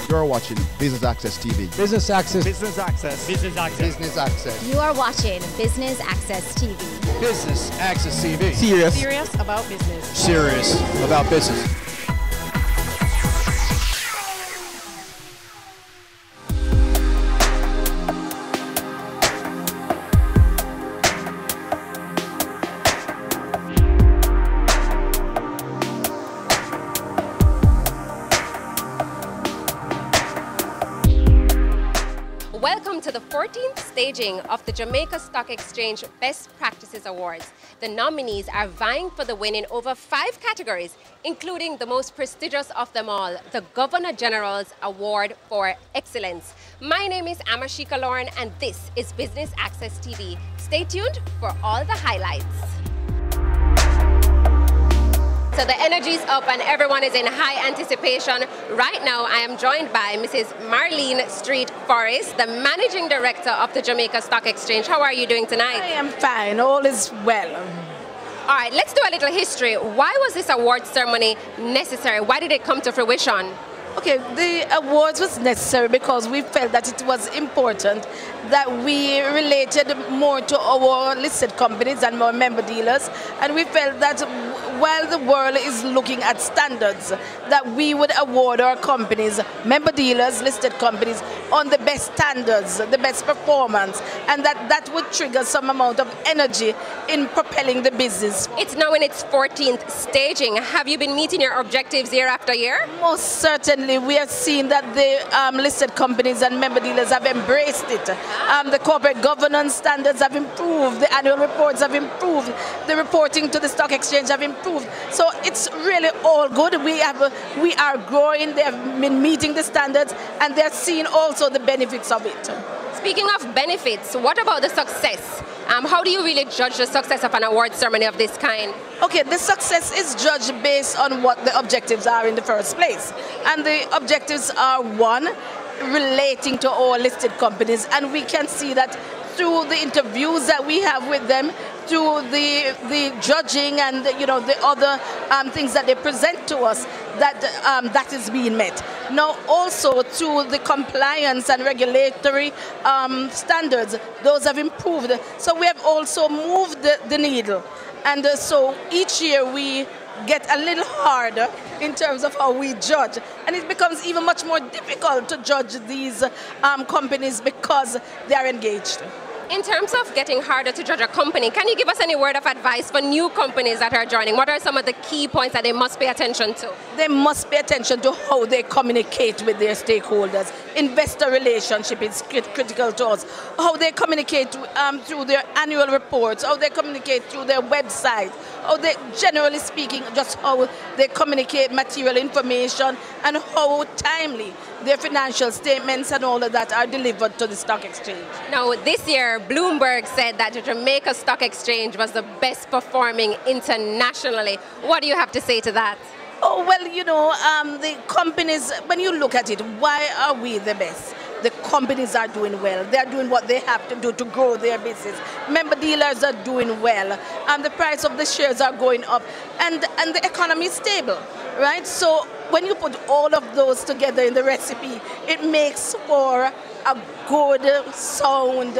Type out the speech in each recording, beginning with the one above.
You're watching Business Access TV. Business Access. Business Access. Business Access. Business Access. You are watching Business Access TV. Business Access TV. Serious about business. Serious about business. Welcome to the 14th staging of the Jamaica Stock Exchange Best Practices Awards. The nominees are vying for the win in over 5 categories, including the most prestigious of them all, the Governor General's Award for Excellence. My name is Amashika Lauren, and this is Business Access TV. Stay tuned for all the highlights. So the energy's up and everyone is in high anticipation. Right now, I am joined by Mrs. Marlene Street Forrest, the Managing Director of the Jamaica Stock Exchange. How are you doing tonight? I am fine. All is well. All right, let's do a little history. Why was this award ceremony necessary? Why did it come to fruition? Okay, the awards was necessary because we felt that it was important that we related more to our listed companies and our member dealers, and we felt that while the world is looking at standards, that we would award our companies, member dealers, listed companies, on the best standards, the best performance, and that would trigger some amount of energy in propelling the business. It's now in its 14th staging. Have you been meeting your objectives year after year? Most certainly. We have seen that the listed companies and member dealers have embraced it. The corporate governance standards have improved, the annual reports have improved, the reporting to the stock exchange have improved. So it's really all good. We are growing, they have been meeting the standards, and they're seeing also the benefits of it. Speaking of benefits, what about the success? How do you really judge the success of an award ceremony of this kind? Okay, the success is judged based on what the objectives are in the first place. And the objectives are, one, relating to our listed companies. And we can see that through the interviews that we have with them, through the judging and the other things that they present to us, that is being met. Now also through the compliance and regulatory standards, those have improved. So we have also moved the needle. And so each year we get a little harder in terms of how we judge. And it becomes even much more difficult to judge these companies because they are engaged. In terms of getting harder to judge a company, can you give us any word of advice for new companies that are joining? What are some of the key points that they must pay attention to? They must pay attention to how they communicate with their stakeholders. Investor relationship is critical to us. How they communicate through their annual reports, how they communicate through their website, how they, generally speaking, just how they communicate material information, and how timely their financial statements and all of that are delivered to the stock exchange. Now, this year, Bloomberg said that the Jamaica Stock Exchange was the best performing internationally. What do you have to say to that? Oh, well, the companies, when you look at it, why are we the best? The companies are doing well. They're doing what they have to do to grow their business. Member dealers are doing well. The price of the shares are going up. And the economy is stable, right? So when you put all of those together in the recipe, it makes for a good, sound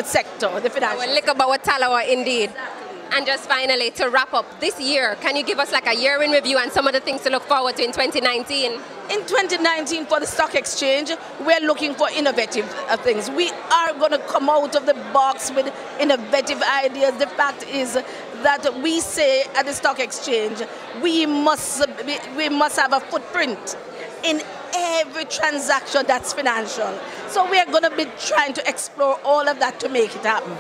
sector, the financial. Talawa, indeed. And just finally, to wrap up, this year, can you give us like a year in review and some of the things to look forward to in 2019? In 2019, for the stock exchange, we're looking for innovative things. We are going to come out of the box with innovative ideas. The fact is that we say at the stock exchange, we must have a footprint in every transaction that's financial. So we are going to be trying to explore all of that to make it happen.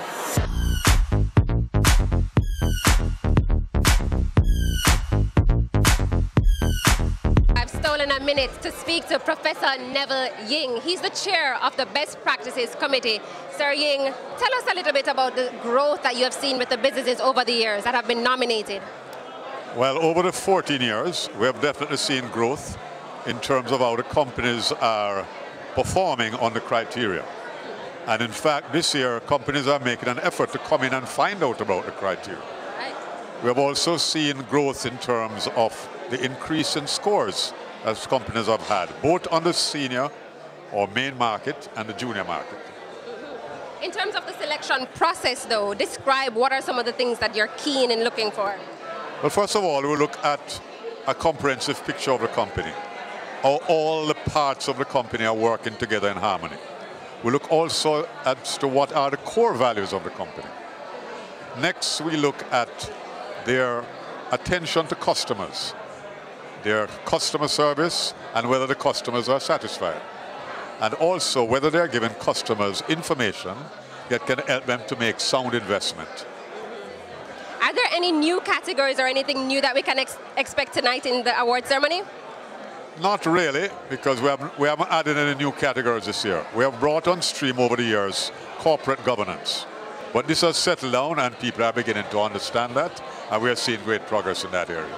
Stolen a minute to speak to Professor Neville Ying. He's the chair of the Best Practices Committee. Sir Ying, tell us a little bit about the growth that you have seen with the businesses over the years that have been nominated. Well, over the 14 years, we have definitely seen growth in terms of how the companies are performing on the criteria. And in fact, this year, companies are making an effort to come in and find out about the criteria. Right. We have also seen growth in terms of the increase in scores as companies have had, both on the senior or main market and the junior market. In terms of the selection process, though, describe what are some of the things that you're keen in looking for? Well, first of all, we look at a comprehensive picture of the company, how all the parts of the company are working together in harmony. We look also as to what are the core values of the company. Next, we look at their attention to customers, their customer service, and whether the customers are satisfied. And also whether they're giving customers information that can help them to make sound investment. Are there any new categories or anything new that we can expect tonight in the award ceremony? Not really, because we haven't added any new categories this year. We have brought on stream over the years corporate governance. But this has settled down and people are beginning to understand that, and we are seeing great progress in that area.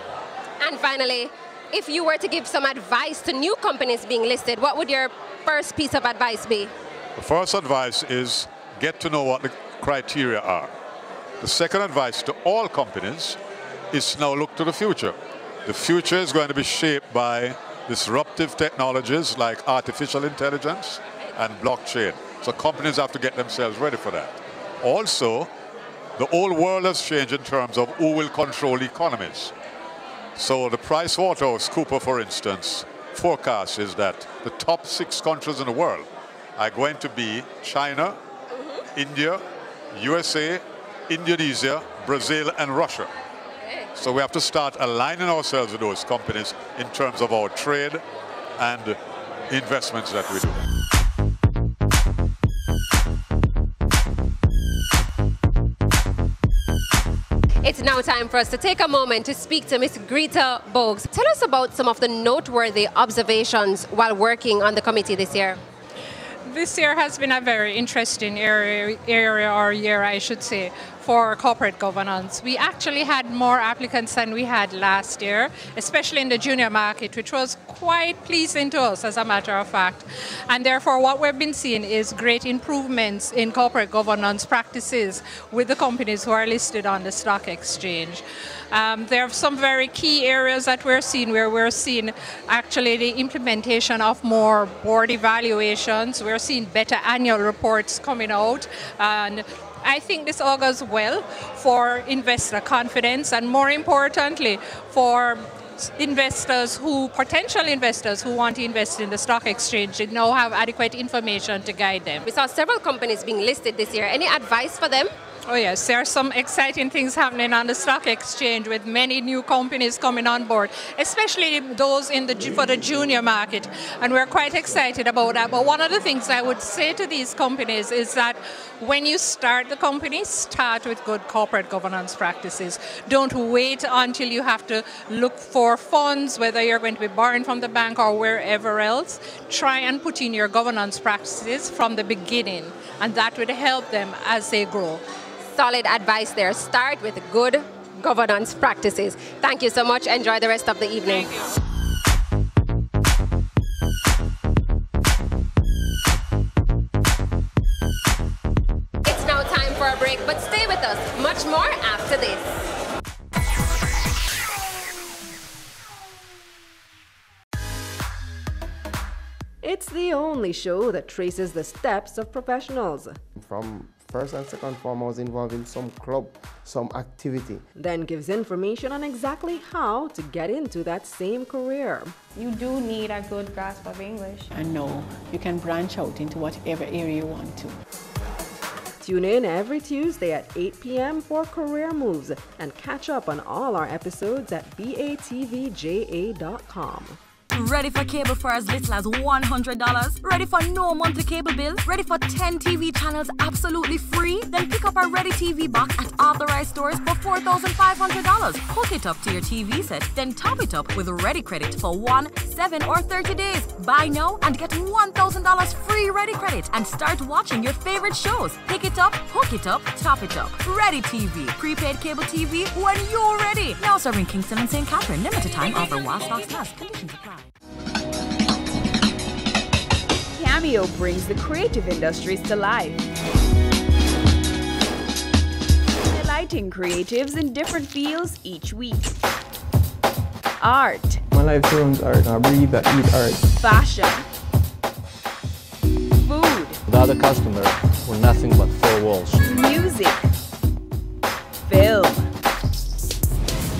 And finally, if you were to give some advice to new companies being listed, what would your first piece of advice be? The first advice is get to know what the criteria are. The second advice to all companies is to now look to the future. The future is going to be shaped by disruptive technologies like artificial intelligence and blockchain. So companies have to get themselves ready for that. Also, the whole world has changed in terms of who will control economies. So the PricewaterhouseCoopers, for instance, forecast is that the top 6 countries in the world are going to be China, India, USA, Indonesia, Brazil, and Russia. So we have to start aligning ourselves with those companies in terms of our trade and investments that we do. It's now time for us to take a moment to speak to Ms. Greta Bogues. Tell us about some of the noteworthy observations while working on the committee this year. This year has been a very interesting year, I should say, for corporate governance. We actually had more applicants than we had last year, especially in the junior market, which was quite pleasing to us, as a matter of fact. And therefore, what we've been seeing is great improvements in corporate governance practices with the companies who are listed on the stock exchange. There are some very key areas that we're seeing where we're seeing actually the implementation of more board evaluations. We're seeing better annual reports coming out, and I think this augurs well for investor confidence and, more importantly, for investors potential investors who want to invest in the stock exchange to now have adequate information to guide them. We saw several companies being listed this year. Any advice for them? Oh yes, there are some exciting things happening on the stock exchange with many new companies coming on board, especially those for the junior market, and we're quite excited about that. But one of the things I would say to these companies is that when you start the company, start with good corporate governance practices. Don't wait until you have to look for funds, whether you're going to be borrowing from the bank or wherever else. Try and put in your governance practices from the beginning, and that would help them as they grow. Solid advice there. Start with good governance practices. Thank you so much. Enjoy the rest of the evening. It's now time for a break, but stay with us. Much more after this. It's the only show that traces the steps of professionals. From first and second form, I was involved in some club, some activity. Then gives information on exactly how to get into that same career. You do need a good grasp of English. And know you can branch out into whatever area you want to. Tune in every Tuesday at 8 p.m. for Career Moves and catch up on all our episodes at batvja.com. Ready for cable for as little as $100? Ready for no monthly cable bill? Ready for 10 TV channels absolutely free? Then pick up our Ready TV box at authorized stores for $4,500. Hook it up to your TV set, then top it up with Ready Credit for 1, 7, or 30 days. Buy now and get $1,000 free Ready Credit and start watching your favorite shows. Pick it up, hook it up, top it up. Ready TV. Prepaid cable TV when you're ready. Now serving Kingston and St. Catherine. Limited time offer while stocks last. Conditions apply. Cameo brings the creative industries to life, highlighting creatives in different fields each week. Art. My life turns art. I breathe, I eat art. Fashion. Food. Without a customer, we're nothing but four walls. Music. Film.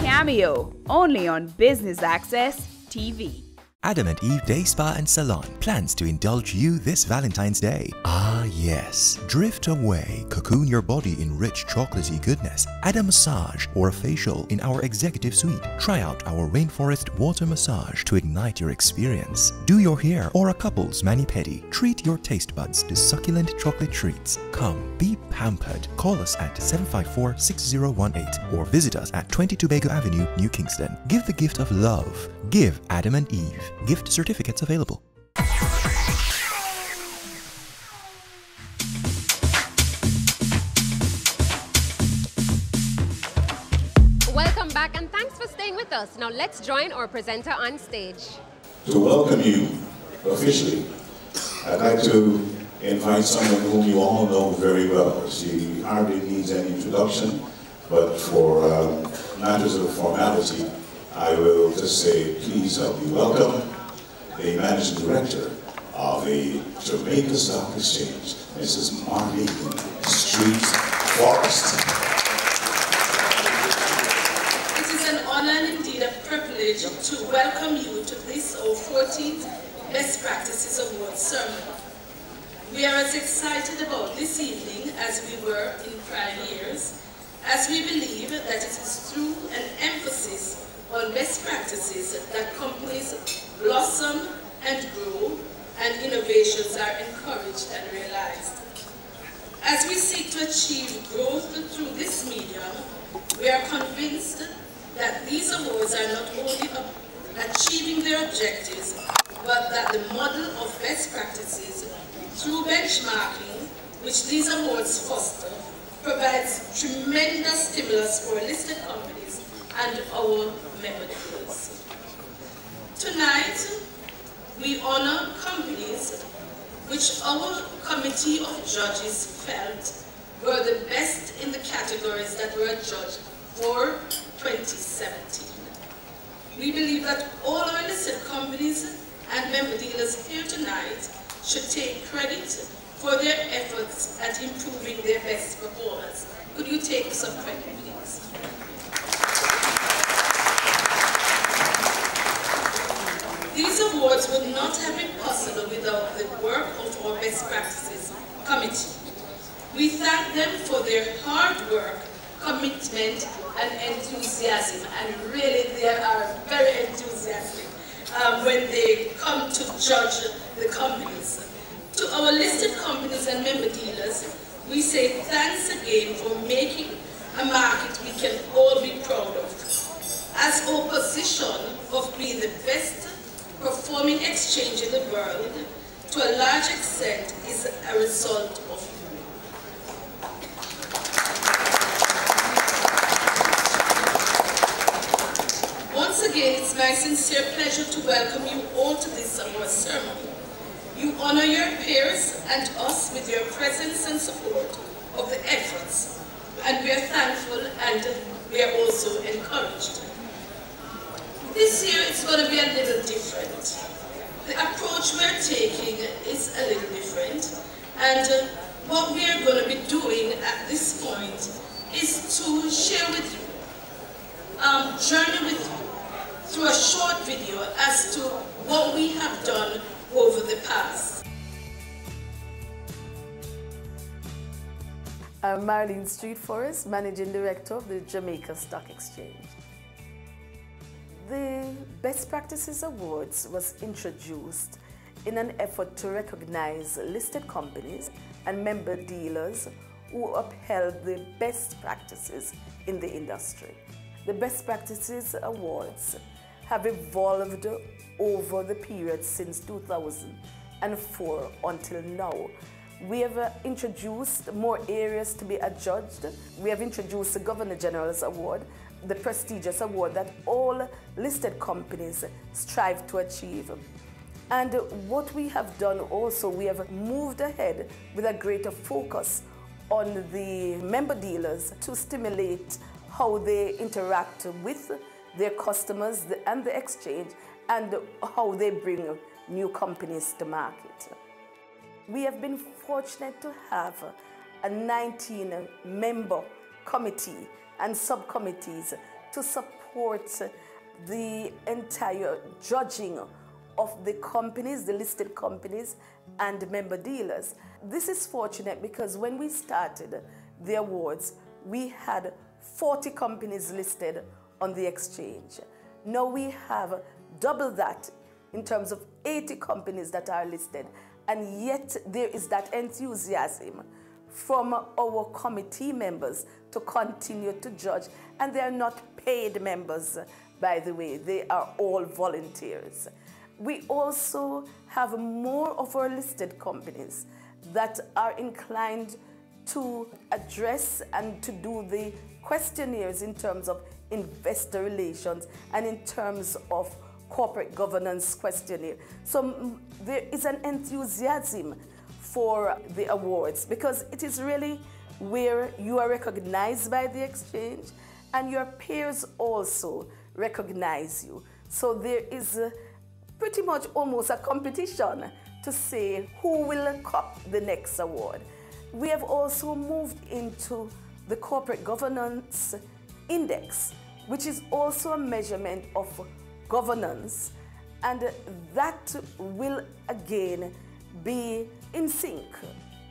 Cameo. Only on Business Access TV. Adam and Eve Day Spa and Salon plans to indulge you this Valentine's Day. Ah yes, drift away, cocoon your body in rich chocolatey goodness, add a massage or a facial in our executive suite. Try out our rainforest water massage to ignite your experience. Do your hair or a couple's mani-pedi. Treat your taste buds to succulent chocolate treats. Come, be pampered. Call us at 754-6018 or visit us at 22 Bago Avenue, New Kingston. Give the gift of love. Give Adam and Eve. Gift certificates available. Welcome back and thanks for staying with us. Now let's join our presenter on stage. To welcome you officially, I'd like to invite someone whom you all know very well. She hardly needs any introduction, but for matters of formality, I will just say, please help me welcome the Managing Director of the Jamaica Stock Exchange, Mrs. Marlene Street Forrest. It is an honor and indeed a privilege to welcome you to this, our 14th Best Practices Awards ceremony. We are as excited about this evening as we were in prior years, as we believe that it is through an emphasis on best practices that companies blossom and grow and innovations are encouraged and realized. As we seek to achieve growth through this medium, we are convinced that these awards are not only achieving their objectives, but that the model of best practices through benchmarking, which these awards foster, provides tremendous stimulus for listed companies and our member dealers. Tonight, we honor companies which our committee of judges felt were the best in the categories that were judged for 2017. We believe that all our listed companies and member dealers here tonight should take credit for their efforts at improving their best performance. Could you take some credit, please? These awards would not have been possible without the work of our Best Practices Committee. We thank them for their hard work, commitment, and enthusiasm, and really they are very enthusiastic when they come to judge the companies. To our listed companies and member dealers, we say thanks again for making a market we can all be proud of. As our position of being the best performing exchange in the world, to a large extent, is a result of you. Once again, it's my sincere pleasure to welcome you all to this award ceremony. You honor your peers and us with your presence and support of the efforts, and we are thankful and we are also encouraged. This year it's going to be a little different. The approach we're taking is a little different, and what we are going to be doing at this point is to share with you, journey with you through a short video as to what we have done over the past. I'm Marlene Street Forrest, Managing Director of the Jamaica Stock Exchange. The Best Practices Awards was introduced in an effort to recognize listed companies and member dealers who upheld the best practices in the industry. The Best Practices Awards have evolved over the period since 2004 until now. We have introduced more areas to be adjudged. We have introduced the Governor General's Award, the prestigious award that all listed companies strive to achieve. And what we have done also, we have moved ahead with a greater focus on the member dealers to stimulate how they interact with their customers and the exchange, and how they bring new companies to market. We have been fortunate to have a 19-member committee and subcommittees to support the entire judging of the companies, the listed companies and member dealers. This is fortunate because when we started the awards, we had 40 companies listed on the exchange. Now we have double that in terms of 80 companies that are listed, and yet there is that enthusiasm from our committee members to continue to judge, and they are not paid members, by the way, they are all volunteers. We also have more of our listed companies that are inclined to address and to do the questionnaires in terms of investor relations and in terms of corporate governance questionnaire. So there is an enthusiasm for the awards because it is really where you are recognized by the exchange and your peers also recognize you. So there is pretty much almost a competition to say who will cop the next award. We have also moved into the Corporate Governance Index, which is also a measurement of governance, and that will again be in sync,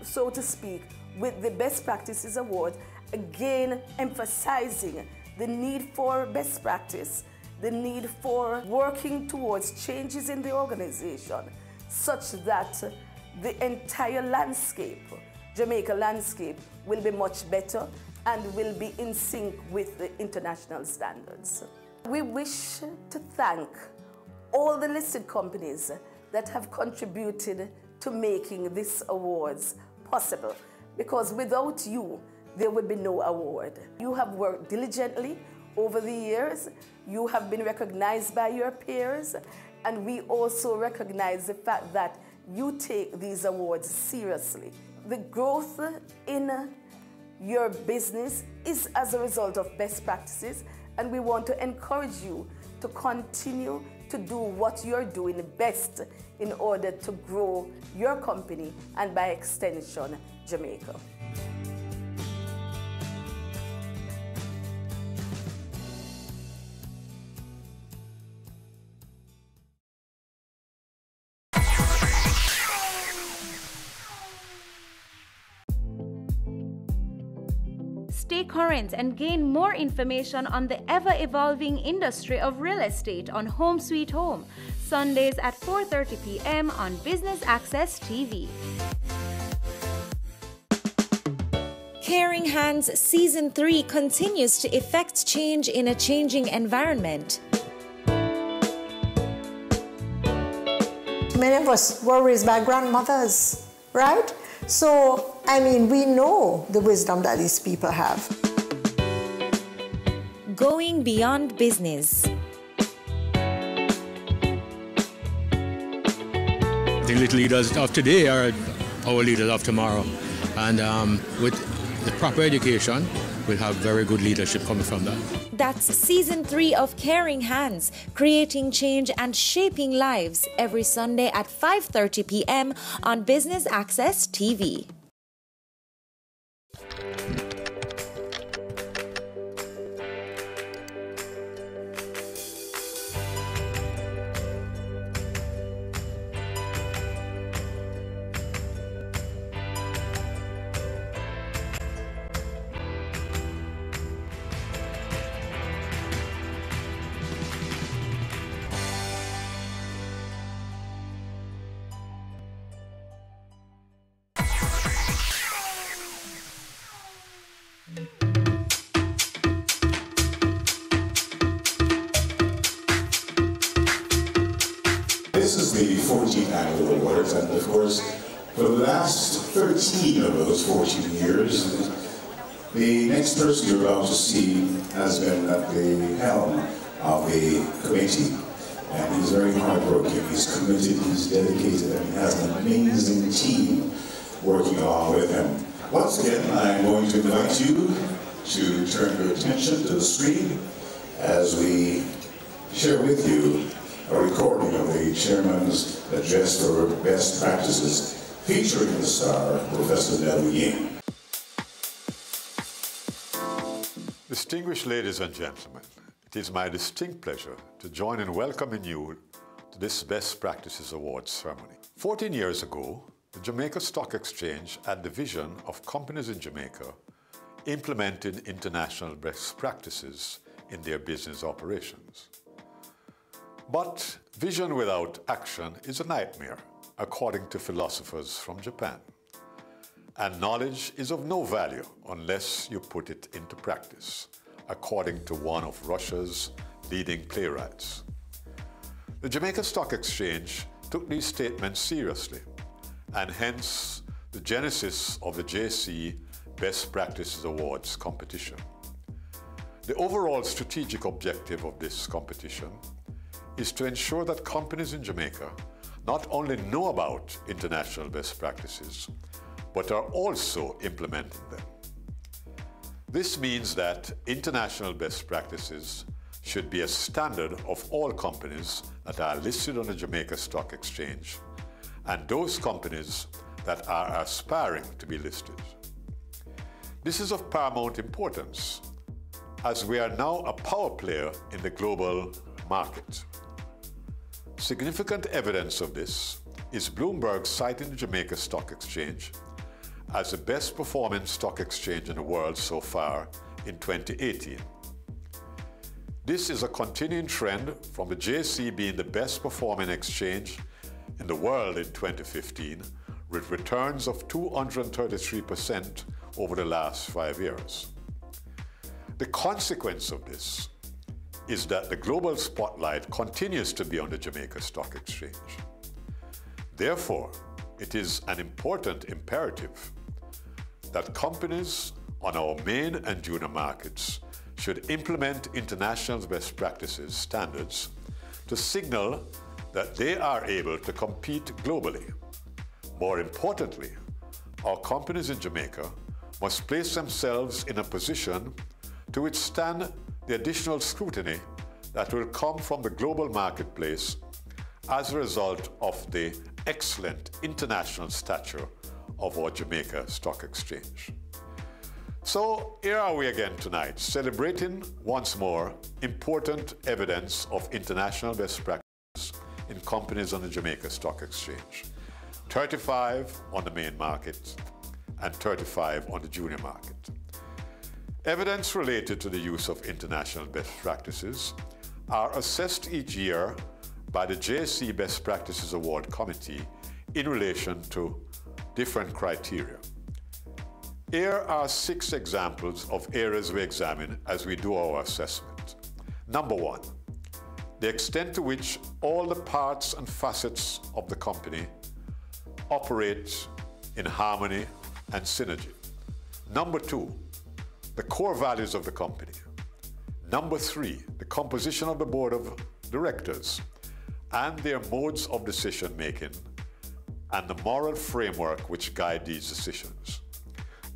so to speak, with the Best Practices Award, again emphasizing the need for best practice, the need for working towards changes in the organization such that the entire landscape, Jamaica landscape, will be much better and will be in sync with the international standards. We wish to thank all the listed companies that have contributed to making these awards possible, because without you, there would be no award. You have worked diligently over the years, you have been recognized by your peers, and we also recognize the fact that you take these awards seriously. The growth in your business is as a result of best practices, and we want to encourage you to continue to do what you're doing best in order to grow your company and by extension, Jamaica. Stay current and gain more information on the ever-evolving industry of real estate on Home Sweet Home, Sundays at 4:30 p.m. on Business Access TV. Caring Hands Season 3 continues to effect change in a changing environment. Many of us were raised by grandmothers, right? So, I mean, we know the wisdom that these people have. Going beyond business. The little leaders of today are our leaders of tomorrow. And with the proper education, we'll have very good leadership coming from that. That's Season 3 of Caring Hands, creating change and shaping lives, every Sunday at 5:30 p.m. on Business Access TV. This is the 14th annual awards, and of course, for the last 13 of those 14 years, the next person you're about to see has been at the helm of the committee, and he's very hardworking, he's committed, he's dedicated, and he has an amazing team working along with him. Once again, I'm going to invite you to turn your attention to the screen as we share with you a recording of the chairman's address for best practices featuring the star, Professor Neville Ying. Distinguished ladies and gentlemen, it is my distinct pleasure to join in welcoming you to this Best Practices Awards ceremony. 14 years ago, the Jamaica Stock Exchange had the vision of companies in Jamaica implementing international best practices in their business operations. But vision without action is a nightmare, according to philosophers from Japan. And knowledge is of no value unless you put it into practice, according to one of Russia's leading playwrights. The Jamaica Stock Exchange took these statements seriously, and hence the genesis of the JC Best Practices Awards competition. The overall strategic objective of this competition is to ensure that companies in Jamaica not only know about international best practices, but are also implementing them. This means that international best practices should be a standard of all companies that are listed on the Jamaica Stock Exchange and those companies that are aspiring to be listed. This is of paramount importance as we are now a power player in the global market. Significant evidence of this is Bloomberg citing the Jamaica Stock Exchange as the best performing stock exchange in the world so far in 2018. This is a continuing trend from the JC being the best performing exchange in the world in 2015, with returns of 233% over the last 5 years. The consequence of this is that the global spotlight continues to be on the Jamaica Stock Exchange. Therefore, it is an important imperative that companies on our main and junior markets should implement international best practices standards to signal that they are able to compete globally. More importantly, our companies in Jamaica must place themselves in a position to withstand the additional scrutiny that will come from the global marketplace as a result of the excellent international stature of our Jamaica Stock Exchange. So here are we again tonight, celebrating once more important evidence of international best practice in companies on the Jamaica Stock Exchange. 35 on the main market and 35 on the junior market. Evidence related to the use of international best practices are assessed each year by the JSC Best Practices Award Committee in relation to different criteria. Here are 6 examples of areas we examine as we do our assessment. Number 1, the extent to which all the parts and facets of the company operate in harmony and synergy. Number 2, the core values of the company. Number 3, the composition of the board of directors and their modes of decision making and the moral framework which guide these decisions.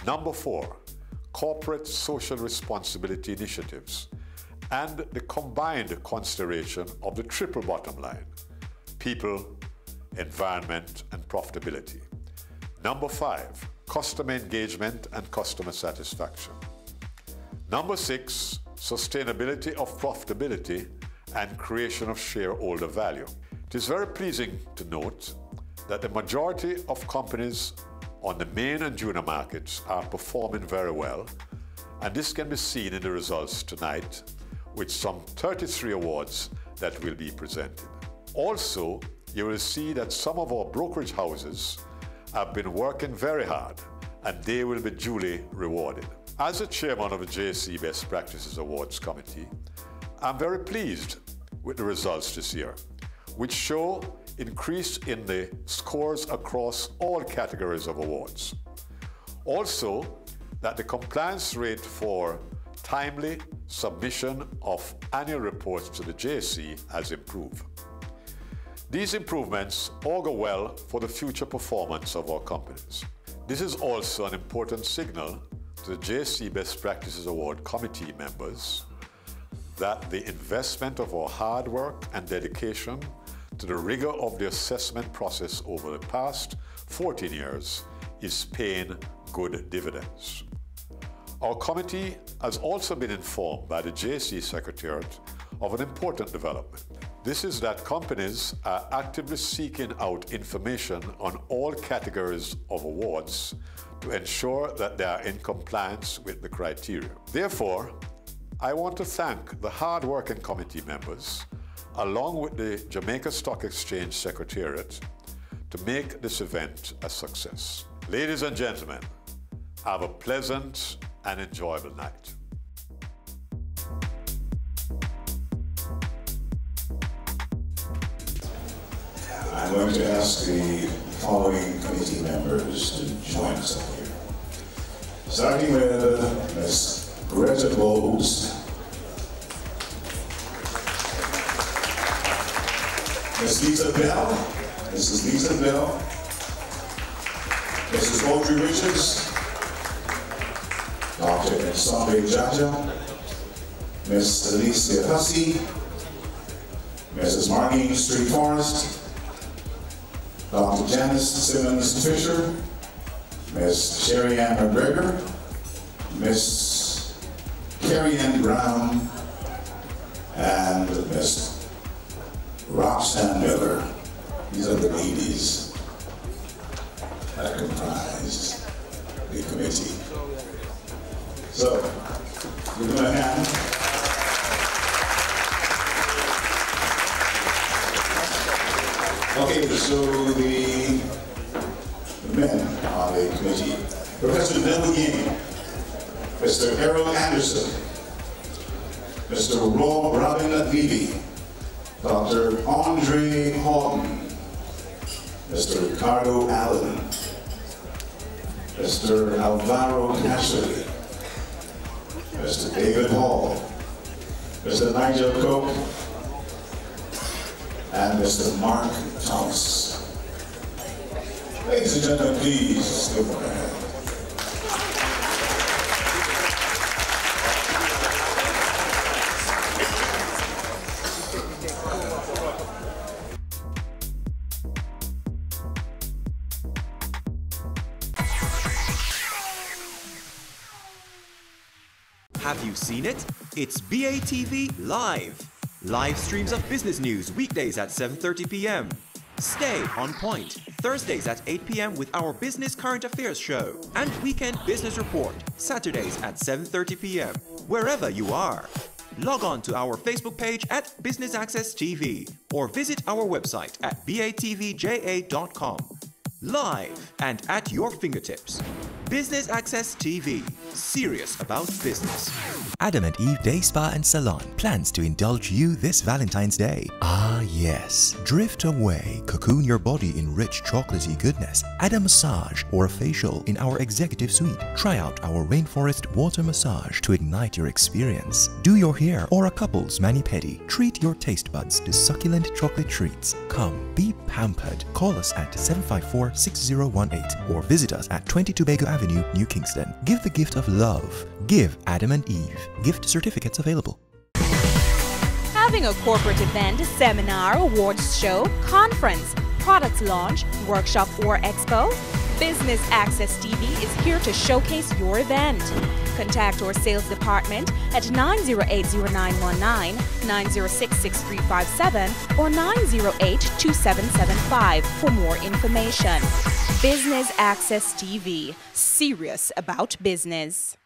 Number 4, corporate social responsibility initiatives and the combined consideration of the triple bottom line: people, environment, and profitability. Number 5, customer engagement and customer satisfaction. Number 6, sustainability of profitability and creation of shareholder value. It is very pleasing to note that the majority of companies on the main and junior markets are performing very well, and this can be seen in the results tonight with some 33 awards that will be presented. Also, you will see that some of our brokerage houses have been working very hard, and they will be duly rewarded. As the chairman of the JSC Best Practices Awards Committee, I'm very pleased with the results this year, which show increase in the scores across all categories of awards. Also, that the compliance rate for timely submission of annual reports to the JSC has improved. These improvements augur well for the future performance of our companies. This is also an important signal to the JSC Best Practices Award Committee members that the investment of our hard work and dedication to the rigor of the assessment process over the past 14 years is paying good dividends. Our committee has also been informed by the JSE Secretariat of an important development. This is that companies are actively seeking out information on all categories of awards to ensure that they are in compliance with the criteria. Therefore, I want to thank the hard-working committee members, along with the Jamaica Stock Exchange Secretariat, to make this event a success. Ladies and gentlemen, have a pleasant and enjoyable night. I'm going to ask the following committee members to join us up here. Starting with Ms. Greta Bowes, Ms. Lisa Bell, Mrs. Lisa Bell, Mrs. Audrey Richards, Dr. Nsombe Jaja, Ms. Alicia Hussey, Mrs. Marlene Street Forrest, Dr. Janice Simmons Fisher, Ms. Sherry Ann McGregor, Ms. Carrie Ann Brown, and Ms. Roxanne Miller. These are the ladies that comprise the committee. So, give them a hand. Okay, so the men on the committee: Professor Bill Ying, Mr. Errol Anderson, Mr. Robin Levy, Dr. Andre Horton, Mr. Ricardo Allen, Mr. Alvaro Cassidy, Mr. David Hall, Mr. Nigel Cook, and Mr. Mark Thomas. Ladies and gentlemen, please give them a hand. Have you seen it? It's BATV Live. Live streams of business news weekdays at 7:30 p.m. Stay on point Thursdays at 8 p.m. with our Business Current Affairs show, and Weekend Business Report Saturdays at 7:30 p.m. wherever you are. Log on to our Facebook page at Business Access TV or visit our website at batvja.com. Live and at your fingertips. Business Access TV, serious about business. Adam and Eve Day Spa and Salon plans to indulge you this Valentine's Day. Ah yes, drift away, cocoon your body in rich chocolatey goodness, add a massage or a facial in our executive suite. Try out our rainforest water massage to ignite your experience. Do your hair or a couple's mani-pedi. Treat your taste buds to succulent chocolate treats. Come, be pampered. Call us at 754-6018 or visit us at 22 Bago Avenue, New Kingston. Give the gift of love. Give Adam and Eve. Gift certificates available. Having a corporate event, seminar, awards show, conference, product launch, workshop or expo? Business Access TV is here to showcase your event. Contact our sales department at 908-0919, 906-6357 or 908-2775 for more information. Business Access TV, serious about business.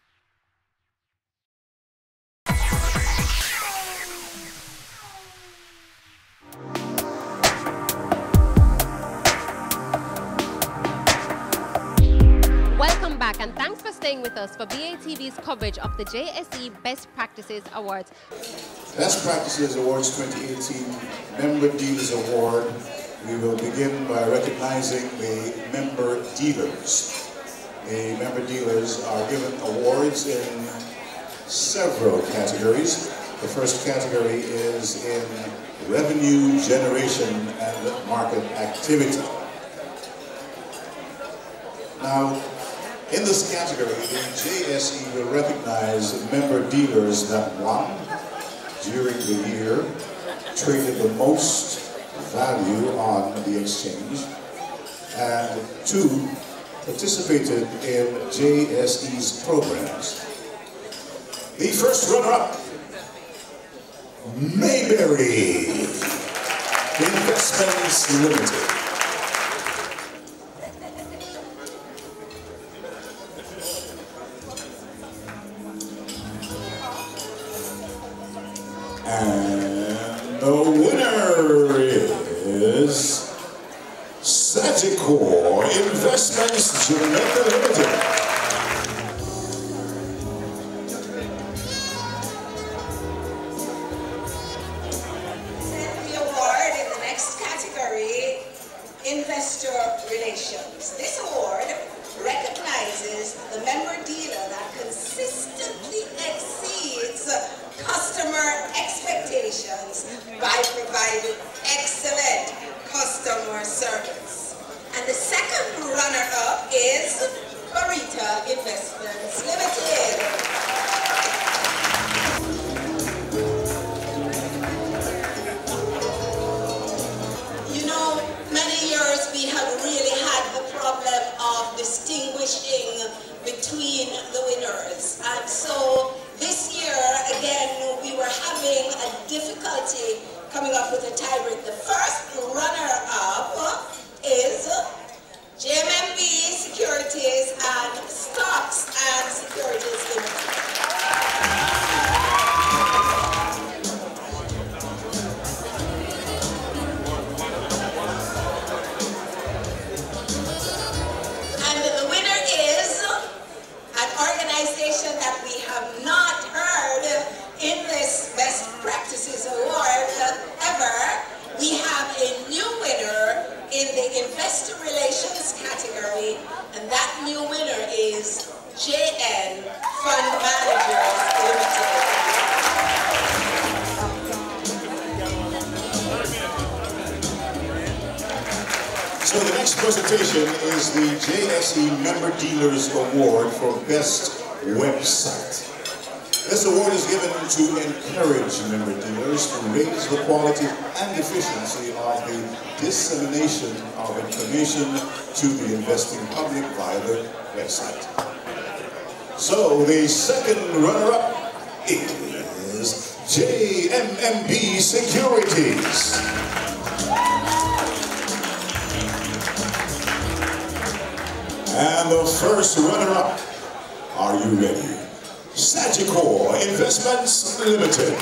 Welcome back and thanks for staying with us for BATV's coverage of the JSE Best Practices Awards. Best Practices Awards 2018 Member Dealers Award. We will begin by recognizing the member dealers. The member dealers are given awards in several categories. The first category is in revenue generation and market activity. Now, in this category, the JSE will recognize member dealers that 1. during the year traded the most value on the exchange, and 2 participated in JSE's programs. The first runner-up, Mayberry Investments Limited. And the winner is Sagicor Investments Jamaica Limited. The award in the next category, Investor Relations. This award recognizes the member dealer that consistently exceeds customer expectations by providing excellent customer service. And the second runner-up is Barita Investments Limited. You know, many years we have really had the problem of distinguishing between the winners. And so this year, again, we were having a difficulty coming up with a tiebreak. The first runner-up is JMMB Securities and Stocks and Securities Limited. And the winner is an organization that we have not heard in this Best Practices Award ever. We have a new winner in the Investor Relations category, and that new winner is JN Fund Managers Limited. So the next presentation is the JSE Member Dealers Award for Best Website. This award is given to encourage member dealers to raise the quality and efficiency of the dissemination of information to the investing public via the website. So the second runner-up is JMMB Securities. And the first runner-up, are you ready? Sagicor Investments Limited.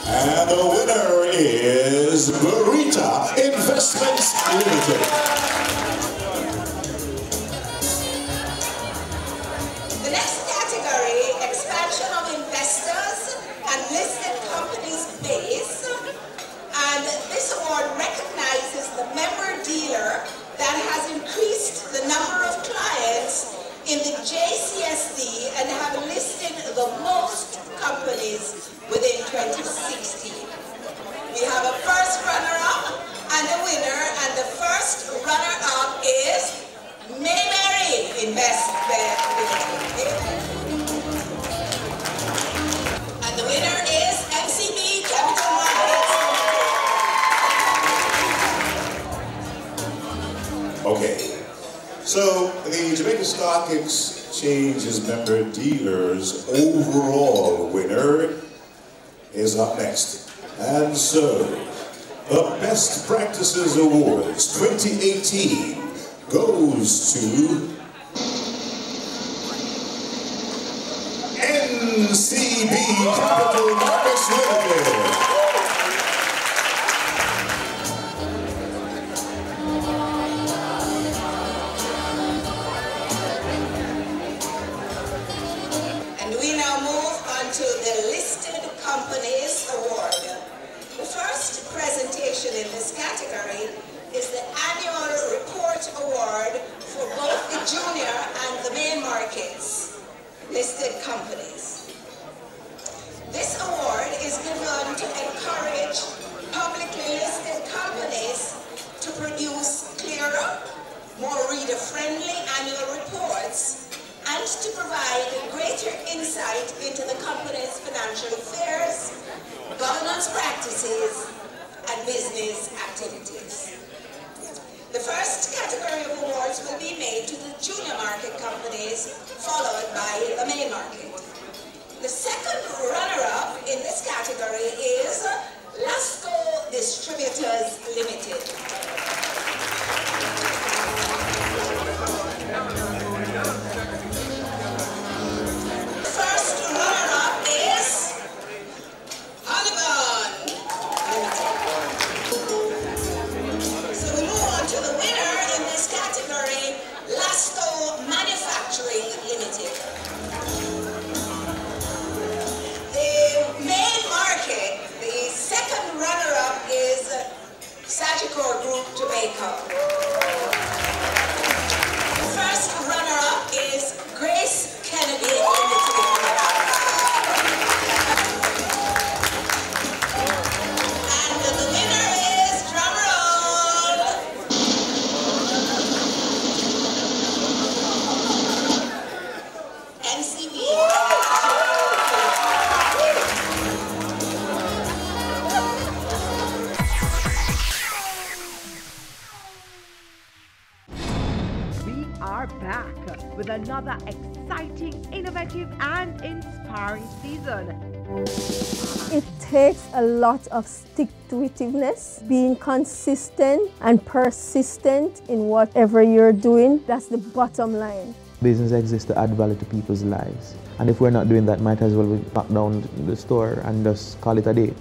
And the winner is Barita Investments Limited. The next category, expansion of investors and listed companies base. And this award recognizes the member dealer that has increased the number of clients in the JCSD and have listed the most companies within 2016. We have a first runner-up and a winner, and the first runner-up is Mayberry Investment Limited. And the winner is MCB Capital Markets. Okay, so the Jamaica Stock Exchange's member dealers overall winner is up next. And so, the Best Practices Awards 2018 goes to MCB Capital Markets Limited. To the Listed Companies Award. The first presentation in this category is the Annual Report Award for both the junior and the main markets listed companies. This award is given to encourage publicly listed companies to produce clearer, more reader-friendly annual reports and to provide greater insight into the company's financial affairs, governance practices, and business activities. The first category of awards will be made to the junior market companies, followed by the main market. The second runner-up in this category is Lasco Distributors Limited. The first runner-up is Alban Limited. So we move on to the winner in this category, Lasco Manufacturing Limited. The main market, the second runner-up is Sagicor Group Jamaica. The first runner-up is Grace Kennedy Limited. And the winner is, drumroll, NCB. Are back with another exciting, innovative, and inspiring season. It takes a lot of stick-to-itiveness, being consistent and persistent in whatever you're doing. That's the bottom line. Business exists to add value to people's lives. And if we're not doing that, might as well we knock down the store and just call it a day.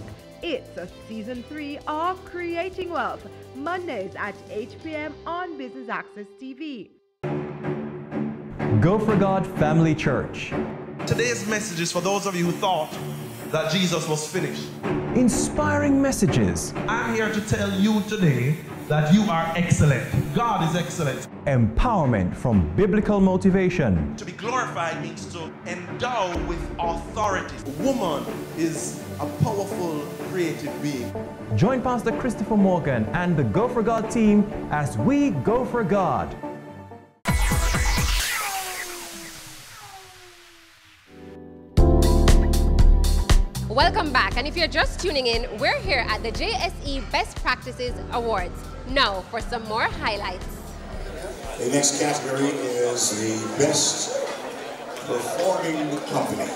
It's a season 3 of Creating Wealth, Mondays at 8 p.m. on Business Access TV. Go for God Family Church. Today's message is for those of you who thought that Jesus was finished. Inspiring messages. I'm here to tell you today that you are excellent. God is excellent. Empowerment from biblical motivation. To be glorified means to endow with authority. A woman is a powerful, creative being. Join Pastor Christopher Morgan and the Go for God team as we go for God. Welcome back, and if you're just tuning in, we're here at the JSE Best Practices Awards. Now for some more highlights. The next category is the Best Performing Company.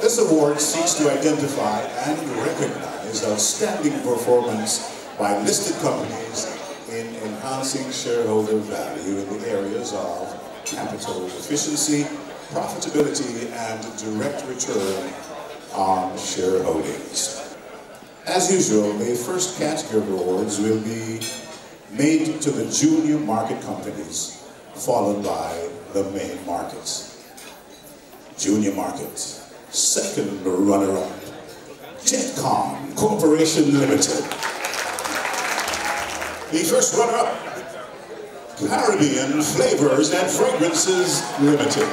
This award seeks to identify and recognize outstanding performance by listed companies in enhancing shareholder value in the areas of capital efficiency, profitability, and direct return on shareholdings. As usual, the first category of awards will be made to the junior market companies, followed by the main markets. Junior market, second runner-up, Jetcom Corporation Limited. The first runner-up, Caribbean Flavors and Fragrances Limited.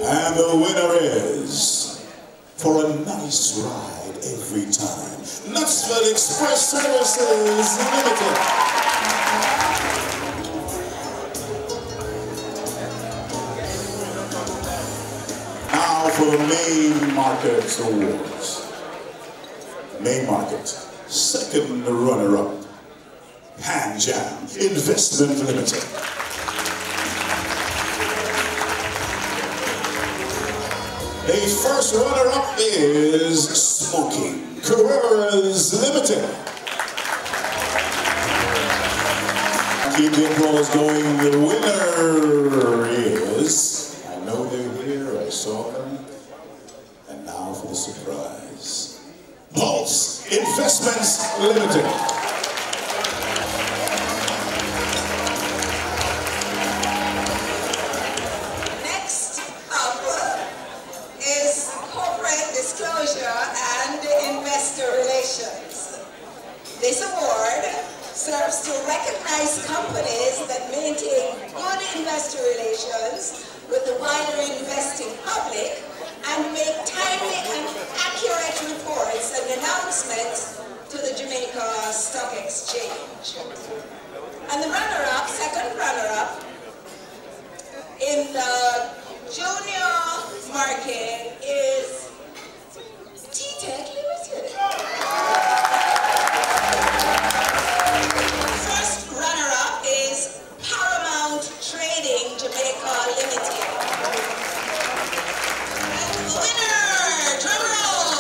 And the winner is, for a nice ride every time, Knutsville Express Services Limited. Now for the Main Market Awards. Main Market, second runner-up, Pan Jam Investment Limited. The first runner-up is Smoking Carreras Limited. Keep the applause going. The winner is, I know they're here, I saw them, and now for the surprise, Pulse Investments Limited. This award serves to recognize companies that maintain good investor relations with the wider investing public and make timely and accurate reports and announcements to the Jamaica Stock market is T-Tech Limited. First runner-up is Paramount Trading Jamaica Limited. And the winner, drum roll!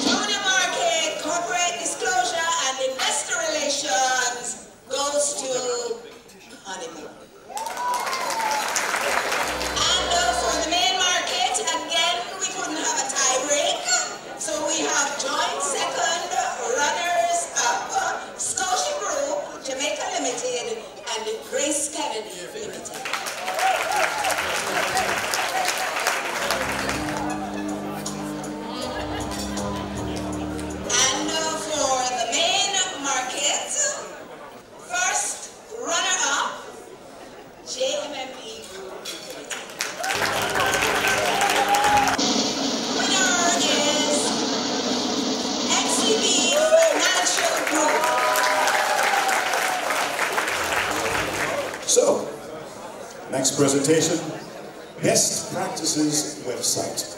Junior Market Corporate Disclosure and Investor Relations goes to Honeymoon. And for the main market, again, we couldn't have a tie break. So we have joint second runners up, Scotia Group, Jamaica Limited, and Grace Kennedy Limited. And for the main market, first runner-up, JMME Group Limited. Winner is XCB Financial Group. So, next presentation, Best Practices Website.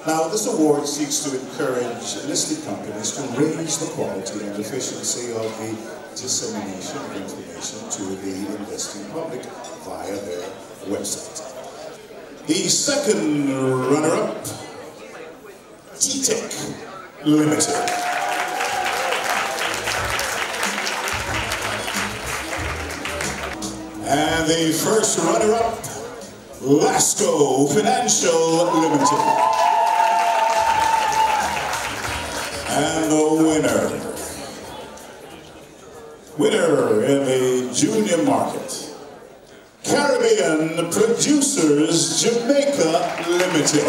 Now, this award seeks to encourage listed companies to raise the quality and efficiency of the dissemination of information to the investing public via their website. The second runner-up, T-Tech Limited. And the first runner-up, Lasco Financial Limited. And the winner in the junior market, Caribbean Producers Jamaica Limited.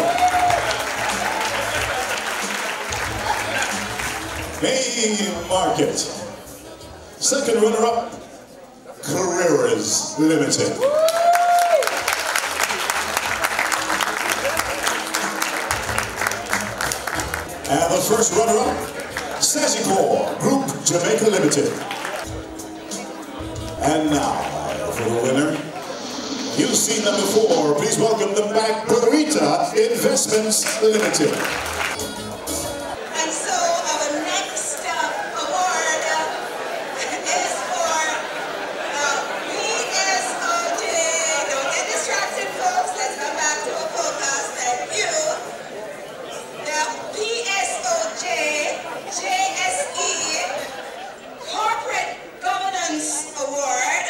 Main market, second runner-up, Carreras Limited. And the first runner-up, Sagicor Group Jamaica Limited. And now, for the winner, you've seen them before. Please welcome them back, Burrita Investments Limited. And so our next award is for PSOJ. Don't get distracted, folks. Let's come back to a focus. Thank you. The PSOJ JSE Corporate Governance Award.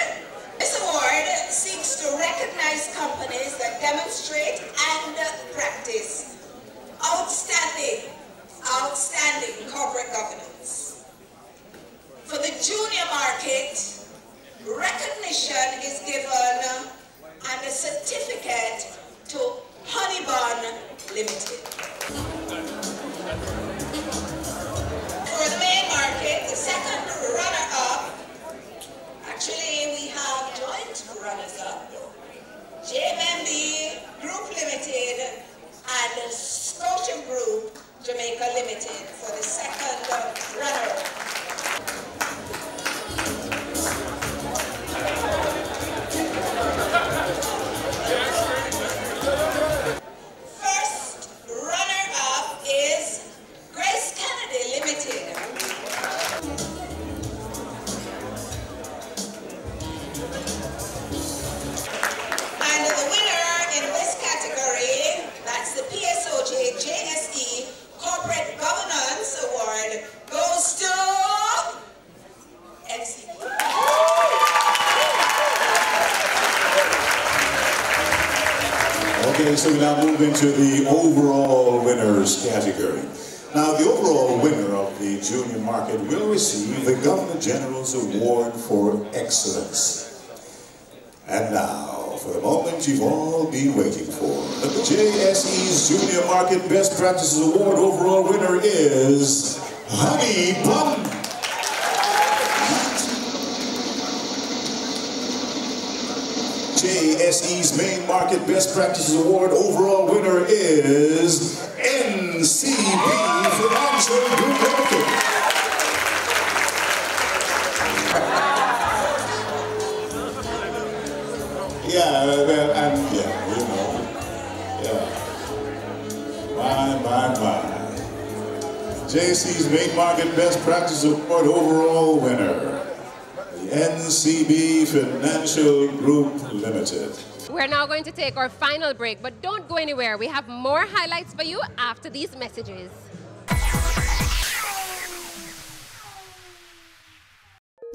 This award seeks to recognize companies that demonstrate and practice outstanding corporate governance. For the junior market, recognition is given and a certificate to Honeybun Limited. For the main market, the second runner-up, actually we have joint runners-up, JMMB Group Limited and Scotia Group Jamaica Limited for the second runner-up. First runner-up is Grace Kennedy Limited. And the winner in this category, that's the PSOJ JSE Corporate Governance Award, goes to XCB. Okay, so we now move into the overall winners category. Now, the overall winner of the junior market will receive the Governor General's Award for Excellence. And now, for the moment you've all been waiting for, the JSE's Junior Market Best Practices Award overall winner is Honeybun. JSE's Main Market Best Practices Award overall winner is NCB Financial Group Limited. Yeah, well, and yeah, you know, yeah. My. JC's Main Market Best Practice Award overall winner, the NCB Financial Group Limited. We're now going to take our final break, but don't go anywhere. We have more highlights for you after these messages.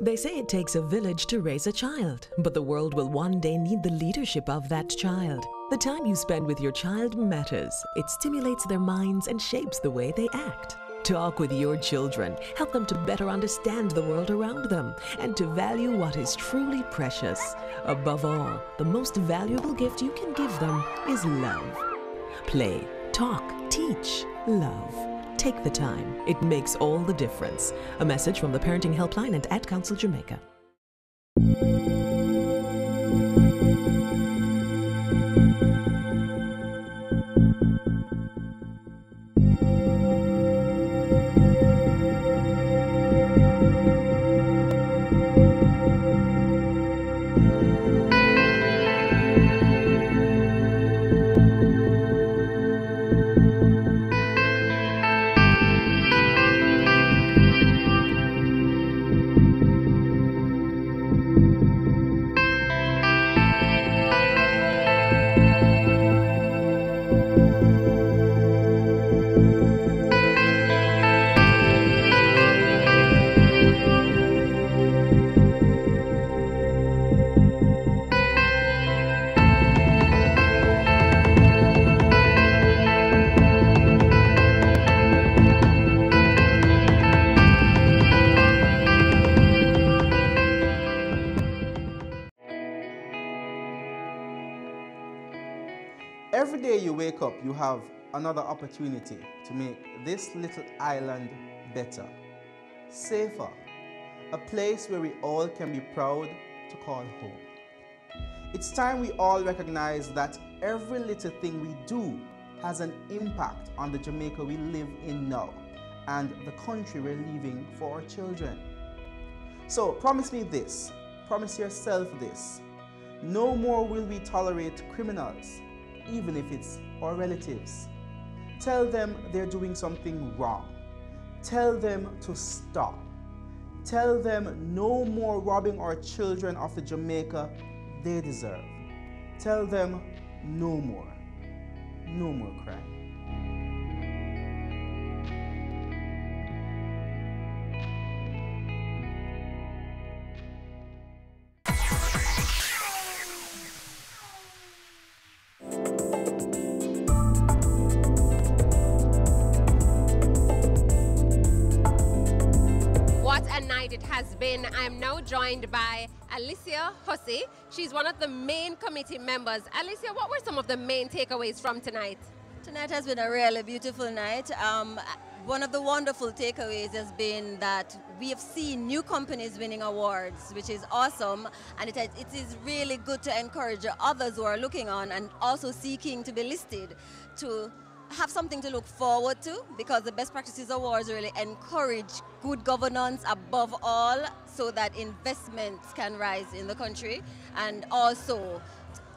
They say it takes a village to raise a child, but the world will one day need the leadership of that child. The time you spend with your child matters. It stimulates their minds and shapes the way they act. Talk with your children. Help them to better understand the world around them and to value what is truly precious. Above all, the most valuable gift you can give them is love. Play, talk, teach, love. Take the time. It makes all the difference. A message from the Parenting Helpline and Ad Council Jamaica. Every day you wake up, you have another opportunity to make this little island better, safer, a place where we all can be proud to call home. It's time we all recognize that every little thing we do has an impact on the Jamaica we live in now and the country we're leaving for our children. So promise me this, promise yourself this: no more will we tolerate criminals, even if it's our relatives. Tell them they're doing something wrong. Tell them to stop. Tell them no more robbing our children of the Jamaica they deserve. Tell them no more crime. It has been. I am now joined by Alicia Hussey. She's one of the main committee members. Alicia, what were some of the main takeaways from tonight? Tonight has been a really beautiful night. One of the wonderful takeaways has been that we have seen new companies winning awards, which is awesome, and it is really good to encourage others who are looking on and also seeking to be listed to have something to look forward to, because the Best Practices Awards really encourage good governance above all, so that investments can rise in the country, and also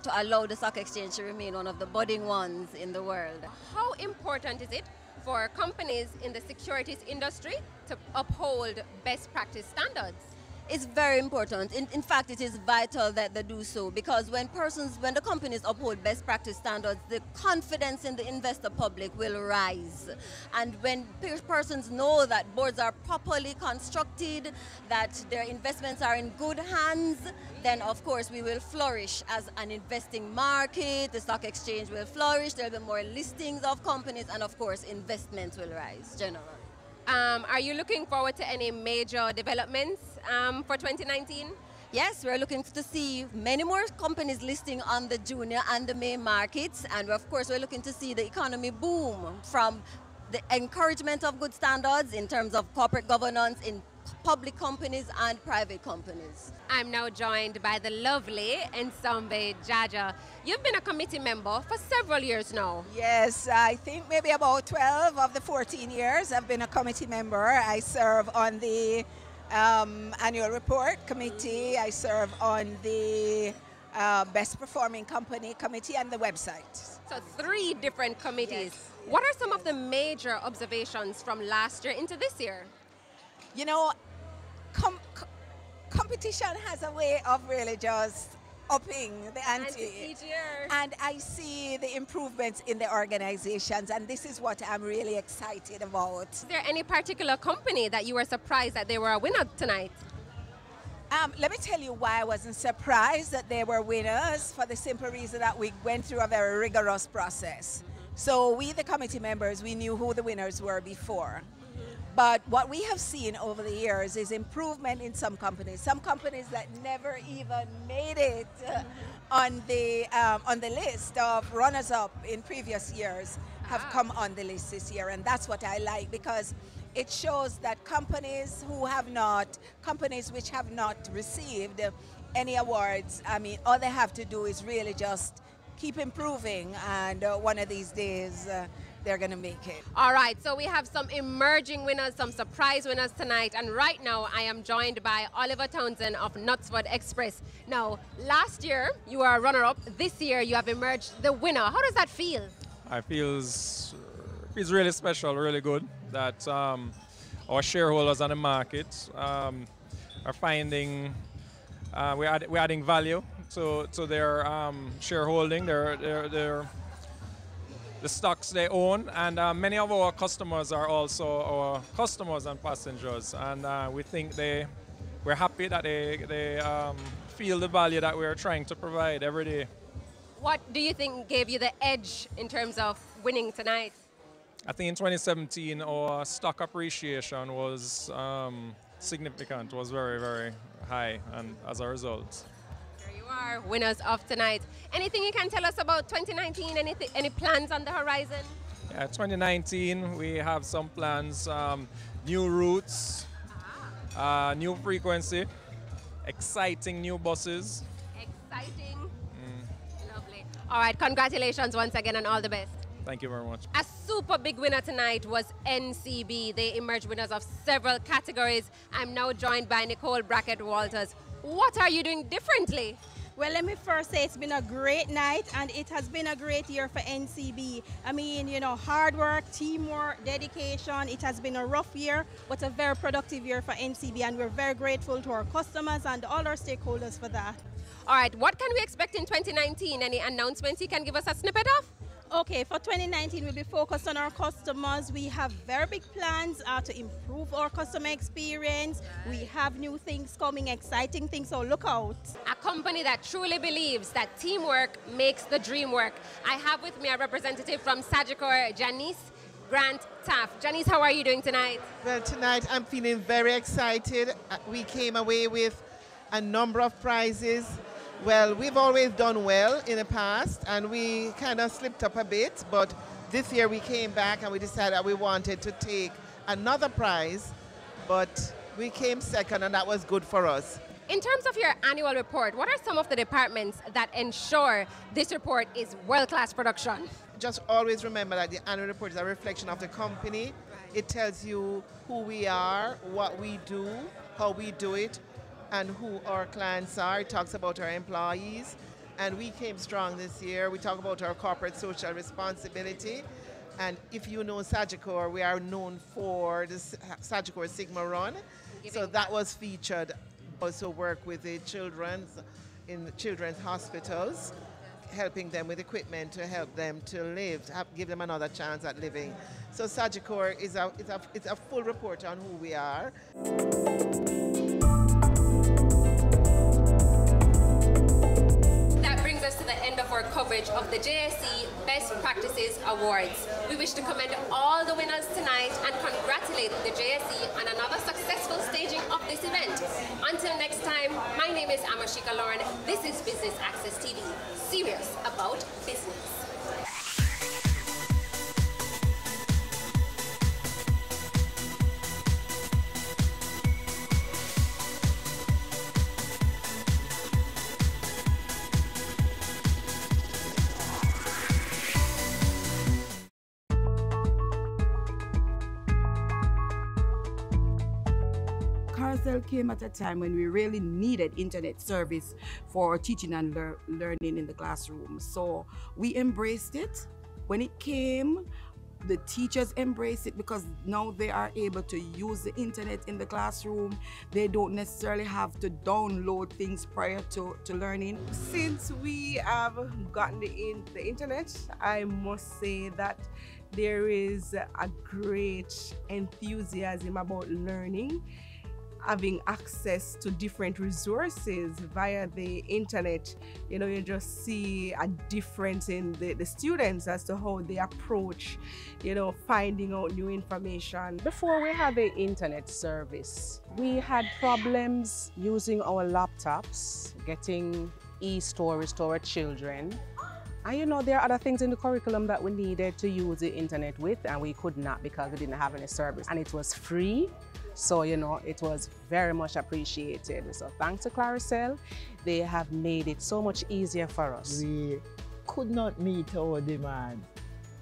to allow the stock exchange to remain one of the budding ones in the world. How important is it for companies in the securities industry to uphold best practice standards? It's very important. In fact, it is vital that they do so, because when the companies uphold best practice standards, the confidence in the investor public will rise. And when persons know that boards are properly constructed, that their investments are in good hands, then of course we will flourish as an investing market, the stock exchange will flourish, there will be more listings of companies, and of course investments will rise generally. Are you looking forward to any major developments for 2019? Yes, we're looking to see many more companies listing on the junior and the main markets, and of course we're looking to see the economy boom from the encouragement of good standards in terms of corporate governance in public companies and private companies. I'm now joined by the lovely Nsombe Jaja. You've been a committee member for several years now. Yes, I think maybe about 12 of the 14 years I've been a committee member. I serve on the annual report committee. I serve on the Best Performing Company Committee and the website. So 3 different committees. Yes. What are some of the major observations from last year into this year? You know, competition has a way of really just upping the ante. Each year. And I see the improvements in the organizations, and this is what I'm really excited about. Is there any particular company that you were surprised that they were a winner tonight? Let me tell you why I wasn't surprised that they were winners, for the simple reason that we went through a very rigorous process. So we, the committee members, we knew who the winners were before. But what we have seen over the years is improvement in some companies that never even made it on the list of runners-up in previous years have come on the list this year, and that's what I like, because it shows that companies which have not received any awards, I mean, all they have to do is really just keep improving, and one of these days they're going to make it. All right, so we have some emerging winners, some surprise winners tonight, and right now I am joined by Oliver Townsend of Knutsford Express. Now, last year you were a runner-up. This year you have emerged the winner. How does that feel? It feels really special, really good that our shareholders on the market are finding we're adding value to their shareholding, the stocks they own, and many of our customers are also our customers and passengers, and we think we're happy that they feel the value that we're trying to provide every day. What do you think gave you the edge in terms of winning tonight? I think in 2017 our stock appreciation was significant, was very, very high, and as a result. There you are, winners of tonight. Anything you can tell us about 2019? Any plans on the horizon? Yeah, 2019 we have some plans, new routes, new frequency, exciting new buses. Exciting. Lovely. All right, congratulations once again and all the best. Thank you very much. A super big winner tonight was NCB. They emerged winners of several categories. I'm now joined by Nicole Brackett-Walters. What are you doing differently? Well, let me first say it's been a great night, and it has been a great year for NCB. I mean, you know, hard work, teamwork, dedication. It has been a rough year, but a very productive year for NCB, and we're very grateful to our customers and all our stakeholders for that. All right, what can we expect in 2019? Any announcements you can give us a snippet of? Okay, for 2019, we'll be focused on our customers. We have very big plans to improve our customer experience. We have new things coming, exciting things, so look out. A company that truly believes that teamwork makes the dream work. I have with me a representative from Sagicor, Janice Grant-Taft. Janice, how are you doing tonight? Well, tonight I'm feeling very excited. We came away with a number of prizes. Well, we've always done well in the past, and we kind of slipped up a bit, but this year we came back and we decided that we wanted to take another prize, but we came second, and that was good for us. In terms of your annual report, what are some of the departments that ensure this report is world-class production? Just always remember that the annual report is a reflection of the company. It tells you who we are, what we do, how we do it, and who our clients are. It talks about our employees, and we came strong this year. We talk about our corporate social responsibility, and if you know Sagicor, we are known for the Sagicor Sigma Run, so that was featured. Also work with the in children's hospitals, helping them with equipment to help them to live, give them another chance at living. So Sagicor is a full report on who we are. To the end of our coverage of the JSE Best Practices Awards. We wish to commend all the winners tonight and congratulate the JSE on another successful staging of this event. Until next time, my name is Amashika Lauren. This is Business Access TV, serious about business. Carousel came at a time when we really needed internet service for teaching and learning in the classroom. So we embraced it. When it came, the teachers embrace it because now they are able to use the internet in the classroom. They don't necessarily have to download things prior to learning. Since we have gotten the internet, I must say that there is a great enthusiasm about learning, having access to different resources via the internet. You know, you just see a difference in the students as to how they approach, you know, finding out new information. Before we had the internet service, we had problems using our laptops, getting e-stories to our children. And you know, there are other things in the curriculum that we needed to use the internet with, and we could not because we didn't have any service. And it was free. So, you know, it was very much appreciated. So thanks to Claricel, they have made it so much easier for us. We could not meet our demand,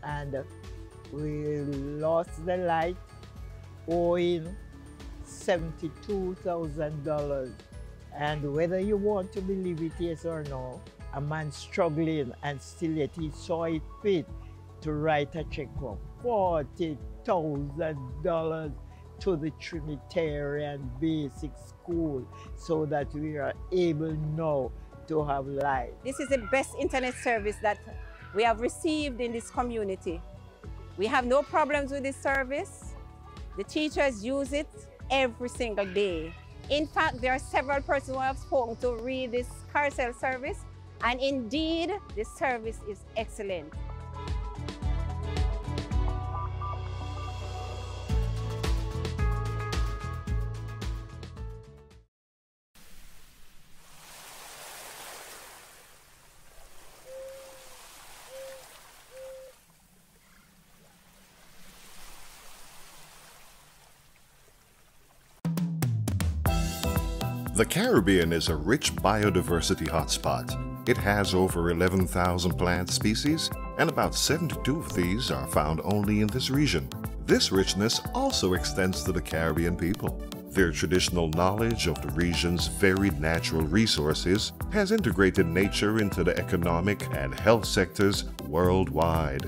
and we lost the light owing $72,000. And whether you want to believe it, yes or no, a man struggling and still yet he saw it fit to write a check for $40,000 to the Trinitarian Basic School so that we are able now to have light. This is the best internet service that we have received in this community. We have no problems with this service. The teachers use it every single day. In fact, there are several persons who have spoken to read this Carousel service, and indeed, this service is excellent. The Caribbean is a rich biodiversity hotspot. It has over 11,000 plant species, and about 72 of these are found only in this region. This richness also extends to the Caribbean people. Their traditional knowledge of the region's varied natural resources has integrated nature into the economic and health sectors worldwide.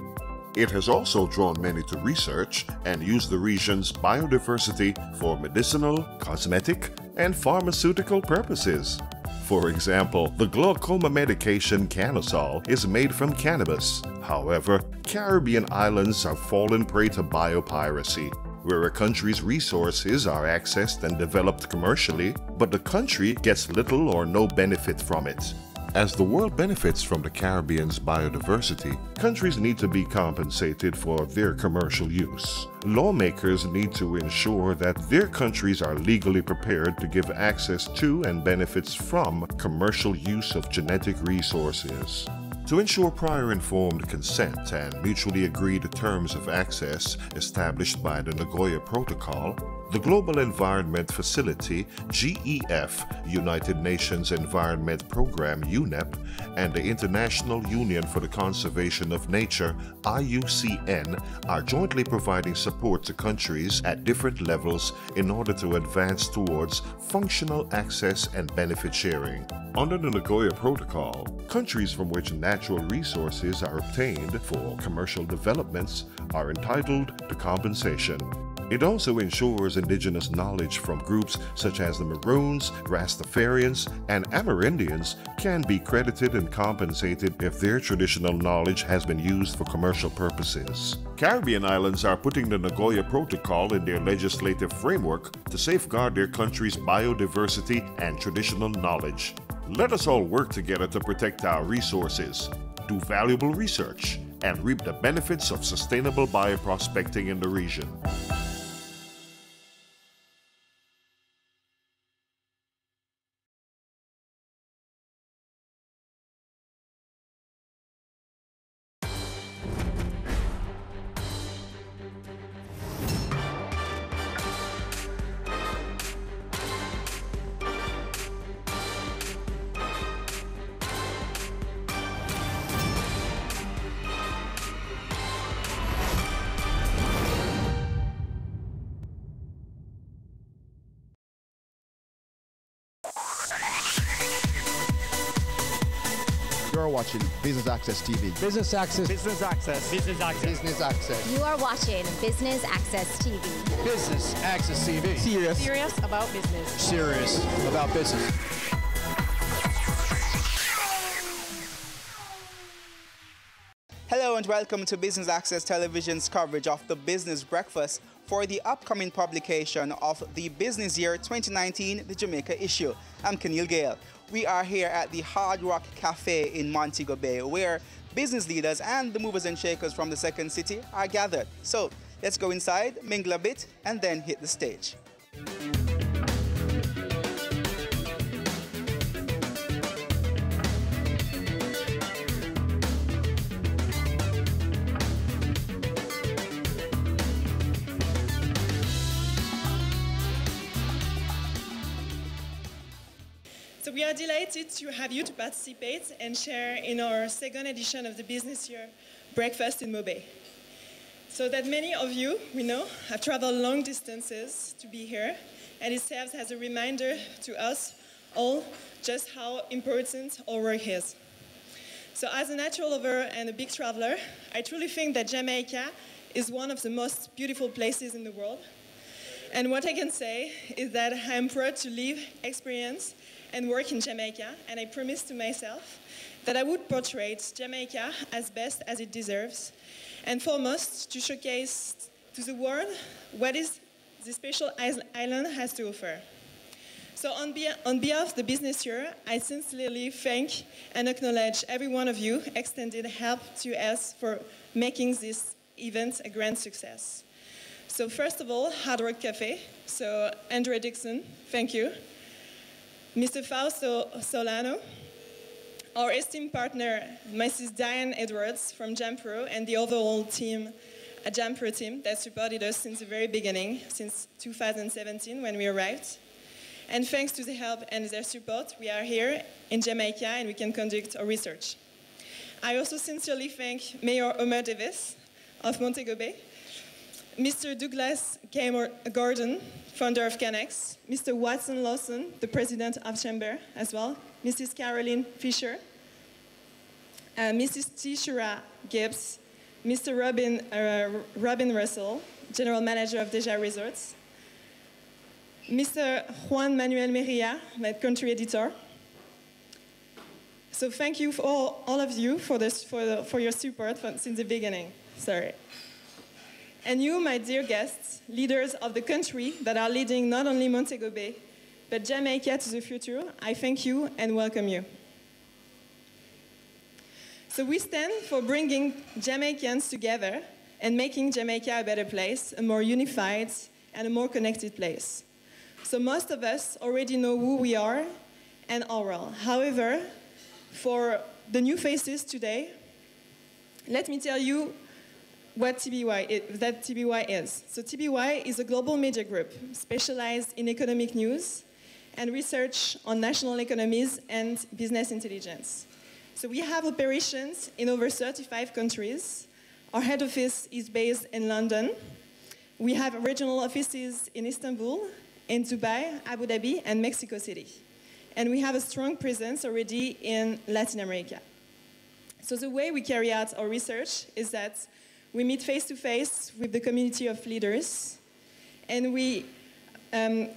It has also drawn many to research and use the region's biodiversity for medicinal, cosmetic, and pharmaceutical purposes. For example, the glaucoma medication Canasol is made from cannabis. However, Caribbean islands have fallen prey to biopiracy, where a country's resources are accessed and developed commercially, but the country gets little or no benefit from it. As the world benefits from the Caribbean's biodiversity, countries need to be compensated for their commercial use. Lawmakers need to ensure that their countries are legally prepared to give access to and benefits from commercial use of genetic resources. To ensure prior informed consent and mutually agreed terms of access established by the Nagoya Protocol, the Global Environment Facility, GEF, United Nations Environment Program, UNEP, and the International Union for the Conservation of Nature, IUCN, are jointly providing support to countries at different levels in order to advance towards functional access and benefit sharing. Under the Nagoya Protocol, countries from which natural resources are obtained for commercial developments are entitled to compensation. It also ensures indigenous knowledge from groups such as the Maroons, Rastafarians, and Amerindians can be credited and compensated if their traditional knowledge has been used for commercial purposes. Caribbean islands are putting the Nagoya Protocol in their legislative framework to safeguard their country's biodiversity and traditional knowledge. Let us all work together to protect our resources, do valuable research, and reap the benefits of sustainable bioprospecting in the region. You're watching Business Access TV. Business Access. Business Access. Business Access. Business Access. You are watching Business Access TV. Business Access TV. Serious about business. Serious about business. Hello and welcome to Business Access Television's coverage of the Business Breakfast for the upcoming publication of the Business Year 2019, the Jamaica issue. I'm Keneal Gale. We are here at the Hard Rock Cafe in Montego Bay, where business leaders and the movers and shakers from the Second City are gathered. So let's go inside, mingle a bit, and then hit the stage. So we are delighted to have you to participate and share in our second edition of the Business Year Breakfast in Mobay. So that many of you, we know, have traveled long distances to be here, and it serves as a reminder to us all just how important our work is. So as a natural lover and a big traveler, I truly think that Jamaica is one of the most beautiful places in the world. And what I can say is that I am proud to live, experience, and work in Jamaica, and I promised to myself that I would portray Jamaica as best as it deserves, and foremost to showcase to the world what is the special island has to offer. So on behalf of the Business Year, I sincerely thank and acknowledge every one of you extended help to us for making this event a grand success. So first of all, Hard Rock Cafe. So Andrea Dixon, thank you. Mr. Fausto Solano, our esteemed partner, Mrs. Diane Edwards from Jampro, and the overall team, a Jampro team that supported us since the very beginning, since 2017 when we arrived. And thanks to the help and their support, we are here in Jamaica and we can conduct our research. I also sincerely thank Mayor Omer Davis of Montego Bay, Mr. Douglas K. Gordon, founder of Canex, Mr. Watson Lawson, the president of Chamber as well, Mrs. Caroline Fisher, Mrs. Tishura Gibbs, Mr. Robin Russell, general manager of Deja Resorts, Mr. Juan Manuel Merilla, my country editor. So thank you for all of you for your support since the beginning. Sorry. And you, my dear guests, leaders of the country that are leading not only Montego Bay, but Jamaica to the future, I thank you and welcome you. So we stand for bringing Jamaicans together and making Jamaica a better place, a more unified and a more connected place. So most of us already know who we are and our role. However, for the new faces today, let me tell you what TBY is. So TBY is a global media group specialized in economic news and research on national economies and business intelligence. So we have operations in over 35 countries. Our head office is based in London. We have regional offices in Istanbul, in Dubai, Abu Dhabi, and Mexico City. And we have a strong presence already in Latin America. So the way we carry out our research is that we meet face-to-face with the community of leaders, and we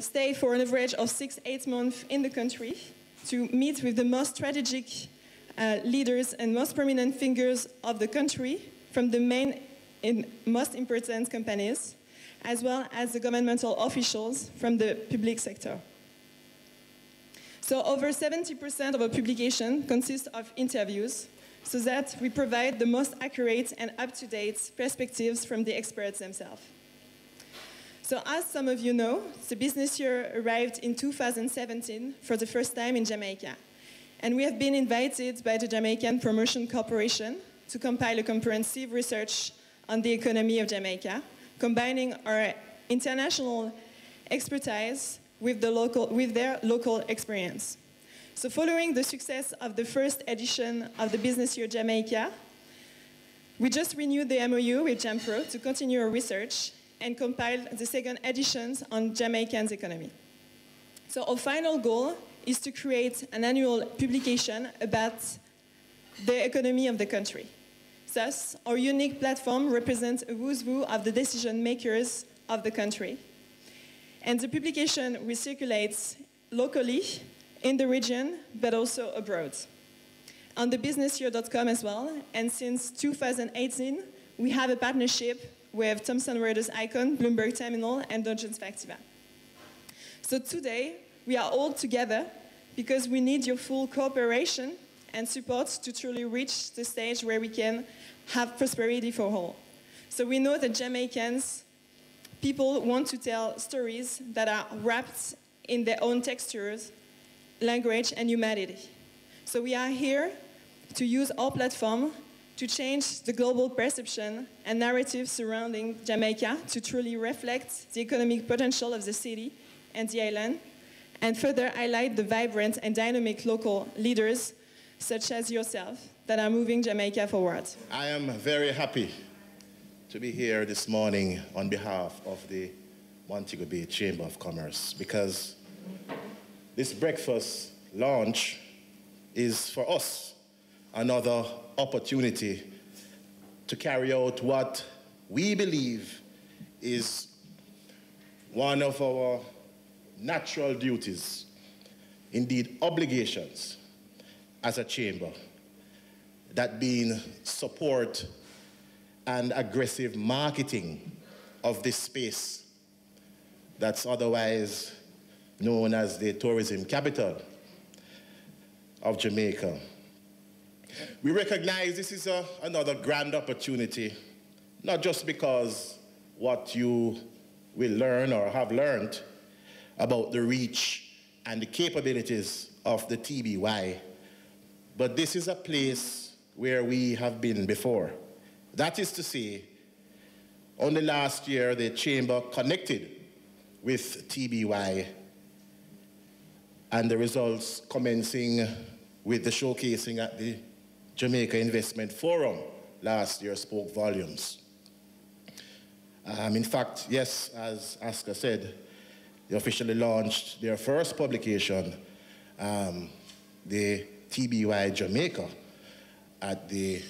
stay for an average of 6-8 months in the country to meet with the most strategic leaders and most prominent figures of the country from the main and most important companies, as well as the governmental officials from the public sector. So over 70% of our publication consists of interviews, so that we provide the most accurate and up-to-date perspectives from the experts themselves. So as some of you know, the Business Year arrived in 2017 for the first time in Jamaica. And we have been invited by the Jamaican Promotion Corporation to compile a comprehensive research on the economy of Jamaica, combining our international expertise with their local experience. So following the success of the first edition of the Business Year Jamaica, we just renewed the MOU with Jampro to continue our research and compile the second editions on Jamaican's economy. So our final goal is to create an annual publication about the economy of the country. Thus, our unique platform represents a who's who of the decision makers of the country. And the publication recirculates locally, in the region, but also abroad. On the businessyear.com as well, and since 2018, we have a partnership with Thomson Reuters Icon, Bloomberg Terminal, and Dungeons Factiva. So today, we are all together because we need your full cooperation and support to truly reach the stage where we can have prosperity for all. So we know that Jamaicans, people want to tell stories that are wrapped in their own textures, language, and humanity. So we are here to use our platform to change the global perception and narrative surrounding Jamaica to truly reflect the economic potential of the city and the island, and further highlight the vibrant and dynamic local leaders, such as yourself, that are moving Jamaica forward. I am very happy to be here this morning on behalf of the Montego Bay Chamber of Commerce, because this breakfast launch is for us another opportunity to carry out what we believe is one of our natural duties, indeed obligations, as a chamber, that being support and aggressive marketing of this space that's otherwise known as the tourism capital of Jamaica. We recognize this is another grand opportunity, not just because what you will learn or have learned about the reach and the capabilities of the TBY, but this is a place where we have been before. That is to say, only last year the Chamber connected with TBY, and the results commencing with the showcasing at the Jamaica Investment Forum last year spoke volumes. In fact, yes, as Aska said, they officially launched their first publication, the TBY Jamaica, at the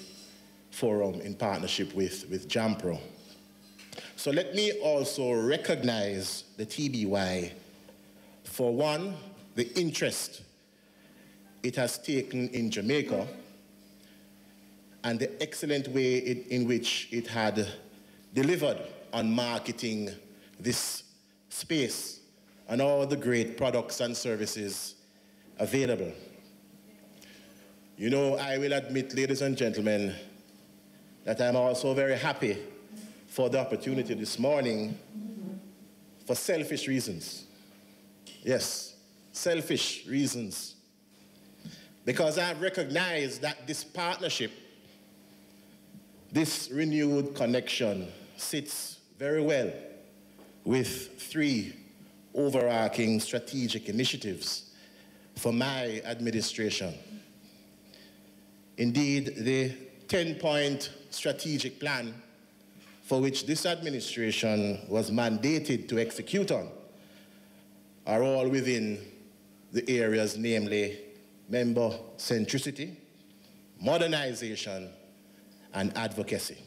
forum in partnership with JAMPRO. So let me also recognize the TBY for, one, the interest it has taken in Jamaica and the excellent way in which it had delivered on marketing this space and all the great products and services available. You know, I will admit, ladies and gentlemen, that I'm also very happy for the opportunity this morning for selfish reasons. Yes, selfish reasons. Because I've recognized that this partnership, this renewed connection, sits very well with three overarching strategic initiatives for my administration. Indeed, the 10-point strategic plan for which this administration was mandated to execute on are all within the areas, namely member centricity, modernization, and advocacy.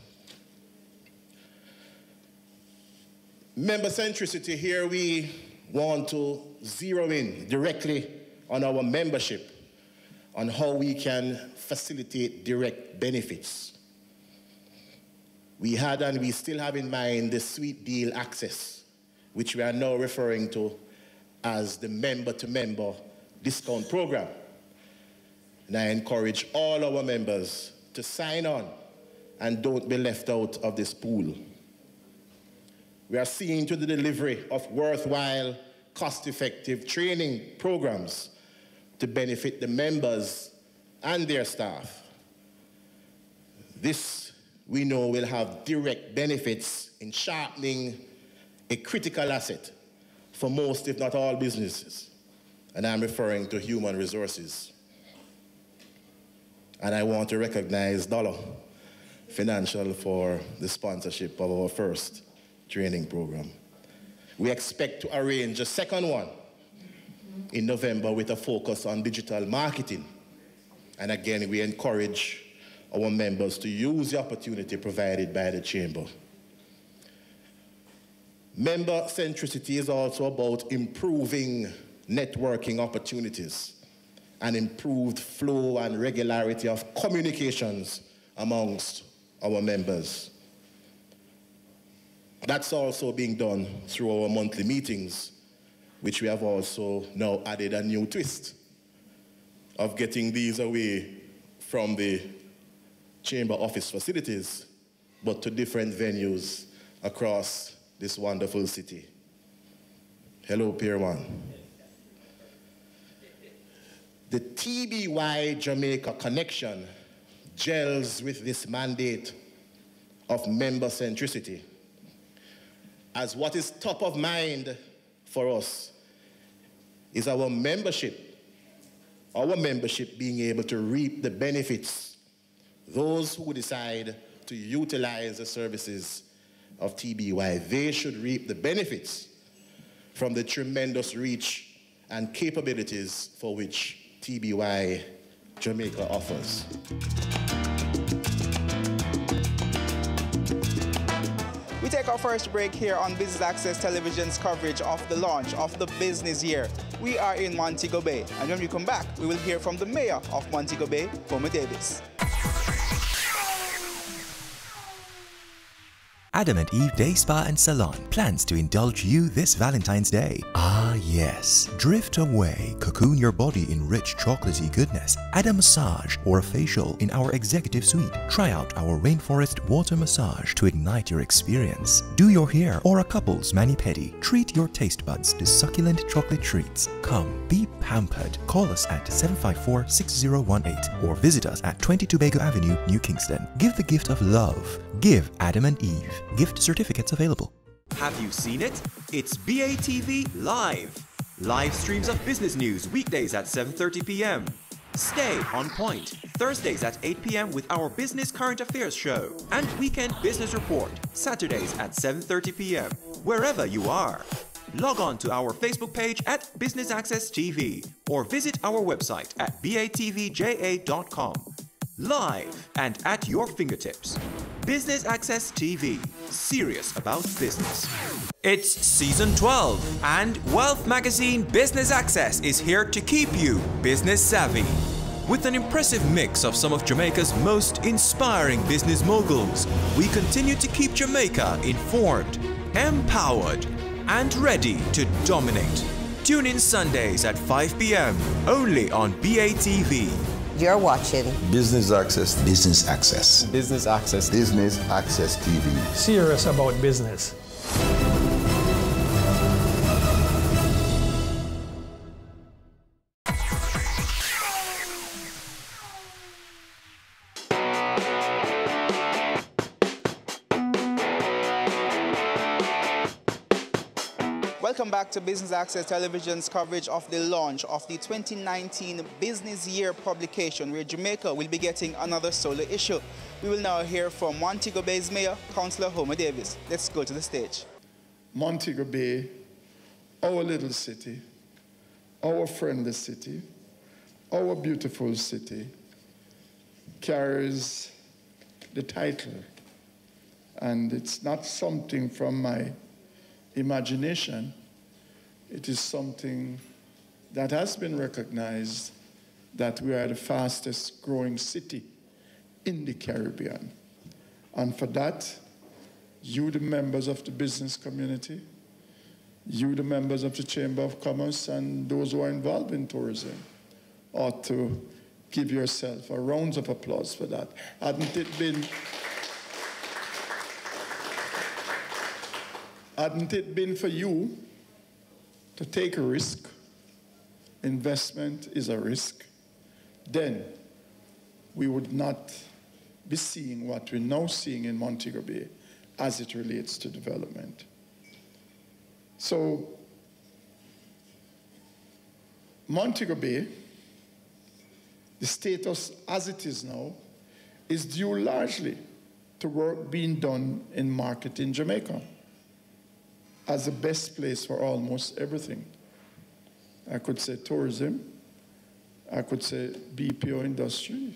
Member centricity, here we want to zero in directly on our membership, on how we can facilitate direct benefits. We had and we still have in mind the Sweet Deal Access, which we are now referring to as the member-to-member discount program. And I encourage all our members to sign on and don't be left out of this pool. We are seeing to the delivery of worthwhile, cost-effective training programs to benefit the members and their staff. This, we know, will have direct benefits in sharpening a critical asset for most, if not all, businesses. And I'm referring to human resources. And I want to recognize Dollar Financial for the sponsorship of our first training program. We expect to arrange a second one in November with a focus on digital marketing. And again, we encourage our members to use the opportunity provided by the Chamber. Member centricity is also about improving networking opportunities and improved flow and regularity of communications amongst our members. That's also being done through our monthly meetings, which we have also now added a new twist of getting these away from the Chamber office facilities, but to different venues across this wonderful city. Hello, Pier 1. The TBY Jamaica connection gels with this mandate of member centricity, as what is top of mind for us is our membership being able to reap the benefits, those who decide to utilize the services of TBY, they should reap the benefits from the tremendous reach and capabilities for which TBY Jamaica offers. We take our first break here on Business Access Television's coverage of the launch of the business year. We are in Montego Bay, and when we come back, we will hear from the mayor of Montego Bay, Homer Davis. Adam and Eve Day Spa and Salon plans to indulge you this Valentine's Day. Ah yes, drift away, cocoon your body in rich chocolatey goodness, add a massage or a facial in our executive suite. Try out our rainforest water massage to ignite your experience. Do your hair or a couple's mani-pedi. Treat your taste buds to succulent chocolate treats. Come, be pampered. Call us at 754-6018 or visit us at 20 Tobago Avenue, New Kingston. Give the gift of love. Give Adam and Eve. Gift certificates available. Have you seen it? It's BATV Live. Live streams of business news weekdays at 7:30 p.m. Stay on point Thursdays at 8 p.m. with our Business Current Affairs show and Weekend Business Report Saturdays at 7:30 p.m. wherever you are. Log on to our Facebook page at Business Access TV or visit our website at batvja.com. Live and at your fingertips. Business Access TV, serious about business. It's season 12 and Wealth Magazine Business Access is here to keep you business savvy. With an impressive mix of some of Jamaica's most inspiring business moguls, we continue to keep Jamaica informed, empowered, and ready to dominate. Tune in Sundays at 5 p.m. only on BATV. You're watching Business Access. Business Access. Business Access. Business Access TV. Serious about business. Welcome back to Business Access Television's coverage of the launch of the 2019 Business Year publication, where Jamaica will be getting another solo issue. We will now hear from Montego Bay's Mayor, Councillor Homer Davis. Let's go to the stage. Montego Bay, our little city, our friendly city, our beautiful city, carries the title. And it's not something from my imagination. It is something that has been recognized, that we are the fastest growing city in the Caribbean. And for that, you, the members of the business community, you, the members of the Chamber of Commerce, and those who are involved in tourism, ought to give yourself a round of applause for that. Hadn't it been for you to take a risk, investment is a risk, then we would not be seeing what we're now seeing in Montego Bay as it relates to development. So, Montego Bay, the status as it is now, is due largely to work being done in marketing Jamaica as the best place for almost everything. I could say tourism, I could say BPO industry.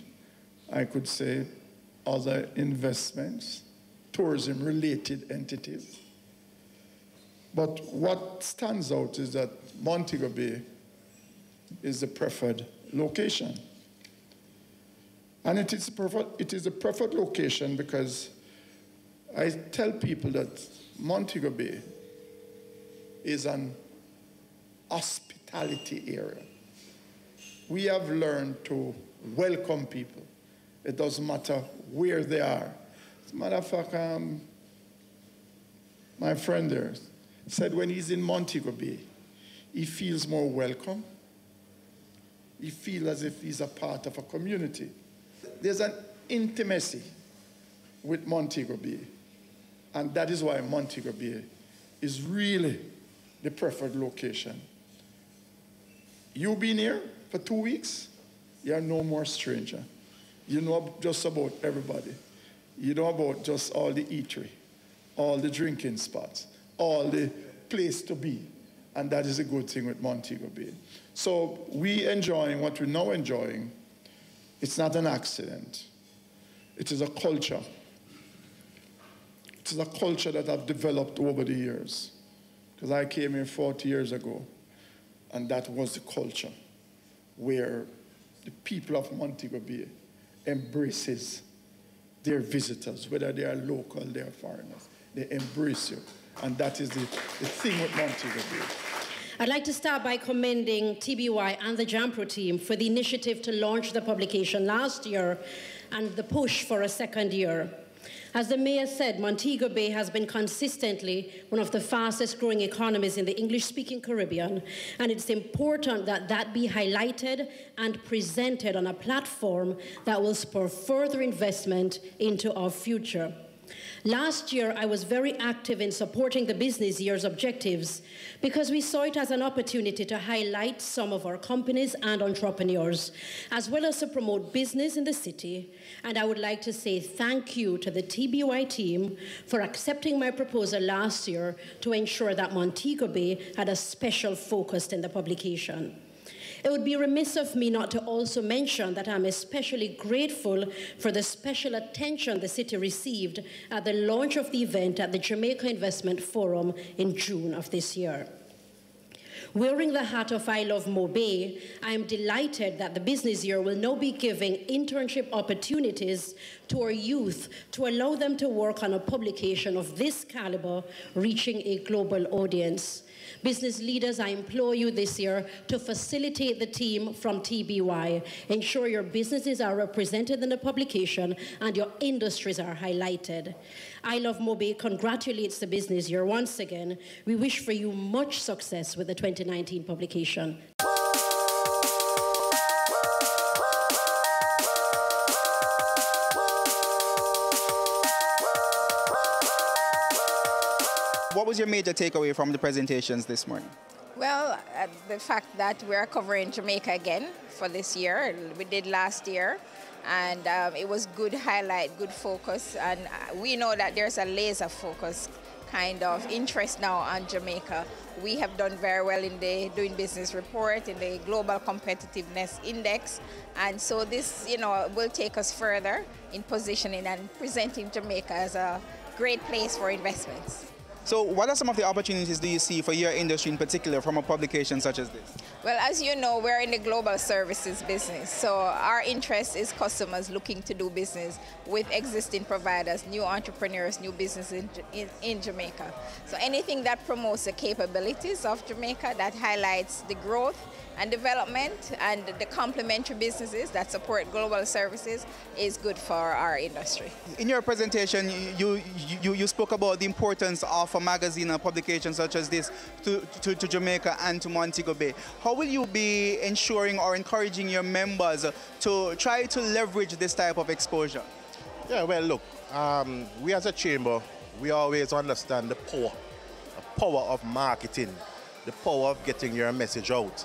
I could say other investments, tourism-related entities. But what stands out is that Montego Bay is the preferred location. And it is a preferred location because I tell people that Montego Bay is an hospitality area. We have learned to welcome people. It doesn't matter where they are. As a matter of fact, my friend there said when he's in Montego Bay, he feels more welcome. He feels as if he's a part of a community. There's an intimacy with Montego Bay, and that is why Montego Bay is really the preferred location. You've been here for 2 weeks, you're no more stranger. You know just about everybody. You know about just all the eatery, all the drinking spots, all the place to be. And that is a good thing with Montego Bay. So we enjoying what we're now enjoying. It's not an accident. It is a culture. It is a culture that I've developed over the years. Because I came here 40 years ago, and that was the culture where the people of Montego Bay embraces their visitors, whether they are local, they are foreigners. They embrace you. And that is the thing with Montego Bay. I'd like to start by commending TBY and the JAMPRO team for the initiative to launch the publication last year and the push for a second year. As the mayor said, Montego Bay has been consistently one of the fastest growing economies in the English-speaking Caribbean, and it's important that that be highlighted and presented on a platform that will spur further investment into our future. Last year, I was very active in supporting the business year's objectives because we saw it as an opportunity to highlight some of our companies and entrepreneurs, as well as to promote business in the city. And I would like to say thank you to the TBY team for accepting my proposal last year to ensure that Montego Bay had a special focus in the publication. It would be remiss of me not to also mention that I'm especially grateful for the special attention the city received at the launch of the event at the Jamaica Investment Forum in June of this year. Wearing the hat of I Love Mo Bay, I am delighted that the business year will now be giving internship opportunities to our youth to allow them to work on a publication of this caliber, reaching a global audience. Business leaders, I implore you this year to facilitate the team from TBY. Ensure your businesses are represented in the publication and your industries are highlighted. I Love Mo Bay congratulates the business year once again. We wish for you much success with the 2019 publication. What was your major takeaway from the presentations this morning? Well, the fact that we're covering Jamaica again for this year. We did last year, and it was good highlight, good focus, and we know that there's a laser focus kind of interest now on Jamaica. We have done very well in the Doing Business report, in the Global Competitiveness Index, and so this, will take us further in positioning and presenting Jamaica as a great place for investments. So what are some of the opportunities do you see for your industry in particular from a publication such as this? Well, as you know, we're in the global services business. So our interest is customers looking to do business with existing providers, new entrepreneurs, new businesses in Jamaica. So anything that promotes the capabilities of Jamaica, that highlights the growth and development and the complementary businesses that support global services is good for our industry. In your presentation, you spoke about the importance of a magazine and publication such as this to Jamaica and to Montego Bay. How will you be ensuring or encouraging your members to try to leverage this type of exposure? Yeah, well, look, we as a chamber, we always understand the power of marketing, the power of getting your message out.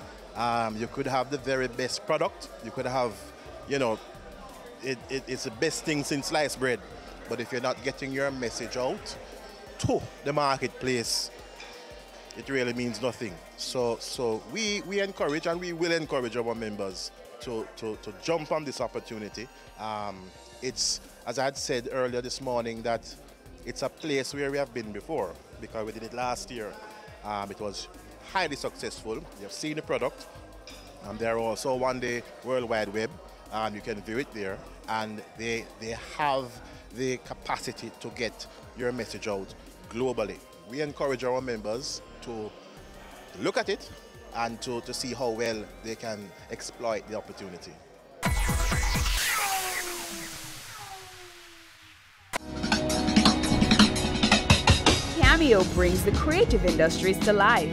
You could have the very best product. You could have, it's the best thing since sliced bread. But if you're not getting your message out to the marketplace, it really means nothing. So we encourage and we will encourage our members to jump on this opportunity. It's, as I had said earlier this morning, that it's a place where we have been before, because we did it last year. It was highly successful. You've seen the product. There are also one day World Wide Web. You can view it there. And they have the capacity to get your message out globally. We encourage our members to look at it and to see how well they can exploit the opportunity. Cameo brings the creative industries to life,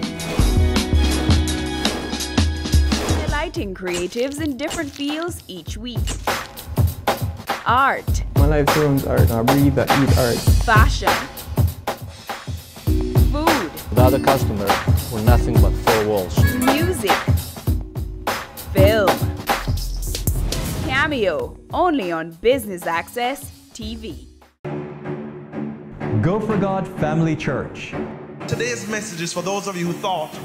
highlighting creatives in different fields each week. Art. My life turns art. I breathe, I eat art. Fashion. Food. Without a customer, we're nothing but four walls. Music. Film. Cameo, only on Business Access TV. Go for God Family Church. Today's message is for those of you who thought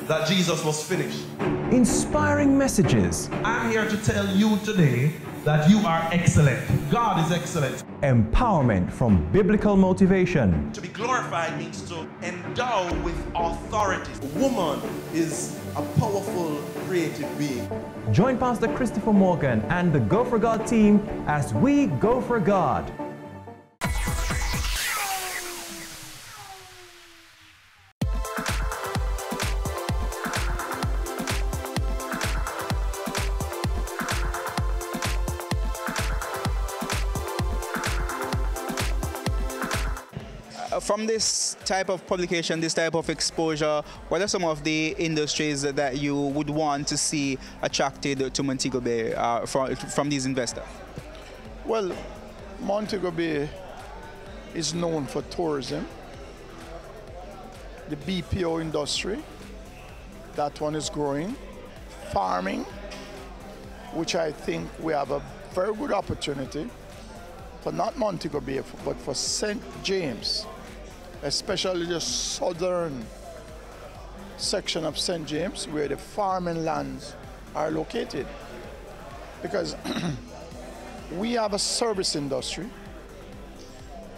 that Jesus was finished. Inspiring messages. I'm here to tell you today that you are excellent. God is excellent. Empowerment from biblical motivation. To be glorified means to endow with authority. A woman is a powerful, creative being. Join Pastor Christopher Morgan and the Go for God team as we go for God. From this type of publication, this type of exposure, what are some of the industries that you would want to see attracted to Montego Bay from these investors? Well, Montego Bay is known for tourism, the BPO industry, that one is growing, farming, which I think we have a very good opportunity for not Montego Bay, but for St. James, especially the southern section of St. James where the farming lands are located. Because we have a service industry,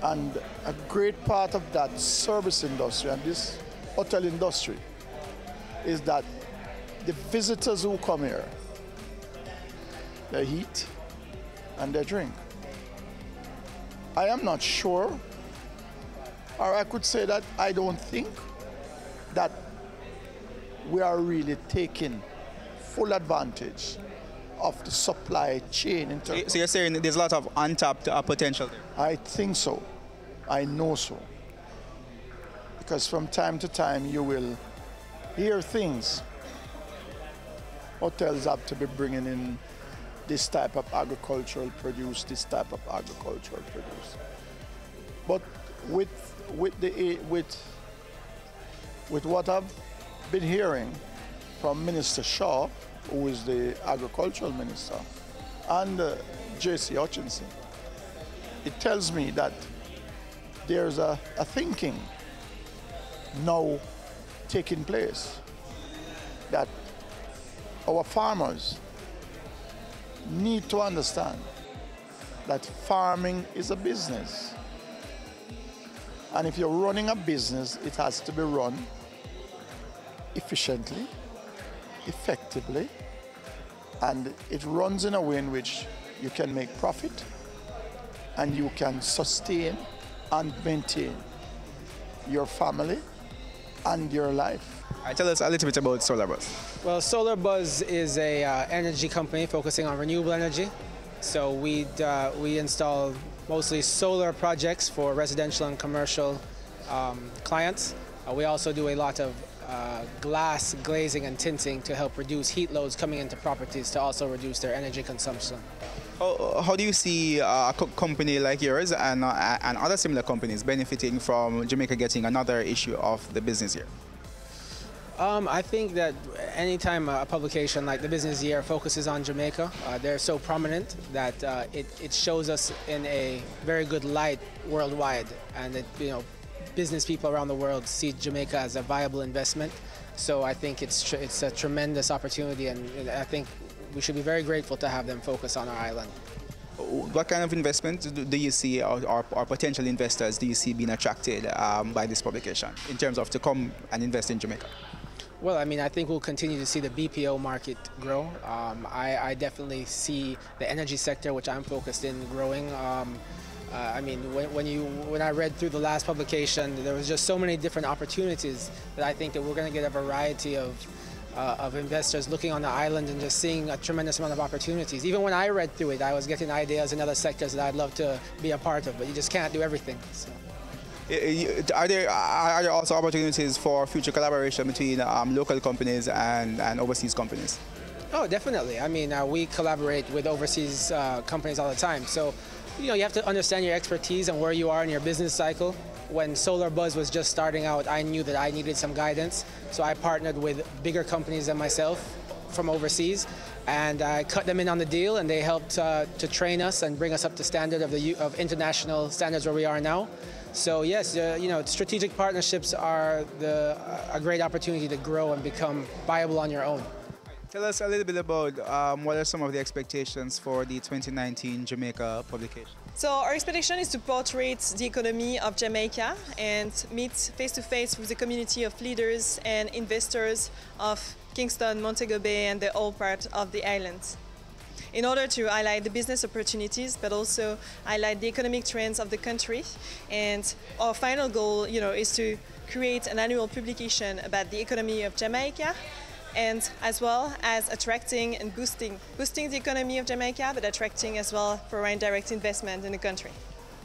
and a great part of that service industry and this hotel industry is that the visitors who come here, they eat and they drink. I am not sure, or I could say that I don't think that we are really taking full advantage of the supply chain. So you're saying there's a lot of untapped potential there? I think so. I know so. Because from time to time you will hear things. Hotels have to be bringing in this type of agricultural produce, this type of agricultural produce. But with what I've been hearing from Minister Shaw, who is the agricultural minister, and J.C. Hutchinson, it tells me that there's a thinking now taking place that our farmers need to understand that farming is a business. And if you're running a business, it has to be run efficiently, effectively, and it runs in a way in which you can make profit and you can sustain and maintain your family and your life. Tell us a little bit about SolarBuzz. Well, SolarBuzz is a energy company focusing on renewable energy. So we install mostly solar projects for residential and commercial clients. We also do a lot of glass glazing and tinting to help reduce heat loads coming into properties to also reduce their energy consumption. How do you see a company like yours and other similar companies benefiting from Jamaica getting another issue of the business year? I think that anytime a publication like the Business Year focuses on Jamaica, they're so prominent that it shows us in a very good light worldwide, and business people around the world see Jamaica as a viable investment. So I think it's a tremendous opportunity, and I think we should be very grateful to have them focus on our island. What kind of investment do you see, or potential investors do you see being attracted by this publication in terms of to come and invest in Jamaica? Well, I mean, I think we'll continue to see the BPO market grow. I definitely see the energy sector, which I'm focused in, growing. I mean, when I read through the last publication, there was just so many different opportunities that I think that we're going to get a variety of investors looking on the island and just seeing a tremendous amount of opportunities. Even when I read through it, I was getting ideas in other sectors that I'd love to be a part of, but you just can't do everything. So. Are there also opportunities for future collaboration between local companies and overseas companies? Oh, definitely. I mean, we collaborate with overseas companies all the time. So, you know, you have to understand your expertise and where you are in your business cycle. When Solar Buzz was just starting out, I knew that I needed some guidance. So I partnered with bigger companies than myself from overseas, and I cut them in on the deal, and they helped to train us and bring us up to standard of international standards where we are now. So yes, you know, strategic partnerships are a great opportunity to grow and become viable on your own. Tell us a little bit about what are some of the expectations for the 2019 Jamaica publication? So our expectation is to portray the economy of Jamaica and meet face-to-face with the community of leaders and investors of Kingston, Montego Bay and the whole part of the island, in order to highlight the business opportunities, but also highlight the economic trends of the country. And our final goal, you know, is to create an annual publication about the economy of Jamaica, and as well as attracting and boosting the economy of Jamaica, but attracting as well foreign direct investment in the country.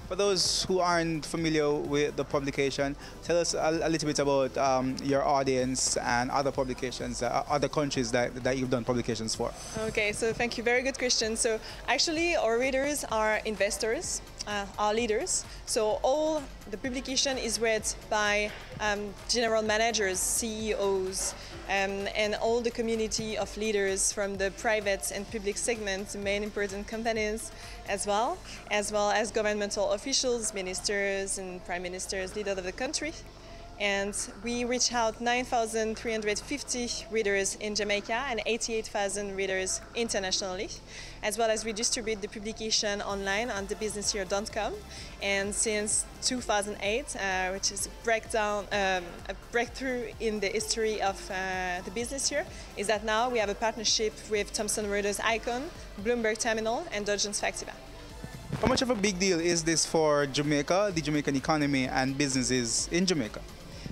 For those who aren't familiar with the publication, tell us a little bit about your audience and other publications, other countries that you've done publications for. Okay, so thank you, very good question. So actually our readers are investors, our leaders. So all the publication is read by general managers, CEOs, and all the community of leaders from the private and public segments, the main important companies as well as governmental officials, ministers and prime ministers, leaders of the country. And we reach out 9,350 readers in Jamaica and 88,000 readers internationally, as well as we distribute the publication online on thebusinessyear.com. And since 2008, which is a breakthrough in the history of the business year, is that now we have a partnership with Thomson Reuters Icon, Bloomberg Terminal and Dow Jones Factiva. How much of a big deal is this for Jamaica, the Jamaican economy and businesses in Jamaica?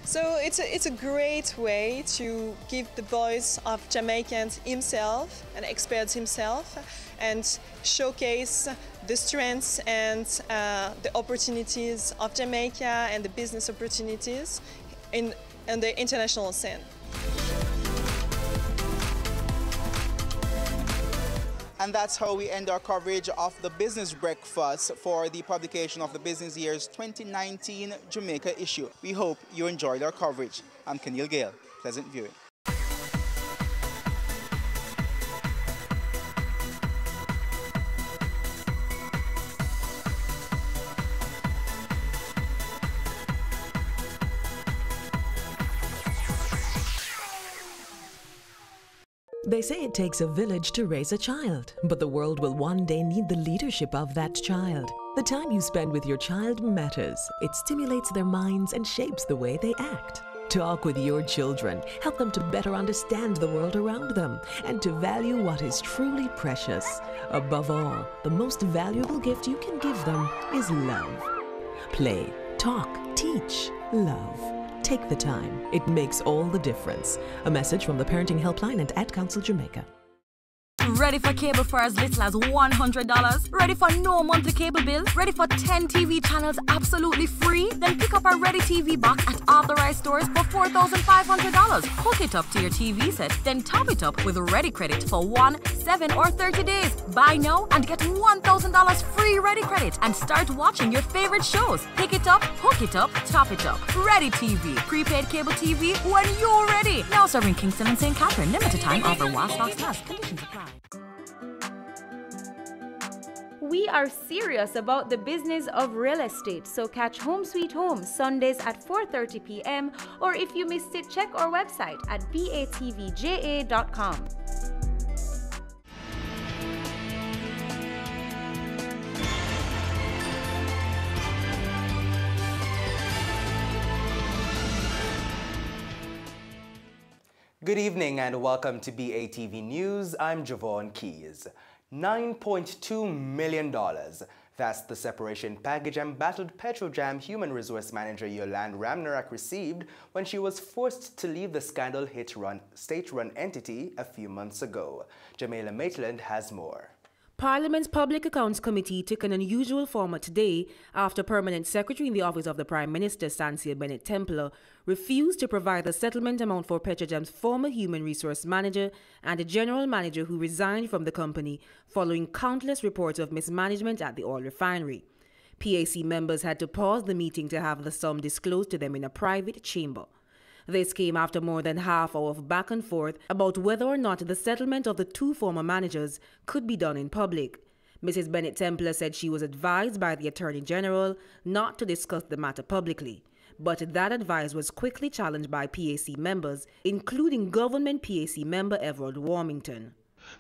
So it's a great way to give the voice of Jamaicans himself and experts himself, and showcase the strengths and the opportunities of Jamaica and the business opportunities in the international scene. And that's how we end our coverage of the Business Breakfast for the publication of the Business Year's 2019 Jamaica issue. We hope you enjoyed our coverage. I'm Keneal Gale. Pleasant viewing. They say it takes a village to raise a child, but the world will one day need the leadership of that child. The time you spend with your child matters. It stimulates their minds and shapes the way they act. Talk with your children. Help them to better understand the world around them and to value what is truly precious. Above all, the most valuable gift you can give them is love. Play, talk, teach, love. Take the time. It makes all the difference. A message from the Parenting Helpline and Ad Council Jamaica. Ready for cable for as little as $100? Ready for no monthly cable bill? Ready for 10 TV channels absolutely free? Then pick up our Ready TV box at authorized stores for $4,500. Hook it up to your TV set, then top it up with Ready Credit for 1, 7, or 30 days. Buy now and get $1,000 free Ready Credit and start watching your favorite shows. Pick it up, hook it up, top it up. Ready TV. Prepaid cable TV when you're ready. Now serving Kingston and St. Catherine. Limited time offer while stocks last. Conditions apply. We are serious about the business of real estate, so catch Home Sweet Home Sundays at 4:30 p.m. or if you missed it, check our website at batvja.com. Good evening and welcome to BATV News. I'm Javon Keys. $9.2 million. That's the separation package embattled Petrojam Human Resource Manager Yolande Ramnarak received when she was forced to leave the scandal-hit state-run entity a few months ago. Jamila Maitland has more. Parliament's Public Accounts Committee took an unusual format today after Permanent Secretary in the Office of the Prime Minister, Sansia Bennett-Templer, refused to provide the settlement amount for Petrojam's former human resource manager and a general manager who resigned from the company following countless reports of mismanagement at the oil refinery. PAC members had to pause the meeting to have the sum disclosed to them in a private chamber. This came after more than half hour of back and forth about whether or not the settlement of the two former managers could be done in public. Mrs. Bennett-Templer said she was advised by the Attorney General not to discuss the matter publicly, but that advice was quickly challenged by PAC members, including government PAC member Everald Warmington.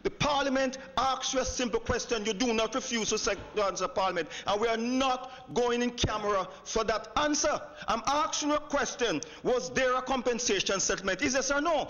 The Parliament asks you a simple question. You do not refuse to answer Parliament, and we are not going in camera for that answer. I'm asking you a question. Was there a compensation settlement? Is yes or no?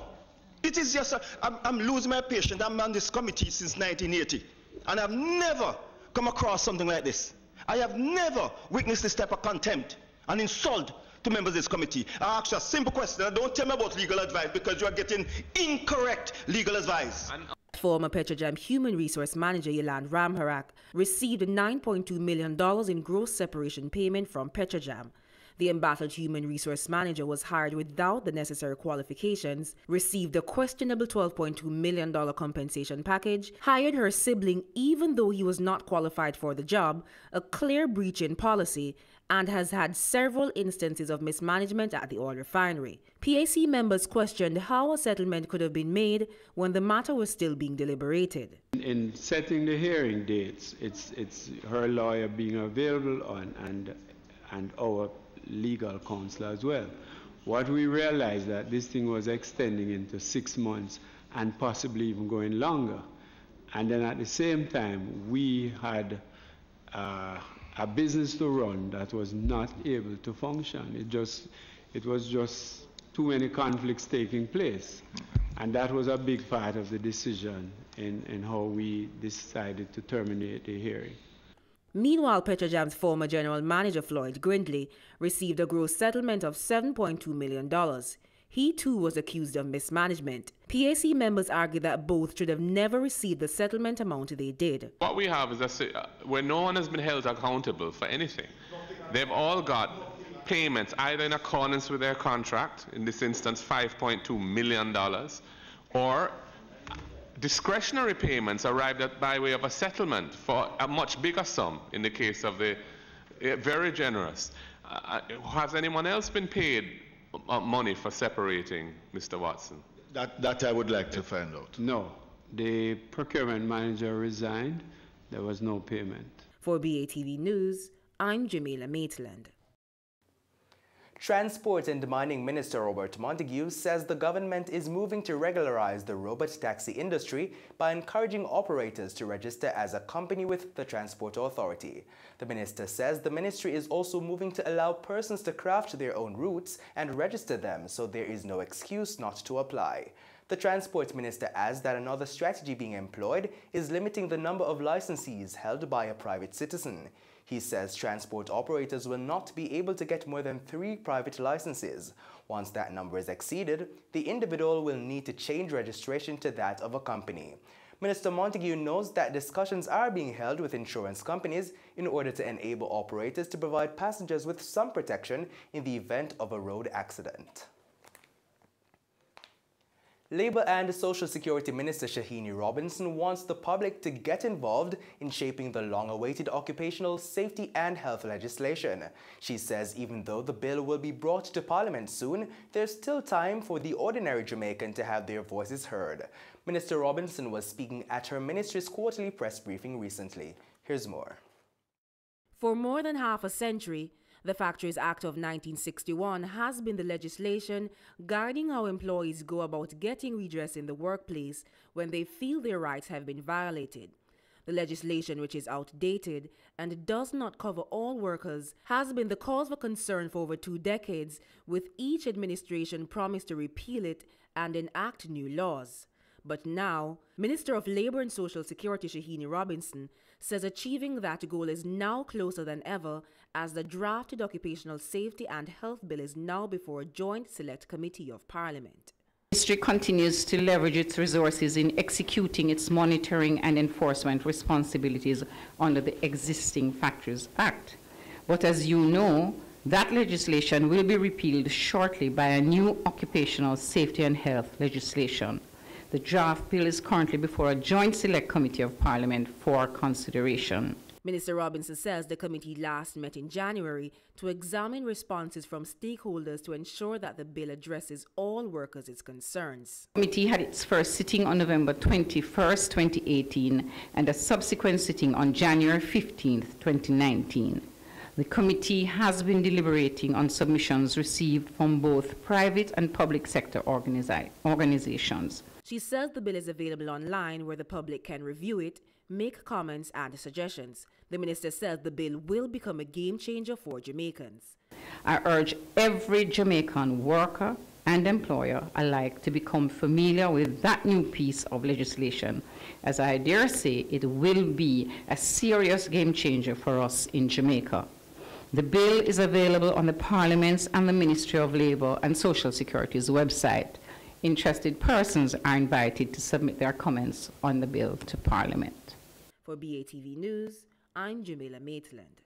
It is yes, sir. I'm losing my patience. I'm on this committee since 1980, and I've never come across something like this. I have never witnessed this type of contempt and insult to members of this committee. I ask you a simple question. Don't tell me about legal advice because you are getting incorrect legal advice. Former Petrojam Human Resource Manager Yolande Ramnarak received $9.2 million in gross separation payment from Petrojam. The embattled human resource manager was hired without the necessary qualifications, received a questionable $12.2 million compensation package, hired her sibling even though he was not qualified for the job, a clear breach in policy, and has had several instances of mismanagement at the oil refinery. PAC members questioned how a settlement could have been made when the matter was still being deliberated. In setting the hearing dates, it's her lawyer being available and our legal counsel as well. What we realized that this thing was extending into 6 months and possibly even going longer. And then at the same time, we had a business to run that was not able to function. It was just too many conflicts taking place. And that was a big part of the decision in how we decided to terminate the hearing. Meanwhile, Petrojam's former general manager Floyd Grindley received a gross settlement of $7.2 million. He too was accused of mismanagement. PAC members argue that both should have never received the settlement amount they did. What we have is where no one has been held accountable for anything. They've all got payments either in accordance with their contract, in this instance $5.2 million, or discretionary payments arrived at by way of a settlement for a much bigger sum in the case of the very generous. Has anyone else been paid money for separating Mr. Watson? That I would like to find out. No. The procurement manager resigned. There was no payment. For BATV News, I'm Jamila Maitland. Transport and Mining Minister Robert Montague says the government is moving to regularize the robot taxi industry by encouraging operators to register as a company with the Transport Authority. The minister says the ministry is also moving to allow persons to craft their own routes and register them, so there is no excuse not to apply. The Transport Minister adds that another strategy being employed is limiting the number of licensees held by a private citizen. He says transport operators will not be able to get more than 3 private licenses. Once that number is exceeded, the individual will need to change registration to that of a company. Minister Montague knows that discussions are being held with insurance companies in order to enable operators to provide passengers with some protection in the event of a road accident. Labour and Social Security Minister Shahini Robinson wants the public to get involved in shaping the long-awaited occupational safety and health legislation. She says even though the bill will be brought to Parliament soon, there's still time for the ordinary Jamaican to have their voices heard. Minister Robinson was speaking at her ministry's quarterly press briefing recently. Here's more. For more than half a century, the Factories Act of 1961 has been the legislation guiding how employees go about getting redress in the workplace when they feel their rights have been violated. The legislation, which is outdated and does not cover all workers, has been the cause for concern for over 2 decades, with each administration promised to repeal it and enact new laws. But now, Minister of Labour and Social Security Shahini Robinson says achieving that goal is now closer than ever, as the drafted Occupational Safety and Health Bill is now before a joint select committee of Parliament. The Ministry continues to leverage its resources in executing its monitoring and enforcement responsibilities under the existing Factories Act. But as you know, that legislation will be repealed shortly by a new Occupational Safety and Health legislation. The draft bill is currently before a joint select committee of Parliament for consideration. Minister Robinson says the committee last met in January to examine responses from stakeholders to ensure that the bill addresses all workers' concerns. The committee had its first sitting on November 21st, 2018, and a subsequent sitting on January 15th, 2019. The committee has been deliberating on submissions received from both private and public sector organizations. She says the bill is available online where the public can review it, make comments and suggestions. The minister says the bill will become a game changer for Jamaicans. I urge every Jamaican worker and employer alike to become familiar with that new piece of legislation, as I dare say it will be a serious game changer for us in Jamaica. The bill is available on the Parliament's and the Ministry of Labour and Social Security's website. Interested persons are invited to submit their comments on the bill to Parliament. For BATV News, I'm Jamila Maitland.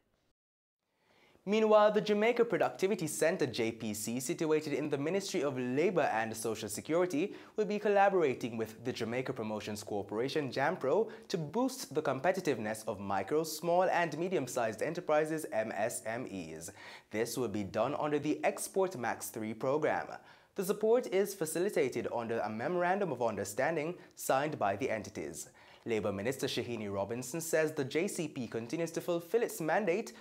Meanwhile, the Jamaica Productivity Center, JPC, situated in the Ministry of Labour and Social Security, will be collaborating with the Jamaica Promotions Corporation, JAMPRO, to boost the competitiveness of micro, small and medium-sized enterprises, MSMEs. This will be done under the Export Max 3 program. The support is facilitated under a Memorandum of Understanding signed by the entities. Labour Minister Shahini Robinson says the JCP continues to fulfill its mandate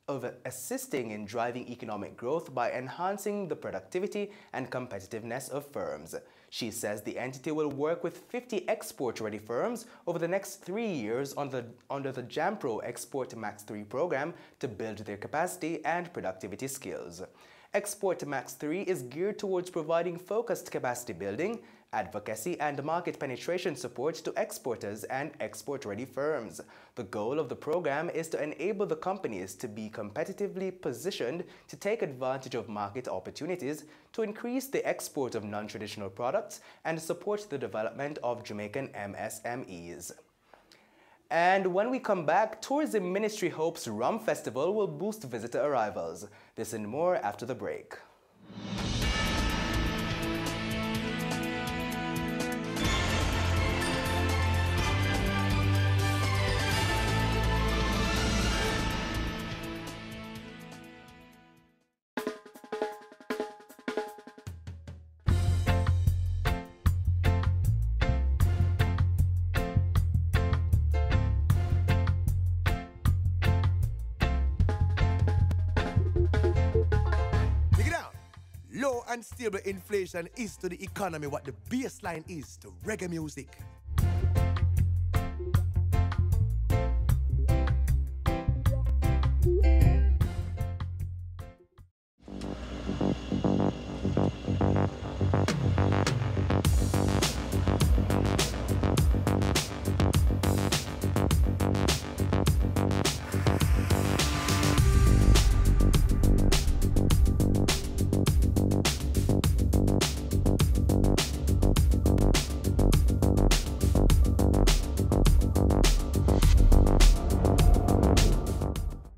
of assisting in driving economic growth by enhancing the productivity and competitiveness of firms. She says the entity will work with 50 export-ready firms over the next 3 years under the JAMPRO Export Max 3 program to build their capacity and productivity skills. Export Max 3 is geared towards providing focused capacity building, advocacy and market penetration support to exporters and export-ready firms. The goal of the program is to enable the companies to be competitively positioned to take advantage of market opportunities, to increase the export of non-traditional products, and support the development of Jamaican MSMEs. And when we come back, Tourism Ministry hopes Rum Festival will boost visitor arrivals. This and more after the break. Unstable inflation is to the economy what the baseline is to reggae music.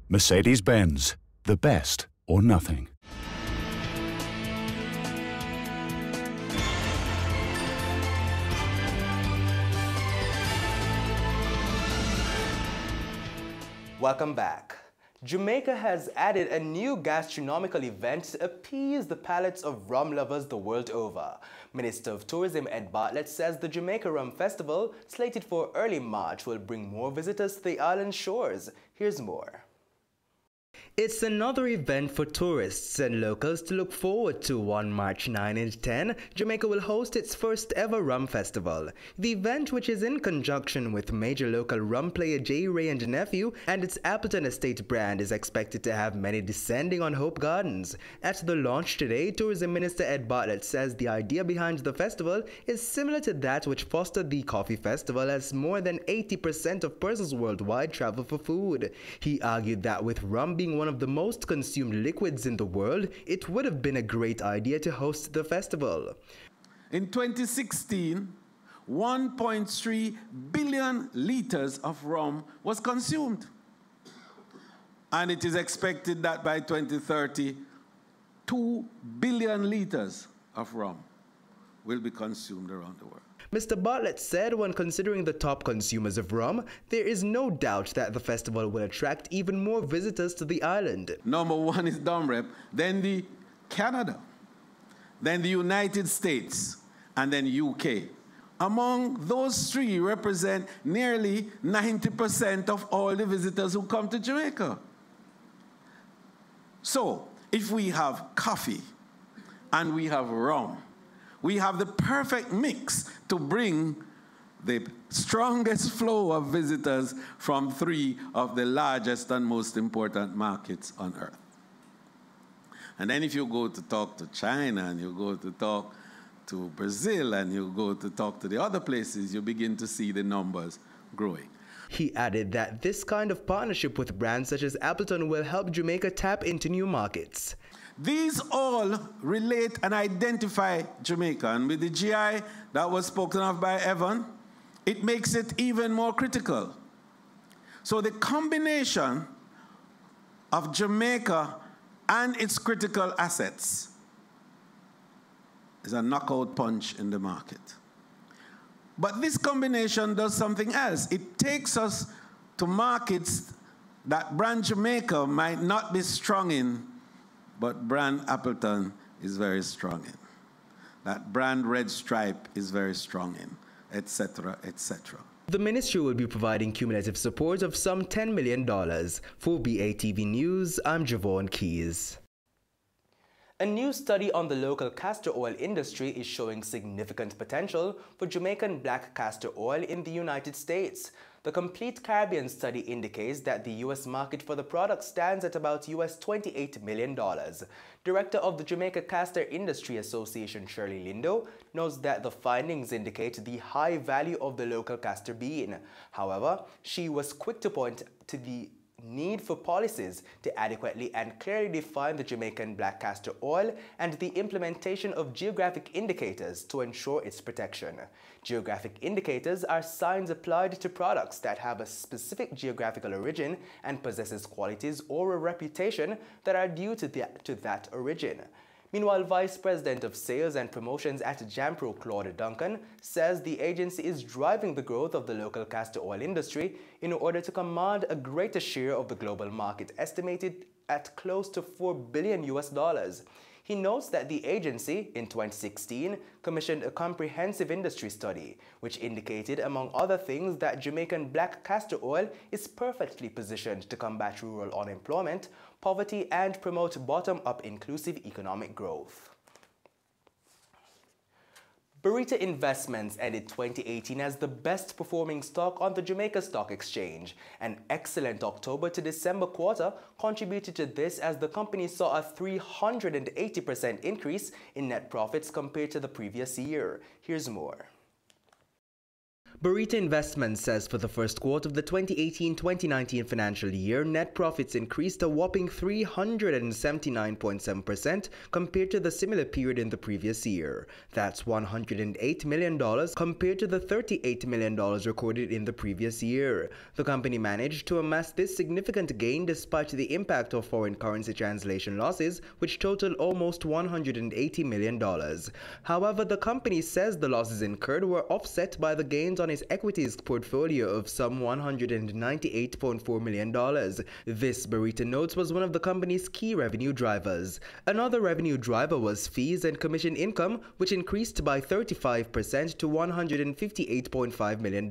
Mercedes-Benz, the best or nothing. Welcome back. Jamaica has added a new gastronomical event to appease the palates of rum lovers the world over. Minister of Tourism Ed Bartlett says the Jamaica Rum Festival, slated for early March, will bring more visitors to the island shores. Here's more. It's another event for tourists and locals to look forward to. On March 9 and 10, Jamaica will host its first ever rum festival. The event, which is in conjunction with major local rum player J. Ray and Nephew and its Appleton Estate brand, is expected to have many descending on Hope Gardens. At the launch today, Tourism Minister Ed Bartlett says the idea behind the festival is similar to that which fostered the Coffee Festival, as more than 80% of persons worldwide travel for food. He argued that with rum being one of the most consumed liquids in the world, it would have been a great idea to host the festival. In 2016, 1.3 billion liters of rum was consumed. And it is expected that by 2030, 2 billion liters of rum will be consumed around the world. Mr. Bartlett said when considering the top consumers of rum, there is no doubt that the festival will attract even more visitors to the island. Number one is Dumrep, then the Canada, then the United States, and then UK. Among those three represent nearly 90% of all the visitors who come to Jamaica. So, if we have coffee and we have rum, we have the perfect mix to bring the strongest flow of visitors from three of the largest and most important markets on earth. And then if you go to talk to China and you go to talk to Brazil and you go to talk to the other places, you begin to see the numbers growing. He added that this kind of partnership with brands such as Appleton will help Jamaica tap into new markets. These all relate and identify Jamaica, and with the GI that was spoken of by Evan, it makes it even more critical. So the combination of Jamaica and its critical assets is a knockout punch in the market. But this combination does something else. It takes us to markets that brand Jamaica might not be strong in, but brand Appleton is very strong in. That brand Red Stripe is very strong in, etc., etc. The ministry will be providing cumulative support of some $10 million. For BATV News, I'm Javon Keys. A new study on the local castor oil industry is showing significant potential for Jamaican black castor oil in the United States. The Complete Caribbean study indicates that the U.S. market for the product stands at about $28 million. Director of the Jamaica Castor Industry Association, Shirley Lindo, knows that the findings indicate the high value of the local castor bean. However, she was quick to point to the need for policies to adequately and clearly define the Jamaican black castor oil and the implementation of geographic indicators to ensure its protection. Geographic indicators are signs applied to products that have a specific geographical origin and possesses qualities or a reputation that are due to that origin. Meanwhile, Vice President of Sales and Promotions at Jampro, Claude Duncan, says the agency is driving the growth of the local castor oil industry in order to command a greater share of the global market, estimated at close to $4 billion. He notes that the agency, in 2016, commissioned a comprehensive industry study, which indicated, among other things, that Jamaican black castor oil is perfectly positioned to combat rural unemployment, poverty, and promote bottom-up inclusive economic growth. Burita Investments ended 2018 as the best-performing stock on the Jamaica Stock Exchange. An excellent October to December quarter contributed to this, as the company saw a 380% increase in net profits compared to the previous year. Here's more. Burita Investments says for the first quarter of the 2018-2019 financial year, net profits increased a whopping 379.7% compared to the similar period in the previous year. That's $108 million compared to the $38 million recorded in the previous year. The company managed to amass this significant gain despite the impact of foreign currency translation losses, which totaled almost $180 million. However, the company says the losses incurred were offset by the gains on on its equities portfolio of some $198.4 million. This, Burita notes, was one of the company's key revenue drivers. Another revenue driver was fees and commission income, which increased by 35% to $158.5 million,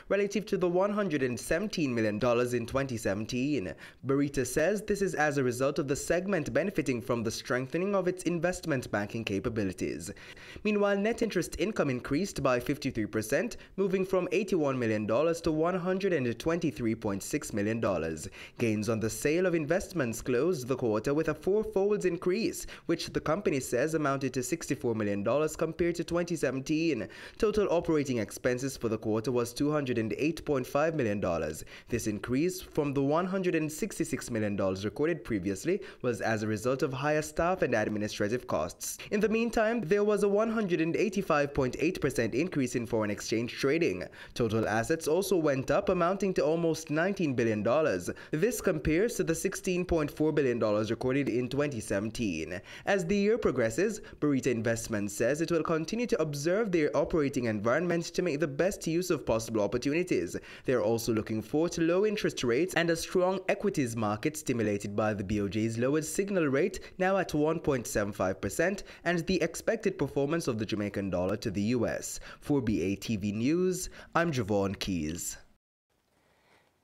relative to the $117 million in 2017. Burita says this is as a result of the segment benefiting from the strengthening of its investment banking capabilities. Meanwhile, net interest income increased by 53%, moving from $81 million to $123.6 million. Gains on the sale of investments closed the quarter with a fourfold increase, which the company says amounted to $64 million compared to 2017. Total operating expenses for the quarter was $208.5 million. This increase from the $166 million recorded previously was as a result of higher staff and administrative costs. In the meantime, there was a 185.8% increase in foreign exchange trading. Total assets also went up, amounting to almost $19 billion. This compares to the $16.4 billion recorded in 2017. As the year progresses, Burita Investments says it will continue to observe their operating environment to make the best use of possible opportunities. They are also looking forward to low interest rates and a strong equities market stimulated by the BOJ's lowered signal rate, now at 1.75%, and the expected performance of the Jamaican dollar to the US. For BATV News, I'm Javon Keys.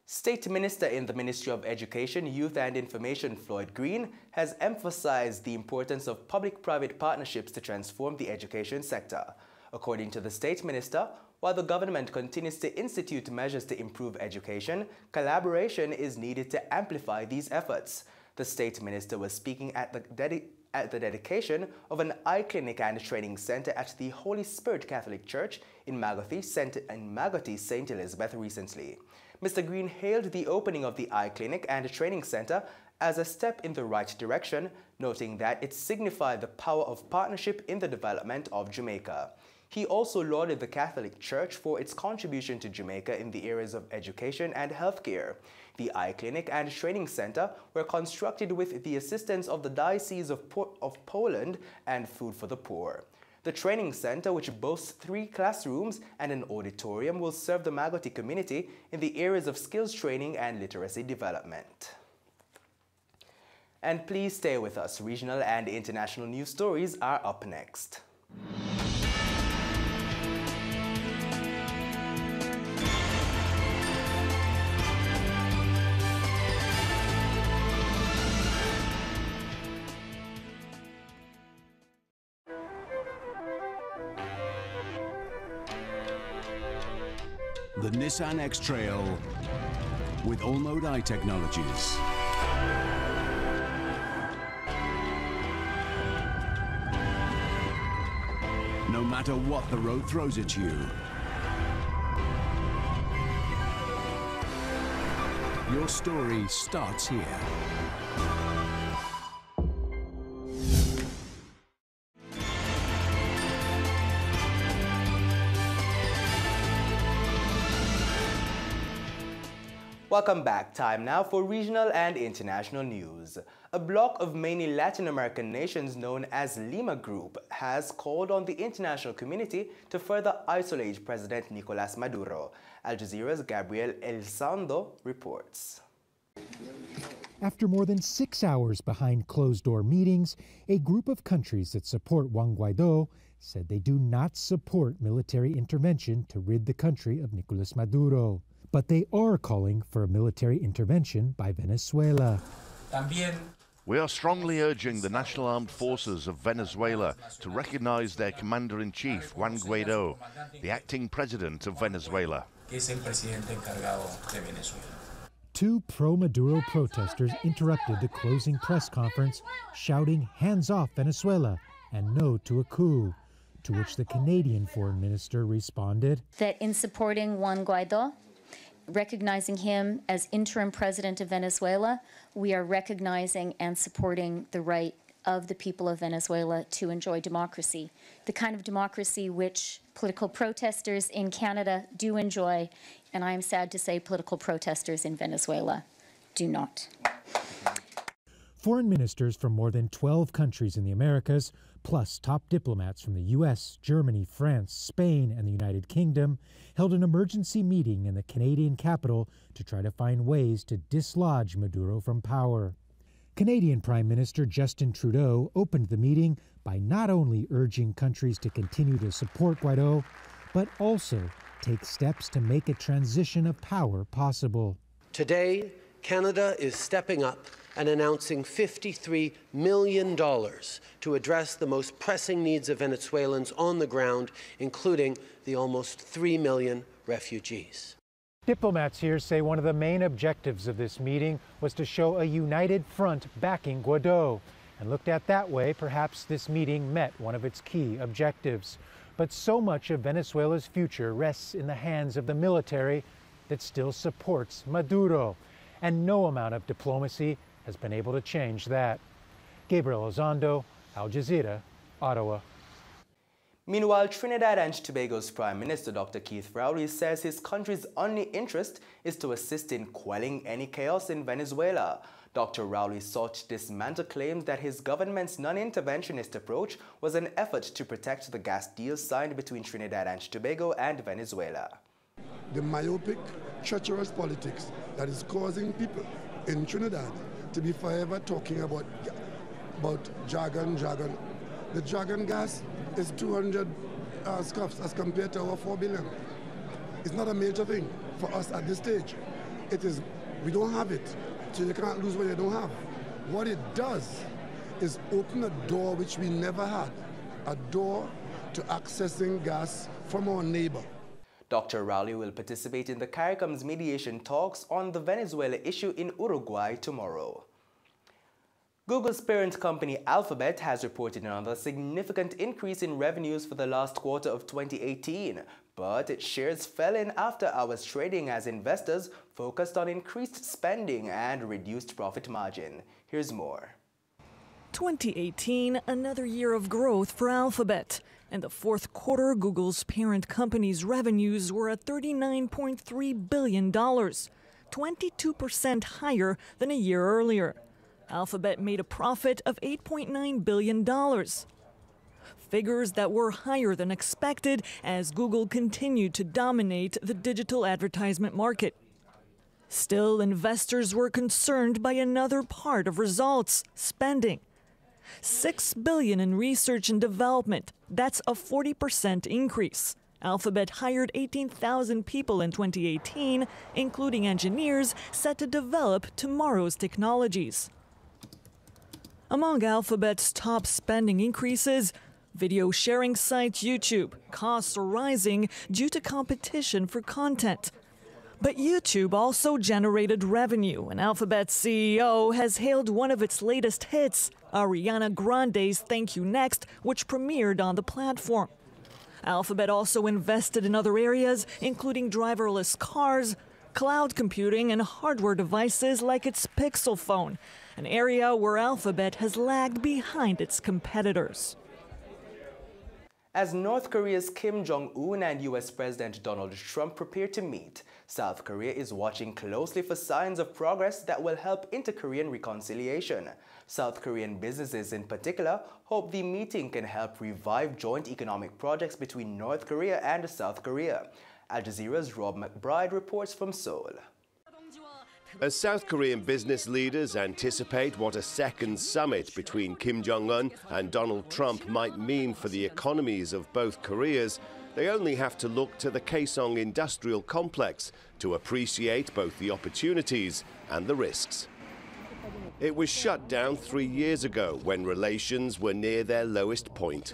State Minister in the Ministry of Education, Youth and Information, Floyd Green, has emphasized the importance of public-private partnerships to transform the education sector. According to the State Minister, while the government continues to institute measures to improve education, collaboration is needed to amplify these efforts. The State Minister was speaking at the dedication of an eye clinic and training center at the Holy Spirit Catholic Church in Magothy, St. Elizabeth recently. Mr. Green hailed the opening of the eye clinic and training center as a step in the right direction, noting that it signified the power of partnership in the development of Jamaica. He also lauded the Catholic Church for its contribution to Jamaica in the areas of education and healthcare. The eye clinic and training center were constructed with the assistance of the Diocese of Poland and Food for the Poor. The training center, which boasts 3 classrooms and an auditorium, will serve the Magothy community in the areas of skills training and literacy development. And please stay with us. Regional and international news stories are up next. The Nissan X-Trail with All-Mode Eye Technologies. No matter what the road throws at you, your story starts here. Welcome back. Time now for regional and international news. A bloc of mainly Latin American nations known as Lima Group has called on the international community to further isolate President Nicolas Maduro. Al Jazeera's Gabriel Elizondo reports. After more than 6 hours behind closed-door meetings, a group of countries that support Juan Guaidó said they do not support military intervention to rid the country of Nicolas Maduro. But they are calling for a military intervention by Venezuela. We are strongly urging the National Armed Forces of Venezuela to recognize their commander-in-chief, Juan Guaidó, the acting president of Venezuela. 2 pro-Maduro protesters interrupted the closing press conference, shouting "Hands off Venezuela" and "No to a coup," to which the Canadian foreign minister responded that in supporting Juan Guaidó, recognizing him as interim president of Venezuela, we are recognizing and supporting the right of the people of Venezuela to enjoy democracy, the kind of democracy which political protesters in Canada do enjoy, and I am sad to say political protesters in Venezuela do not. Foreign ministers from more than 12 countries in the Americas, plus top diplomats from the U.S., Germany, France, Spain, and the United Kingdom, held an emergency meeting in the Canadian capital to try to find ways to dislodge Maduro from power. Canadian Prime Minister Justin Trudeau opened the meeting by not only urging countries to continue to support Guaido, but also take steps to make a transition of power possible. Today, Canada is stepping up and announcing $53 million to address the most pressing needs of Venezuelans on the ground, including the almost 3 million refugees. Diplomats here say one of the main objectives of this meeting was to show a united front backing Guaido. And looked at that way, perhaps this meeting met one of its key objectives. But so much of Venezuela's future rests in the hands of the military that still supports Maduro. And no amount of diplomacy has been able to change that. Gabriel Elizondo, Al Jazeera, Ottawa. Meanwhile, Trinidad and Tobago's Prime Minister Dr. Keith Rowley says his country's only interest is to assist in quelling any chaos in Venezuela. Dr. Rowley sought to dismantle claims that his government's non-interventionist approach was an effort to protect the gas deal signed between Trinidad and Tobago and Venezuela. The myopic, treacherous politics that is causing people in Trinidad to be forever talking about jargon. The jargon gas is 200 scuffs as compared to our 4 billion. It's not a major thing for us at this stage. It is, we don't have it, so you can't lose what you don't have. What it does is open a door which we never had, a door to accessing gas from our neighbor. Dr. Rowley will participate in the CARICOM's mediation talks on the Venezuela issue in Uruguay tomorrow. Google's parent company Alphabet has reported another significant increase in revenues for the last quarter of 2018, but its shares fell in after-hours trading as investors focused on increased spending and reduced profit margin. Here's more. 2018, another year of growth for Alphabet. In the fourth quarter, Google's parent company's revenues were at $39.3 billion, 22% higher than a year earlier. Alphabet made a profit of $8.9 billion. Figures that were higher than expected as Google continued to dominate the digital advertisement market. Still, investors were concerned by another part of results, spending. $6 billion in research and development. That's a 40% increase. Alphabet hired 18,000 people in 2018, including engineers set to develop tomorrow's technologies. Among Alphabet's top spending increases, video sharing site YouTube. Costs are rising due to competition for content. But YouTube also generated revenue, and Alphabet's CEO has hailed one of its latest hits, Ariana Grande's Thank You Next, which premiered on the platform. Alphabet also invested in other areas, including driverless cars, cloud computing, and hardware devices like its Pixel phone, an area where Alphabet has lagged behind its competitors. As North Korea's Kim Jong-un and U.S. President Donald Trump prepare to meet, South Korea is watching closely for signs of progress that will help inter-Korean reconciliation. South Korean businesses in particular hope the meeting can help revive joint economic projects between North Korea and South Korea. Al Jazeera's Rob McBride reports from Seoul. As South Korean business leaders anticipate what a second summit between Kim Jong-un and Donald Trump might mean for the economies of both Koreas, they only have to look to the Kaesong industrial complex to appreciate both the opportunities and the risks. It was shut down 3 years ago when relations were near their lowest point.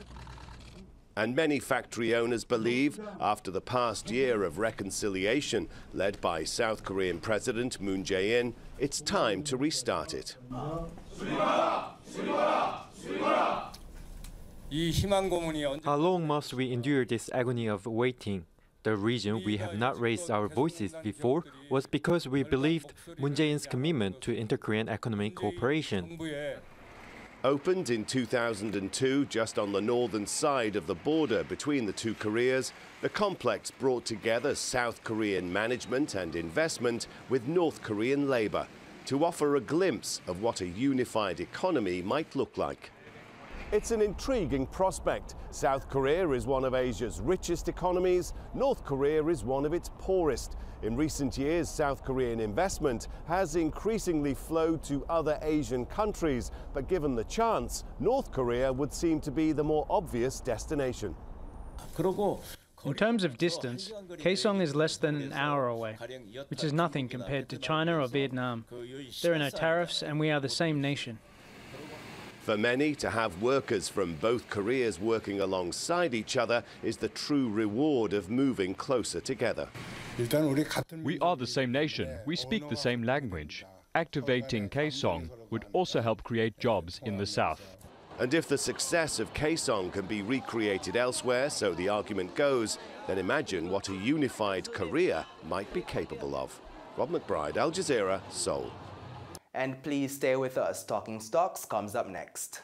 And many factory owners believe, after the past year of reconciliation led by South Korean President Moon Jae-in, it's time to restart it. How long must we endure this agony of waiting? The reason we have not raised our voices before was because we believed Moon Jae-in's commitment to inter-Korean economic cooperation. Opened in 2002 just on the northern side of the border between the two Koreas, the complex brought together South Korean management and investment with North Korean labor. to offer a glimpse of what a unified economy might look like. It's an intriguing prospect. South Korea is one of Asia's richest economies. North Korea is one of its poorest. In recent years, South Korean investment has increasingly flowed to other Asian countries, but given the chance, North Korea would seem to be the more obvious destination. In terms of distance, Kaesong is less than an hour away, which is nothing compared to China or Vietnam. There are no tariffs, and we are the same nation. For many, to have workers from both Koreas working alongside each other is the true reward of moving closer together. We are the same nation. We speak the same language. Activating Kaesong would also help create jobs in the south. And if the success of Kaesong can be recreated elsewhere, so the argument goes, then imagine what a unified Korea might be capable of. Rob McBride, Al Jazeera, Seoul. And please stay with us. Talking Stocks comes up next.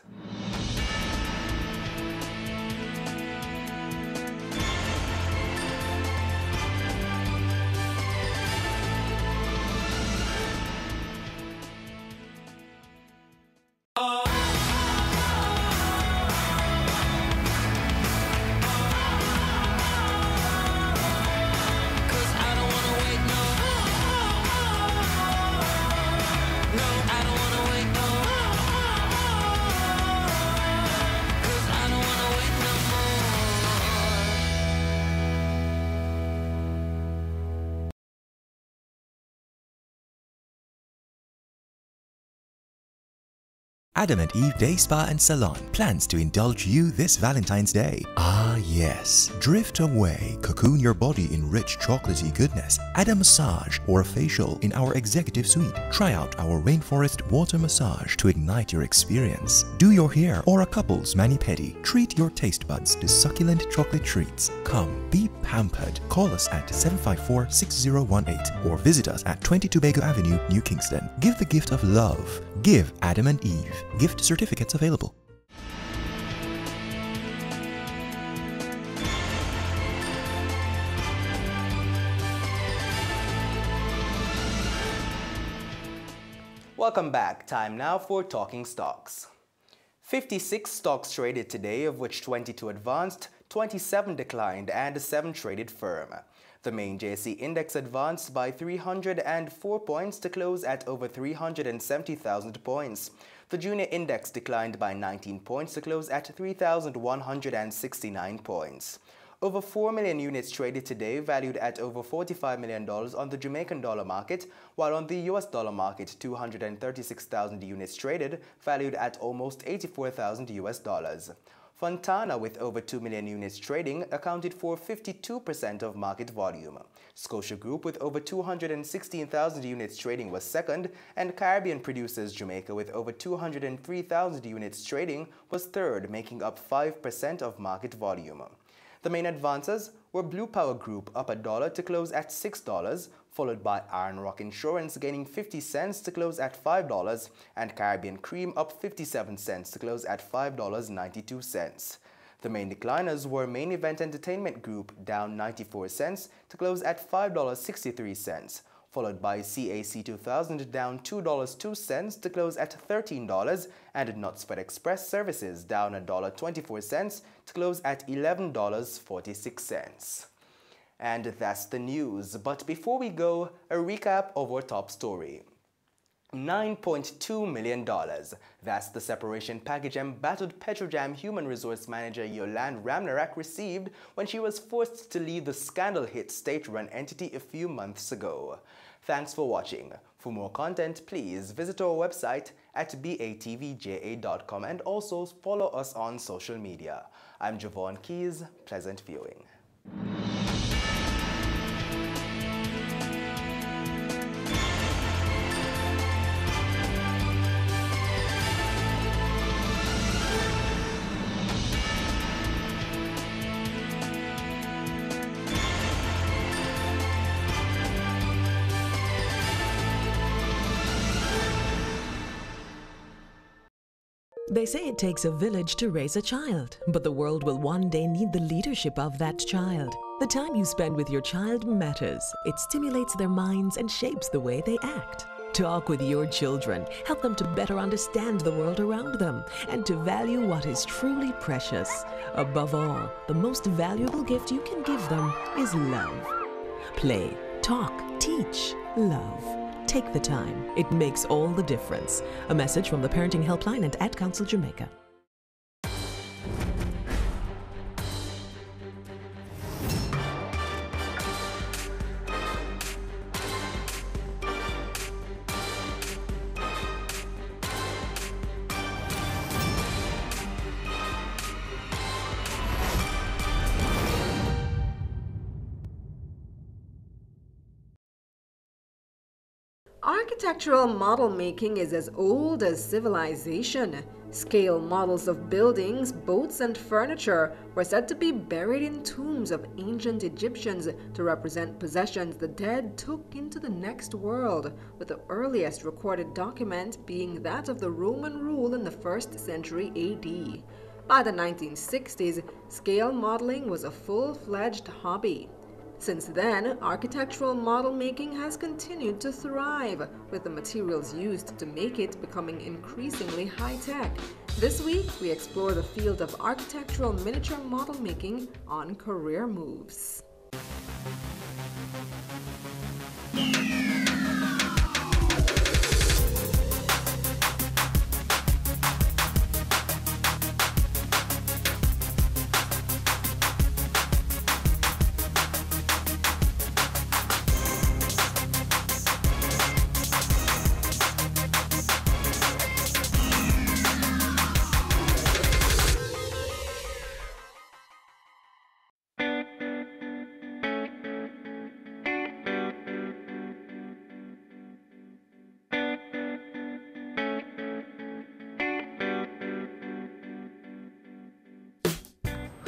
Adam and Eve Day Spa and Salon plans to indulge you this Valentine's Day. Ah yes, drift away, cocoon your body in rich chocolatey goodness, add a massage or a facial in our executive suite. Try out our rainforest water massage to ignite your experience. Do your hair or a couple's mani-pedi. Treat your taste buds to succulent chocolate treats. Come, be pampered. Call us at 754-6018 or visit us at 20 Tobago Avenue, New Kingston. Give the gift of love. Give Adam and Eve. Gift certificates available. Welcome back. Time now for Talking Stocks. 56 stocks traded today, of which 22 advanced, 27 declined, and 7 traded firm. The main JSE index advanced by 304 points to close at over 370,000 points. The junior index declined by 19 points to close at 3,169 points. Over 4 million units traded today, valued at over $45 million on the Jamaican dollar market, while on the US dollar market, 236,000 units traded, valued at almost $84,000 US dollars. Fontana, with over 2 million units trading, accounted for 52% of market volume. Scotia Group, with over 216,000 units trading, was second, and Caribbean Producers Jamaica, with over 203,000 units trading, was third, making up 5% of market volume. The main advances were Blue Power Group up $1 to close at $6, followed by Iron Rock Insurance gaining 50 cents to close at $5, and Caribbean Cream up 57 cents to close at $5.92. The main decliners were Main Event Entertainment Group down 94 cents to close at $5.63, followed by CAC 2000 down $2.02 to close at $13, and Knutsford Express Services down $1.24 to close at $11.46. And that's the news. But before we go, a recap of our top story. $9.2 million. That's the separation package embattled Petrojam human resource manager Yolande Ramnarak received when she was forced to leave the scandal-hit state-run entity a few months ago. Thanks for watching. For more content, please visit our website at batvja.com and also follow us on social media. I'm Javon Keys. Pleasant viewing. They say it takes a village to raise a child, but the world will one day need the leadership of that child. The time you spend with your child matters. It stimulates their minds and shapes the way they act. Talk with your children. Help them to better understand the world around them and to value what is truly precious. Above all, the most valuable gift you can give them is love. Play, talk, teach, love. Take the time. It makes all the difference. A message from the Parenting Helpline and Ad Council Jamaica. Architectural model making is as old as civilization. Scale models of buildings, boats, and furniture were said to be buried in tombs of ancient Egyptians to represent possessions the dead took into the next world, with the earliest recorded document being that of the Roman rule in the 1st century AD. By the 1960s, scale modeling was a full-fledged hobby. Since then, architectural model making has continued to thrive, with the materials used to make it becoming increasingly high-tech. This week, we explore the field of architectural miniature model making on Career Moves.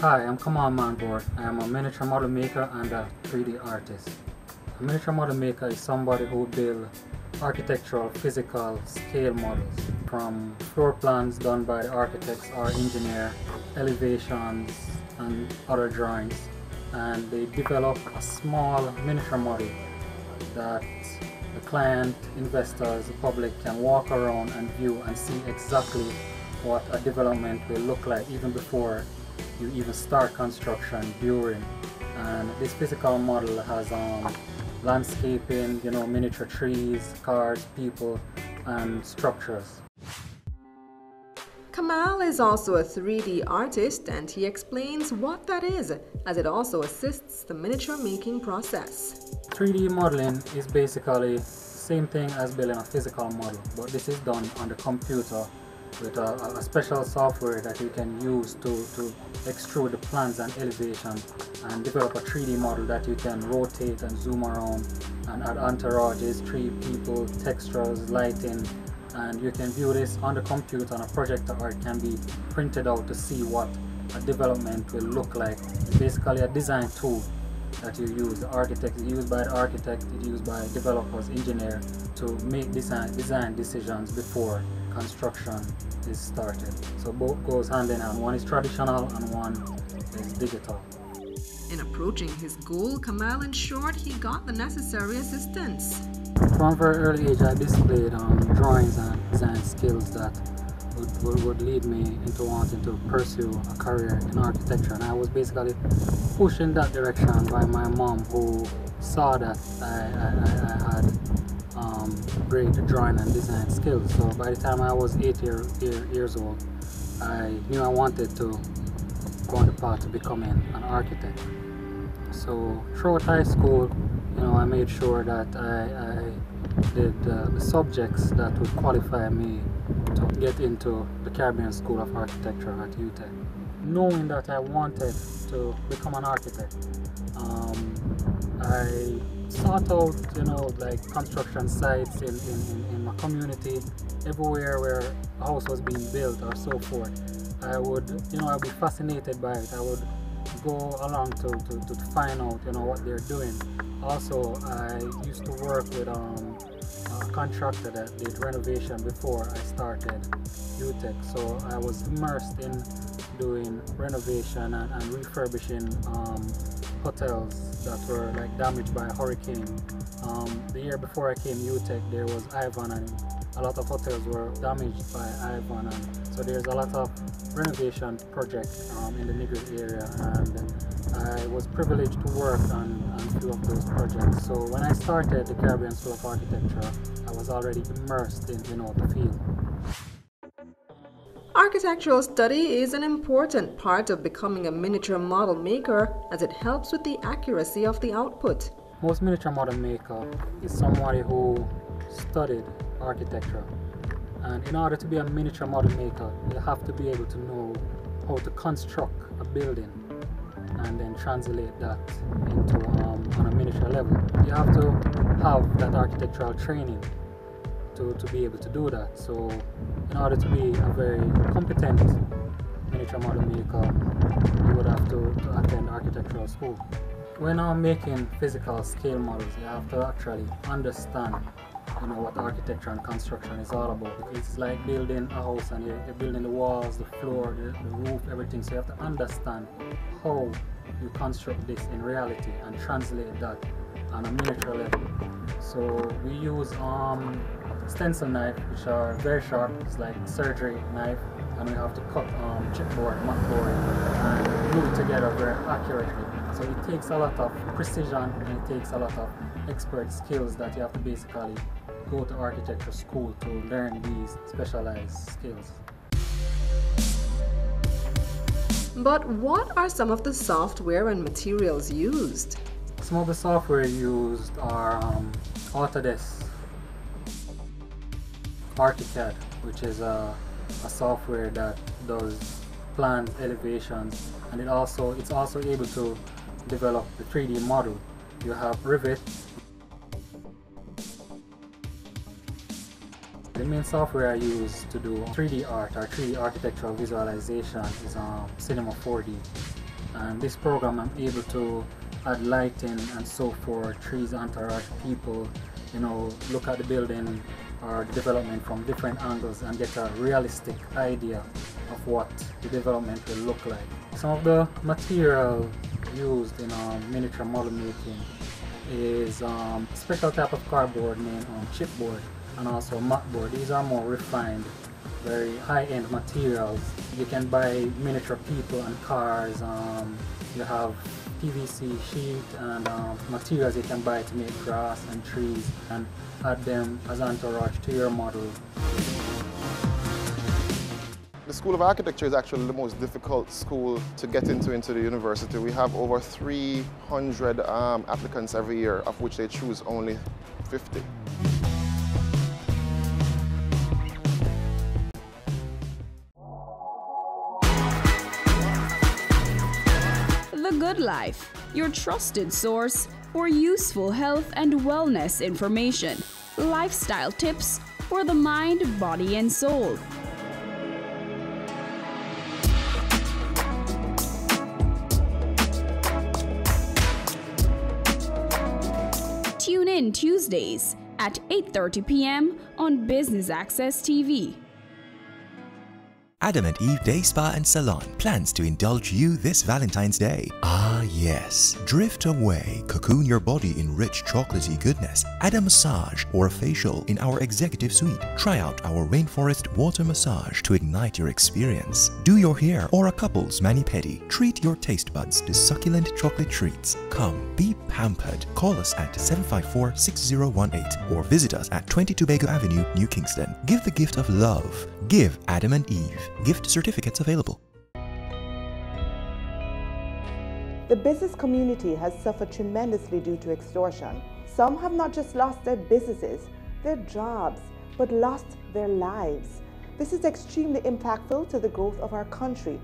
Hi, I'm Kamal Manbour. I am a miniature model maker and a 3D artist. A miniature model maker is somebody who builds architectural, physical, scale models, from floor plans done by the architects or engineer, elevations and other drawings, and they develop a small miniature model that the client, investors, the public can walk around and view and see exactly what a development will look like even before you even start construction, during. And this physical model has landscaping, miniature trees, cars, people, and structures. Kamal is also a 3D artist, and he explains what that is, as it also assists the miniature making process. 3D modeling is basically the same thing as building a physical model, but this is done on the computer with a special software that you can use to extrude the plans and elevation and develop a 3D model that you can rotate and zoom around and add entourages, tree, people, textures, lighting, and you can view this on the computer on a projector, or it can be printed out to see what a development will look like. It's basically a design tool that you use. The architect is used by the architect, it's used by developers, engineer to make design decisions before construction is started. So both goes hand in hand. One is traditional and one is digital. In approaching his goal, Kamal ensured he got the necessary assistance. From a very early age, I displayed drawings and design skills that would lead me into wanting to pursue a career in architecture, and I was basically pushed in that direction by my mom, who saw that I had great drawing and design skills. So by the time I was 8 years old, I knew I wanted to go on the path to becoming an architect. So throughout high school, I made sure that I did the subjects that would qualify me to get into the Caribbean School of Architecture at UTEC. Knowing that I wanted to become an architect, I sought out, like construction sites in my community, everywhere where a house was being built or so forth. I'd be fascinated by it. I would go along to find out, what they're doing. Also, I used to work with a contractor that did renovation before I started UTEC. So I was immersed in doing renovation and refurbishing hotels that were like damaged by a hurricane. The year before I came UTech, there was Ivan, and a lot of hotels were damaged by Ivan, and so there's a lot of renovation projects in the Negril area, and I was privileged to work on a few of those projects. So when I started the Caribbean School of Architecture, I was already immersed in the field. Architectural study is an important part of becoming a miniature model maker, as it helps with the accuracy of the output. Most miniature model maker is somebody who studied architecture, and in order to be a miniature model maker, you have to be able to know how to construct a building and then translate that into on a miniature level. You have to have that architectural training to be able to do that. So in order to be a very competent miniature model maker, you would have to attend architectural school. When I'm making physical scale models, you have to actually understand what architecture and construction is all about. Because it's like building a house, and you're building the walls, the floor, the roof, everything. So you have to understand how you construct this in reality and translate that on a miniature level. So we use stencil knife, which are very sharp. It's like surgery knife, and we have to cut chipboard, matboard, and glue it together very accurately. So it takes a lot of precision, and it takes a lot of expert skills that you have to basically go to architecture school to learn these specialized skills. But what are some of the software and materials used? Some of the software used are Autodesk, ArchiCAD, which is a software that does plans, elevations, and it's also able to develop the 3D model. You have Revit. The main software I use to do 3D art or 3D architectural visualization is Cinema 4D. And this program, I'm able to add lighting and so forth, trees, entourage, people, look at the building or the development from different angles and get a realistic idea of what the development will look like. Some of the material used in miniature model making is special type of cardboard named chipboard, and also matboard. These are more refined, very high-end materials. You can buy miniature people and cars. You have PVC sheet and materials you can buy to make grass and trees and add them as entourage to your model. The School of Architecture is actually the most difficult school to get into the university. We have over 300 applicants every year, of which they choose only 50. The Good Life, your trusted source for useful health and wellness information, lifestyle tips for the mind, body, and soul. Tune in Tuesdays at 8:30 p.m. on Business Access TV. Adam and Eve Day Spa and Salon plans to indulge you this Valentine's Day. Ah yes, drift away, cocoon your body in rich chocolatey goodness, add a massage or a facial in our executive suite. Try out our rainforest water massage to ignite your experience. Do your hair or a couple's mani-pedi. Treat your taste buds to succulent chocolate treats. Come, be pampered. Call us at 754-6018 or visit us at 22 Bago Avenue, New Kingston. Give the gift of love. Give Adam and Eve. Gift certificates available. The business community has suffered tremendously due to extortion. Some have not just lost their businesses, their jobs, but lost their lives. This is extremely impactful to the growth of our country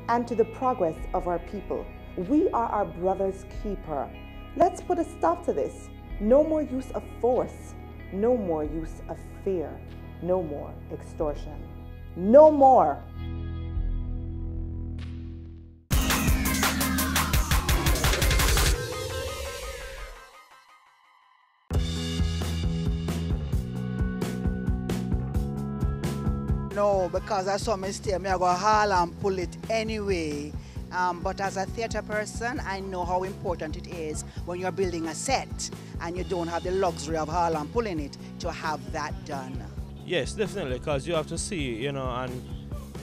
and to the progress of our people. We are our brother's keeper. Let's put a stop to this. No more use of force. No more use of fear. No more extortion. No more. No, because I saw me stay, I go haul and pull it anyway. But as a theatre person, I know how important it is when you're building a set and you don't have the luxury of haul and pulling it to have that done. Yes, definitely, because you have to see, and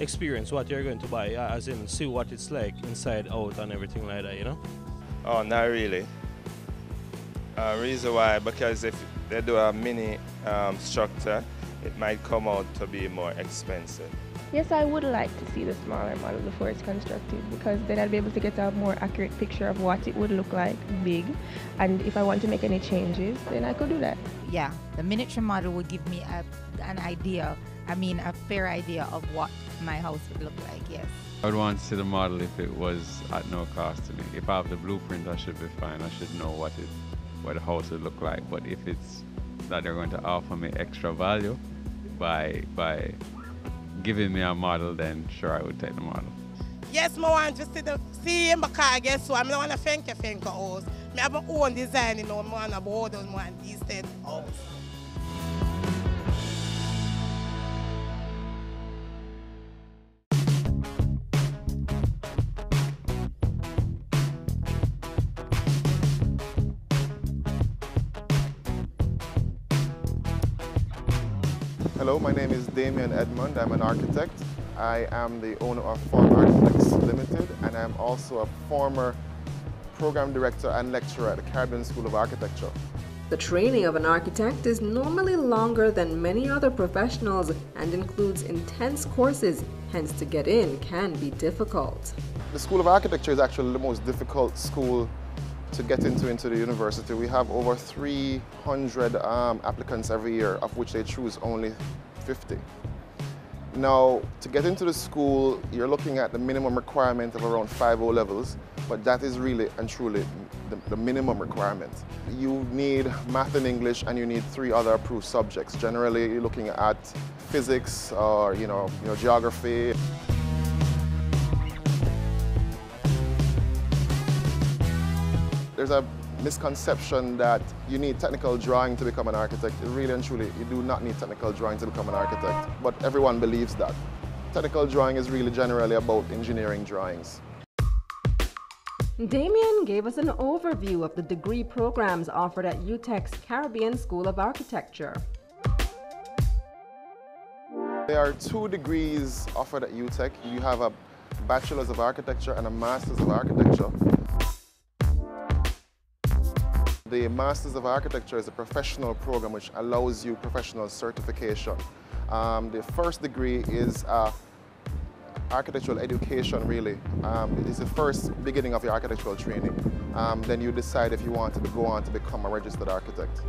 experience what you're going to buy, as in see what it's like inside, out, and everything like that, Oh, not really. Reason why, because if they do a mini structure, it might come out to be more expensive. Yes, I would like to see the smaller model before it's constructed, because then I'll be able to get a more accurate picture of what it would look like big, and if I want to make any changes, then I could do that. Yeah, the miniature model would give me an idea, a fair idea of what my house would look like, yes. I would want to see the model if it was at no cost to me. If I have the blueprint, I should be fine. I should know what the house would look like. But if it's that they're going to offer me extra value by giving me a model, then sure, I would take the model. Yes, I want to see him because guess what? I don't want to think house. I have my own design, I want to board on one decent house. Hello, my name is Damien Edmond. I'm an architect. I am the owner of Form Architects Limited, and I'm also a former program director and lecturer at the Caribbean School of Architecture. The training of an architect is normally longer than many other professionals and includes intense courses, hence to get in can be difficult. The School of Architecture is actually the most difficult school to get into the university. We have over 300 applicants every year, of which they choose only 50. Now, to get into the school, you're looking at the minimum requirement of around 5 O-levels, but that is really and truly the minimum requirement. You need math and English, and you need 3 other approved subjects. Generally, you're looking at physics or geography. There's a misconception that you need technical drawing to become an architect. Really and truly, you do not need technical drawing to become an architect, but everyone believes that. Technical drawing is really generally about engineering drawings. Damien gave us an overview of the degree programs offered at UTEC's Caribbean School of Architecture. There are 2 degrees offered at UTEC. You have a Bachelor's of Architecture and a Master's of Architecture. The Masters of Architecture is a professional program which allows you professional certification. The first degree is architectural education, really. It's the first beginning of your architectural training. Then you decide if you want to go on to become a registered architect.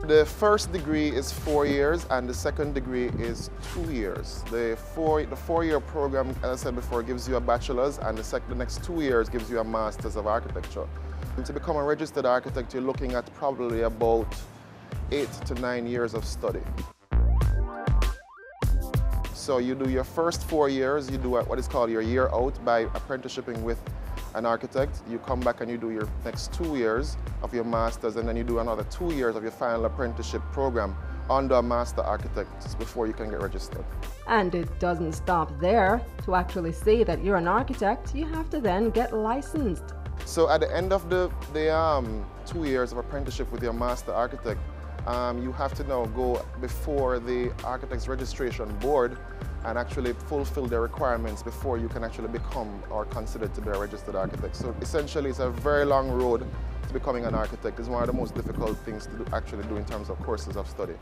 The first degree is 4 years and the second degree is 2 years. The 4-year program, as I said before, gives you a bachelor's, and the next 2 years gives you a Master's of Architecture. To become a registered architect, you're looking at probably about 8 to 9 years of study. So you do your first 4 years, you do what is called your year out by apprenticeshiping with an architect. You come back and you do your next 2 years of your master's, and then you do another 2 years of your final apprenticeship program under a master architect before you can get registered. And it doesn't stop there. To actually say that you're an architect, you have to then get licensed. So at the end of the 2 years of apprenticeship with your master architect, you have to now go before the Architects Registration Board and actually fulfill their requirements before you can actually become or considered to be a registered architect. So essentially it's a very long road to becoming an architect. It's one of the most difficult things to actually do in terms of courses of study.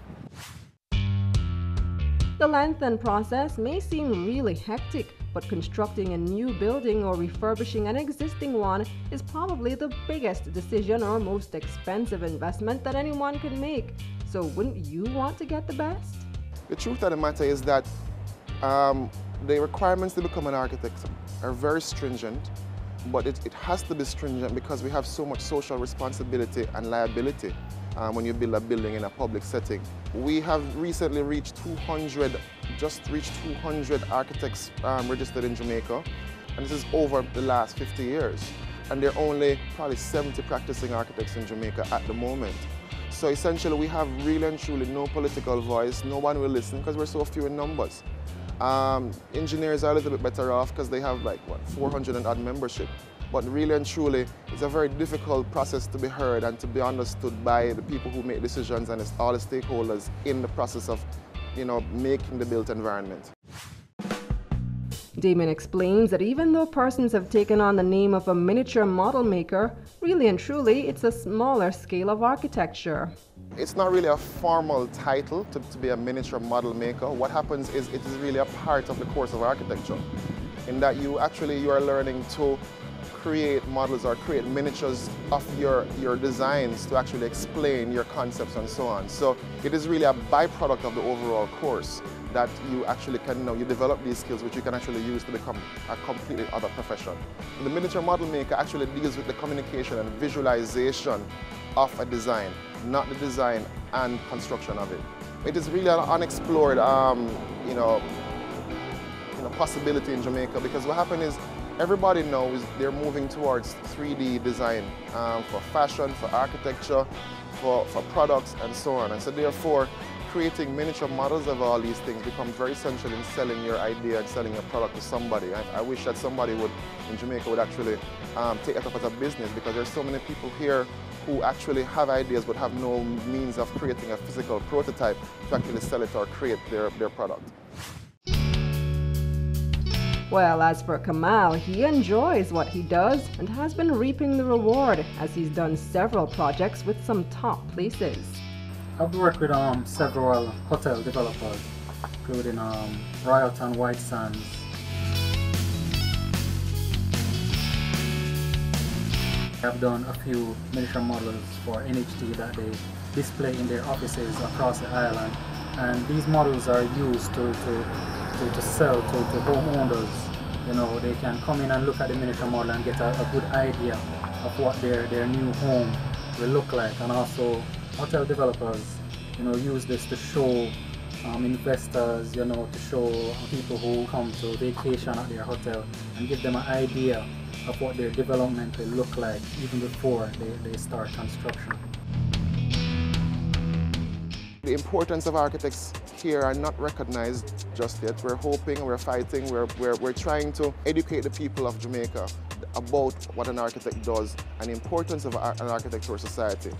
The length and process may seem really hectic, but constructing a new building or refurbishing an existing one is probably the biggest decision or most expensive investment that anyone can make. So wouldn't you want to get the best? The truth of the matter is that the requirements to become an architect are very stringent, but it has to be stringent because we have so much social responsibility and liability when you build a building in a public setting. We have recently reached 200 architects registered in Jamaica, and this is over the last 50 years. And there are only probably 70 practicing architects in Jamaica at the moment. So essentially we have really and truly no political voice, no one will listen because we're so few in numbers. Engineers are a little bit better off because they have like, what, 400 and odd membership. But really and truly, it's a very difficult process to be heard and to be understood by the people who make decisions and all the stakeholders in the process of, you know, making the built environment. Damon explains that even though persons have taken on the name of a miniature model maker, really and truly, it's a smaller scale of architecture. It's not really a formal title to be a miniature model maker. What happens is it is really a part of the course of architecture, in that you are learning to create models or create miniatures of your designs to actually explain your concepts and so on. So it is really a byproduct of the overall course that you actually can know, you develop these skills which you can actually use to become a completely other profession. And the miniature model maker actually deals with the communication and visualization of a design, not the design and construction of it. It is really an unexplored possibility in Jamaica, because what happens is everybody knows they're moving towards 3D design for fashion, for architecture, for products and so on. And so therefore, creating miniature models of all these things becomes very essential in selling your idea and selling your product to somebody. I wish that somebody in Jamaica would actually take that up as a business, because there's so many people here who actually have ideas but have no means of creating a physical prototype to actually sell it or create their product. Well, as for Kamal, he enjoys what he does and has been reaping the reward, as he's done several projects with some top places. I've worked with several hotel developers, including Royalton White Sands. I've done a few miniature models for NHT that they display in their offices across the island, and these models are used to sell to homeowners. You know, they can come in and look at the miniature model and get a good idea of what their new home will look like. And also hotel developers, you know, use this to show investors, you know, to show people who come to vacation at their hotel and give them an idea of what their development will look like even before they start construction. The importance of architects here are not recognized just yet. We're hoping, we're fighting, we're trying to educate the people of Jamaica about what an architect does and the importance of an architect for society.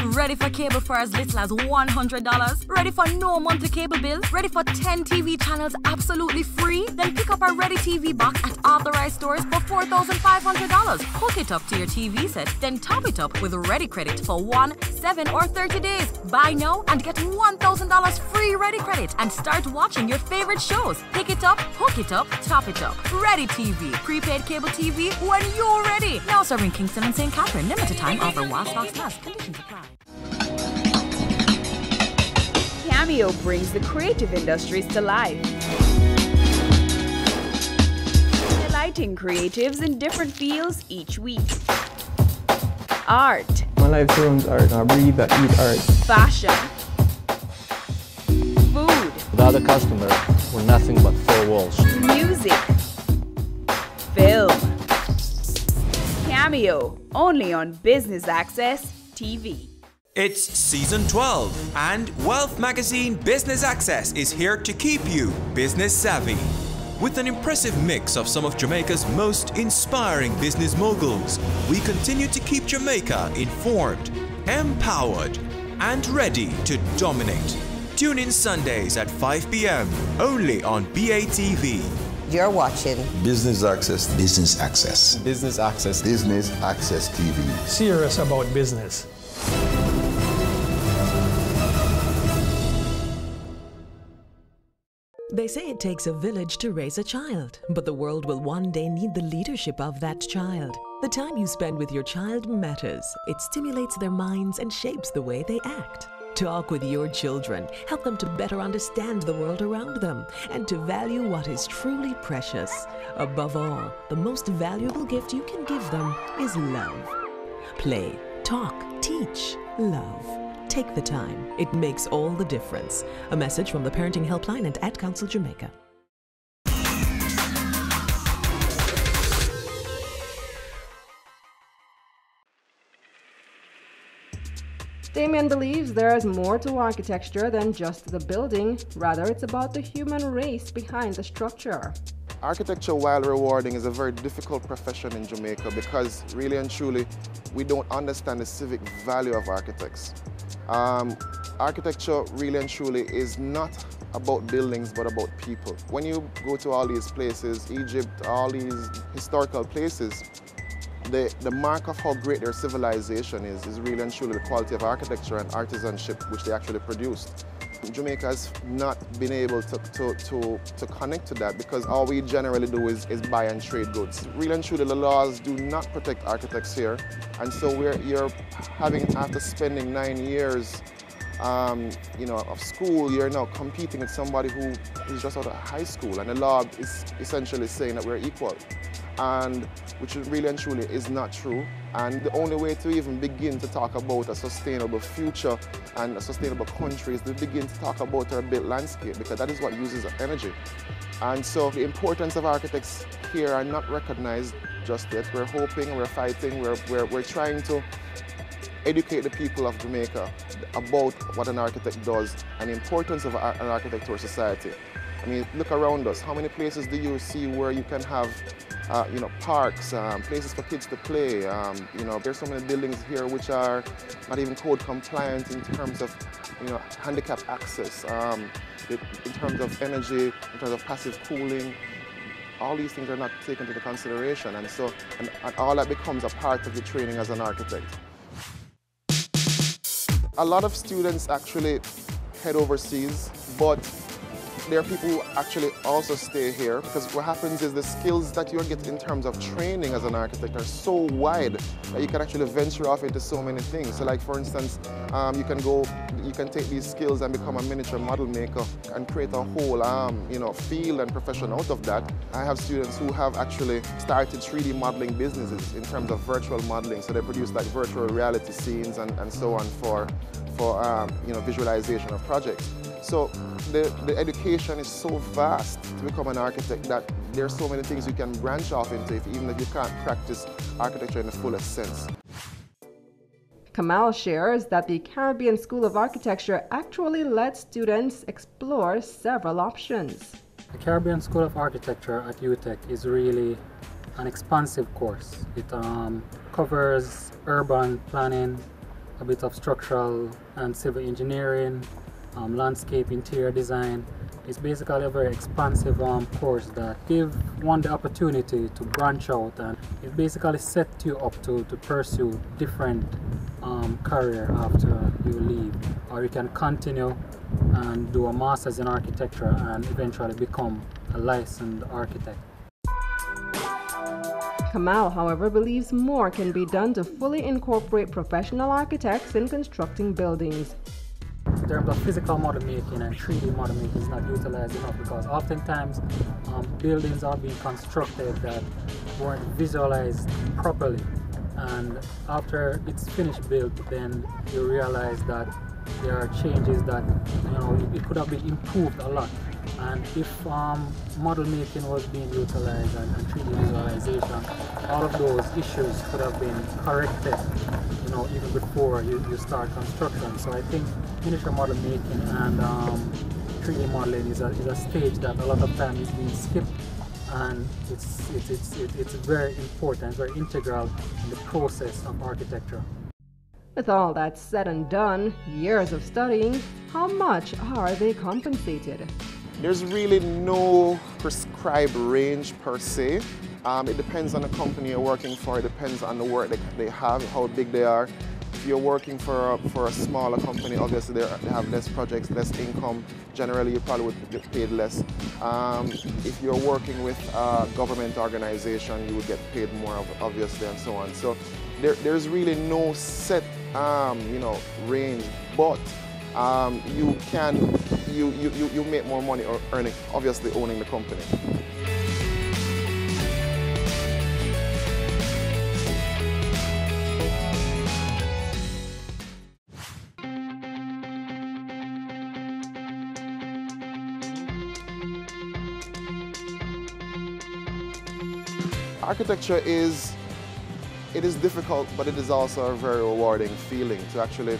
Ready for cable for as little as $100? Ready for no monthly cable bills? Ready for 10 TV channels absolutely free? Then pick up our Ready TV box at authorized stores for $4,500. Hook it up to your TV set, then top it up with Ready Credit for 1, 7, or 30 days. Buy now and get $1,000 free Ready Credit and start watching your favorite shows. Pick it up, hook it up, top it up. Ready TV. Prepaid cable TV when you're ready. Now serving Kingston and St. Catherine. Limited time offer while stocks last. Conditions apply. Cameo brings the creative industries to life, highlighting creatives in different fields each week. Art. My life turns art. I breathe, I eat art. Fashion. Food. Without a customer, we're nothing but four walls. Music. Film. Cameo, only on Business Access TV. It's season 12, and Wealth Magazine Business Access is here to keep you business savvy. With an impressive mix of some of Jamaica's most inspiring business moguls, we continue to keep Jamaica informed, empowered, and ready to dominate. Tune in Sundays at 5 p.m. only on BATV. You're watching Business Access. Business Access. Business Access. Business Access TV. Serious about business. They say it takes a village to raise a child, but the world will one day need the leadership of that child. The time you spend with your child matters. It stimulates their minds and shapes the way they act. Talk with your children. Help them to better understand the world around them and to value what is truly precious. Above all, the most valuable gift you can give them is love. Play, talk, teach, love. Take the time. It makes all the difference. A message from the Parenting Helpline and Ad Council Jamaica. Damien believes there is more to architecture than just the building, rather it's about the human race behind the structure. Architecture, while rewarding, is a very difficult profession in Jamaica because really and truly we don't understand the civic value of architects. Architecture really and truly is not about buildings but about people. When you go to all these places, Egypt, all these historical places, the mark of how great their civilization is really and truly the quality of architecture and artisanship which they actually produced. Jamaica has not been able to connect to that because all we generally do is buy and trade goods. Really and truly the laws do not protect architects here, and so you're having, after spending 9 years of school, you're now competing with somebody who is just out of high school, and the law is essentially saying that we're equal, and which really and truly is not true. And the only way to even begin to talk about a sustainable future and a sustainable country is to begin to talk about our built landscape, because that is what uses energy. And so the importance of architects here are not recognized just yet. We're hoping, we're fighting, we're trying to educate the people of Jamaica about what an architect does and the importance of an architect to our society. I mean, look around us. How many places do you see where you can have parks, places for kids to play? There's so many buildings here which are not even code compliant in terms of handicap access, in terms of energy, in terms of passive cooling. All these things are not taken into consideration, and so and all that becomes a part of the training as an architect. A lot of students actually head overseas, but there are people who actually also stay here, because what happens is the skills that you get in terms of training as an architect are so wide that you can actually venture off into so many things. So like for instance, you can take these skills and become a miniature model maker and create a whole field and profession out of that. I have students who have actually started 3D modeling businesses in terms of virtual modeling. So they produce like virtual reality scenes and so on for visualization of projects. So the education is so vast to become an architect that there are so many things you can branch off into even if you can't practice architecture in the fullest sense. Kamal shares that the Caribbean School of Architecture actually lets students explore several options. The Caribbean School of Architecture at UTEC is really an expansive course. It covers urban planning, a bit of structural and civil engineering, landscape interior design. It's basically a very expansive course that gives one the opportunity to branch out, and it basically sets you up to pursue different career after you leave, or you can continue and do a master's in architecture and eventually become a licensed architect. Kamal, however, believes more can be done to fully incorporate professional architects in constructing buildings. In terms of physical model making and 3D model making is not utilized enough, because oftentimes buildings are being constructed that weren't visualized properly, and after it's finished built, then you realize that there are changes that it could have been improved a lot. And if model making was being utilized and 3D visualization, all of those issues could have been corrected, even before you start construction. So I think miniature model making and 3D modeling is a stage that a lot of times is being skipped, and it's very important, very integral in the process of architecture. With all that said and done, years of studying, how much are they compensated? There's really no prescribed range per se. It depends on the company you're working for. It depends on the work that they have, how big they are. If you're working for a smaller company, obviously they have less projects, less income. Generally, you probably would get paid less. If you're working with a government organization, you would get paid more, obviously, and so on. So there's really no set, range, but you make more money or earning, obviously, owning the company. Architecture is difficult, but it is also a very rewarding feeling to actually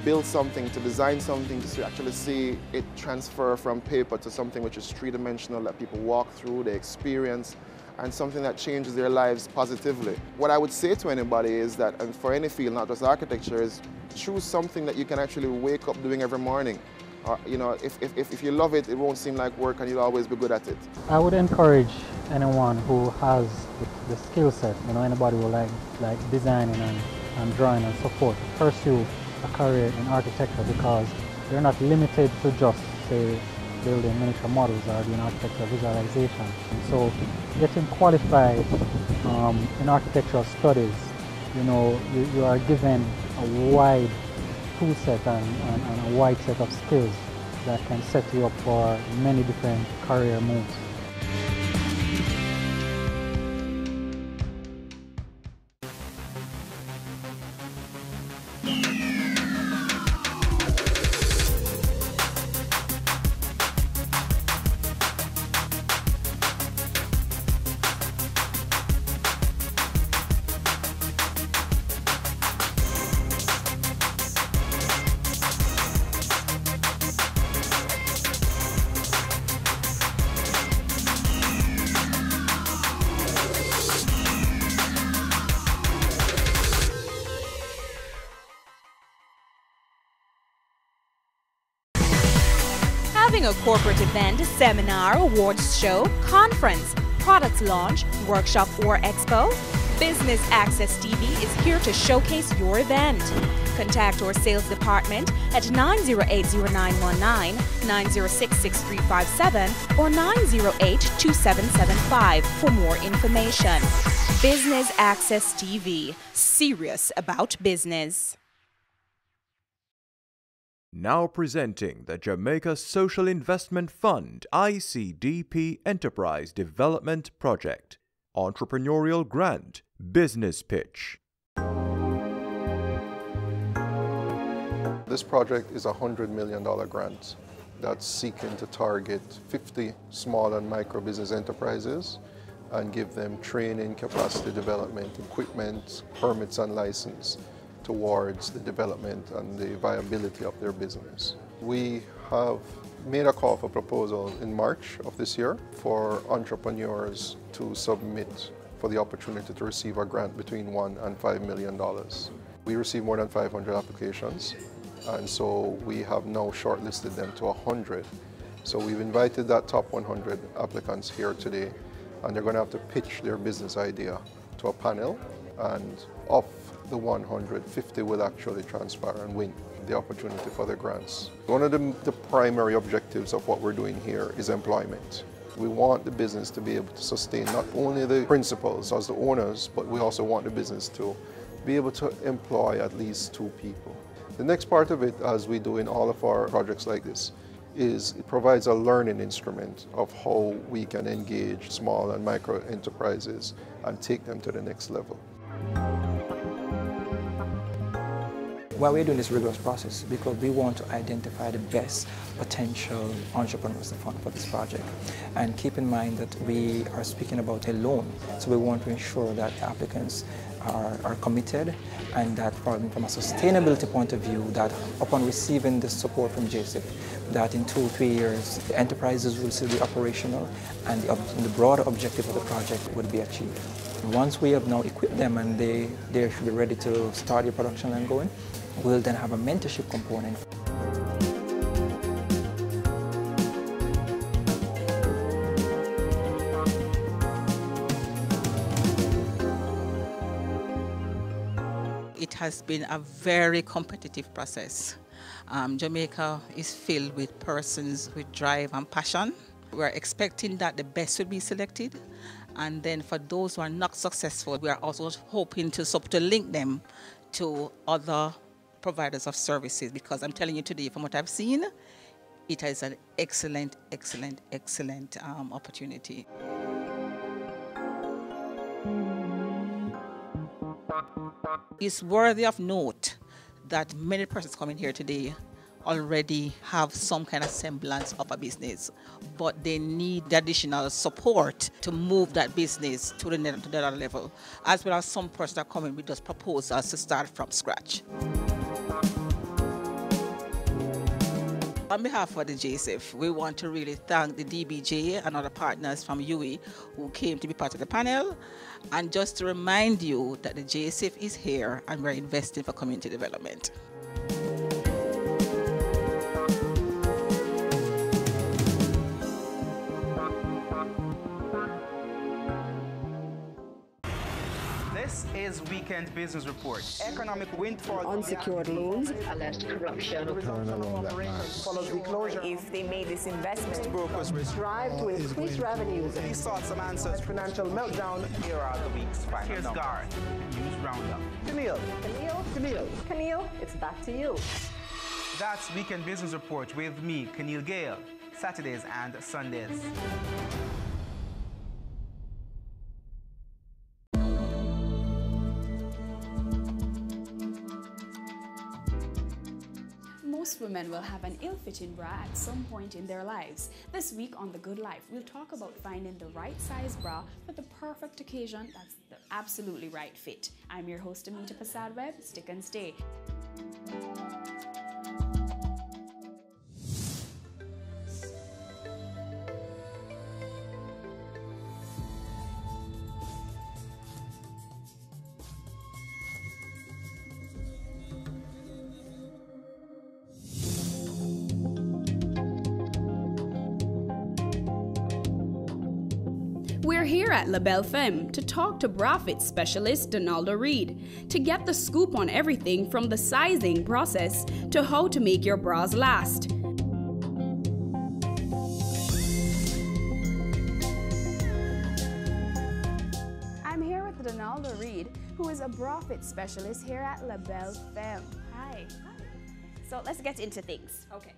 build something, to design something, to actually see it transfer from paper to something which is three-dimensional that people walk through, they experience, and something that changes their lives positively. What I would say to anybody is that, and for any field, not just architecture, is choose something that you can actually wake up doing every morning. You know, if you love it, it won't seem like work and you'll always be good at it. I would encourage anyone who has the skill set, you know, anybody who like designing and drawing and so forth, to pursue a career in architecture, because they're not limited to just, say, building miniature models or doing architectural visualization. And so getting qualified in architectural studies, you know, you are given a wide tool set and a wide set of skills that can set you up for many different career moves. Having a corporate event, seminar, awards show, conference, product launch, workshop or expo? Business Access TV is here to showcase your event. Contact our sales department at 908-0919, 906-6357 or 908-2775 for more information. Business Access TV, serious about business. Now presenting the Jamaica Social Investment Fund ICDP Enterprise Development Project. Entrepreneurial Grant Business Pitch. This project is a $100 million grant that's seeking to target 50 small and micro business enterprises and give them training, capacity development, equipment, permits and license towards the development and the viability of their business. We have made a call for proposal in March of this year for entrepreneurs to submit for the opportunity to receive a grant between $1 and $5 million. We received more than 500 applications, and so we have now shortlisted them to 100. So we've invited that top 100 applicants here today, and they're going to have to pitch their business idea to a panel, and of the 150 will actually transpire and win the opportunity for the grants. One of the primary objectives of what we're doing here is employment. We want the business to be able to sustain not only the principals as the owners, but we also want the business to be able to employ at least 2 people. The next part of it, as we do in all of our projects like this, is it provides a learning instrument of how we can engage small and micro enterprises and take them to the next level. Why we're doing this rigorous process, because we want to identify the best potential entrepreneurs for this project. And keep in mind that we are speaking about a loan, so we want to ensure that applicants are committed, and that from a sustainability point of view, that upon receiving the support from JSIP, that in 2 or 3 years, the enterprises will still be operational and the broader objective of the project would be achieved. Once we have now equipped them and they should be ready to start their production line going, we'll then have a mentorship component. It has been a very competitive process. Jamaica is filled with persons with drive and passion. We're expecting that the best will be selected, and then for those who are not successful, we are also hoping to link them to other providers of services, because I'm telling you today, from what I've seen, it is an excellent, excellent, excellent opportunity. It's worthy of note that many persons coming here today already have some kind of semblance of a business, but they need the additional support to move that business to the other level, as well as some persons that come in with just proposals to start from scratch. On behalf of the JSIF, we want to really thank the DBJ and other partners from UE who came to be part of the panel. And just to remind you that the JSIF is here and we're investing for community development. This is Weekend Business Report. Economic windfall. Unsecured loans. Alleged corruption. Follows the closure. If they made this investment. Brokers strive to increase revenues. He sought some answers. Financial meltdown. Here are the week's final Here's Garth. News Roundup. Camille, it's back to you. That's Weekend Business Report with me, Camille Gale. Saturdays and Sundays. Most women will have an ill-fitting bra at some point in their lives. This week on The Good Life, we'll talk about finding the right size bra for the perfect occasion that's the absolutely right fit. I'm your host, Amita Prasad-Webb. Stick and stay. We're here at La Belle Femme to talk to bra fit specialist Donaldo Reed to get the scoop on everything from the sizing process to how to make your bras last. I'm here with Donaldo Reed, who is a bra fit specialist here at La Belle Femme. Hi. So let's get into things. Okay.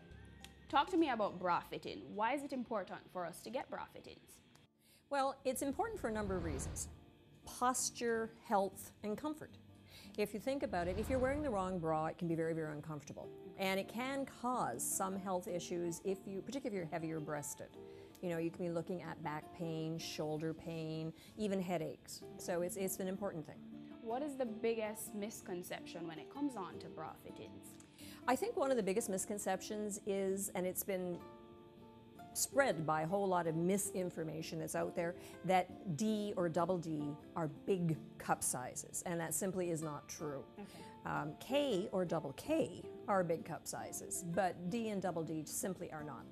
Talk to me about bra fitting. Why is it important for us to get bra fittings? Well, it's important for a number of reasons. Posture, health, and comfort. If you think about it, if you're wearing the wrong bra, it can be very, very uncomfortable. And it can cause some health issues, particularly if you're heavier breasted. You know, you can be looking at back pain, shoulder pain, even headaches. So it's an important thing. What is the biggest misconception when it comes on to bra fittings? I think one of the biggest misconceptions is, and it's been spread by a whole lot of misinformation that's out there, that D or double D are big cup sizes, and that simply is not true. Okay. K or double K are big cup sizes, but D and double D simply are not.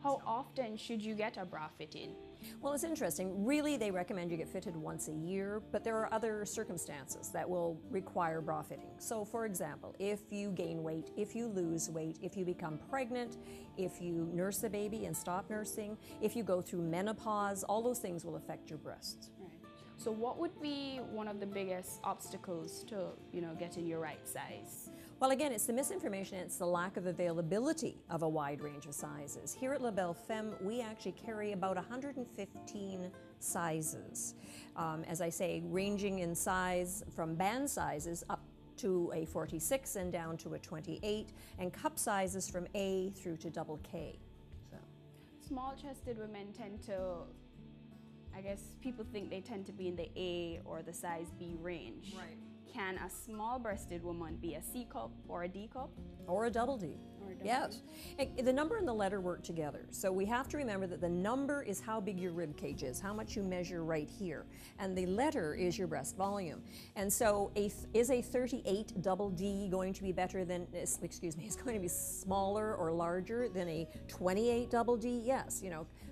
How often should you get a bra fitting? Well, it's interesting. Really, they recommend you get fitted once a year, but there are other circumstances that will require bra fitting. So, for example, if you gain weight, if you lose weight, if you become pregnant, if you nurse a baby and stop nursing, if you go through menopause, all those things will affect your breasts. Right. So what would be one of the biggest obstacles to, getting your right size? Well, again, it's the misinformation, it's the lack of availability of a wide range of sizes. Here at La Belle Femme, we actually carry about 115 sizes. As I say, ranging in size from band sizes up to a 46 and down to a 28, and cup sizes from A through to double K. So. Small-chested women tend to, I guess people think they tend to be in the A or the size B range. Right. Can a small-breasted woman be a C cup or a D cup? Or a double D. Yes. The number and the letter work together. So we have to remember that the number is how big your rib cage is, how much you measure right here. And the letter is your breast volume. And so is a 38 double D going to be better than, is going to be smaller or larger than a 28 double D? Yes,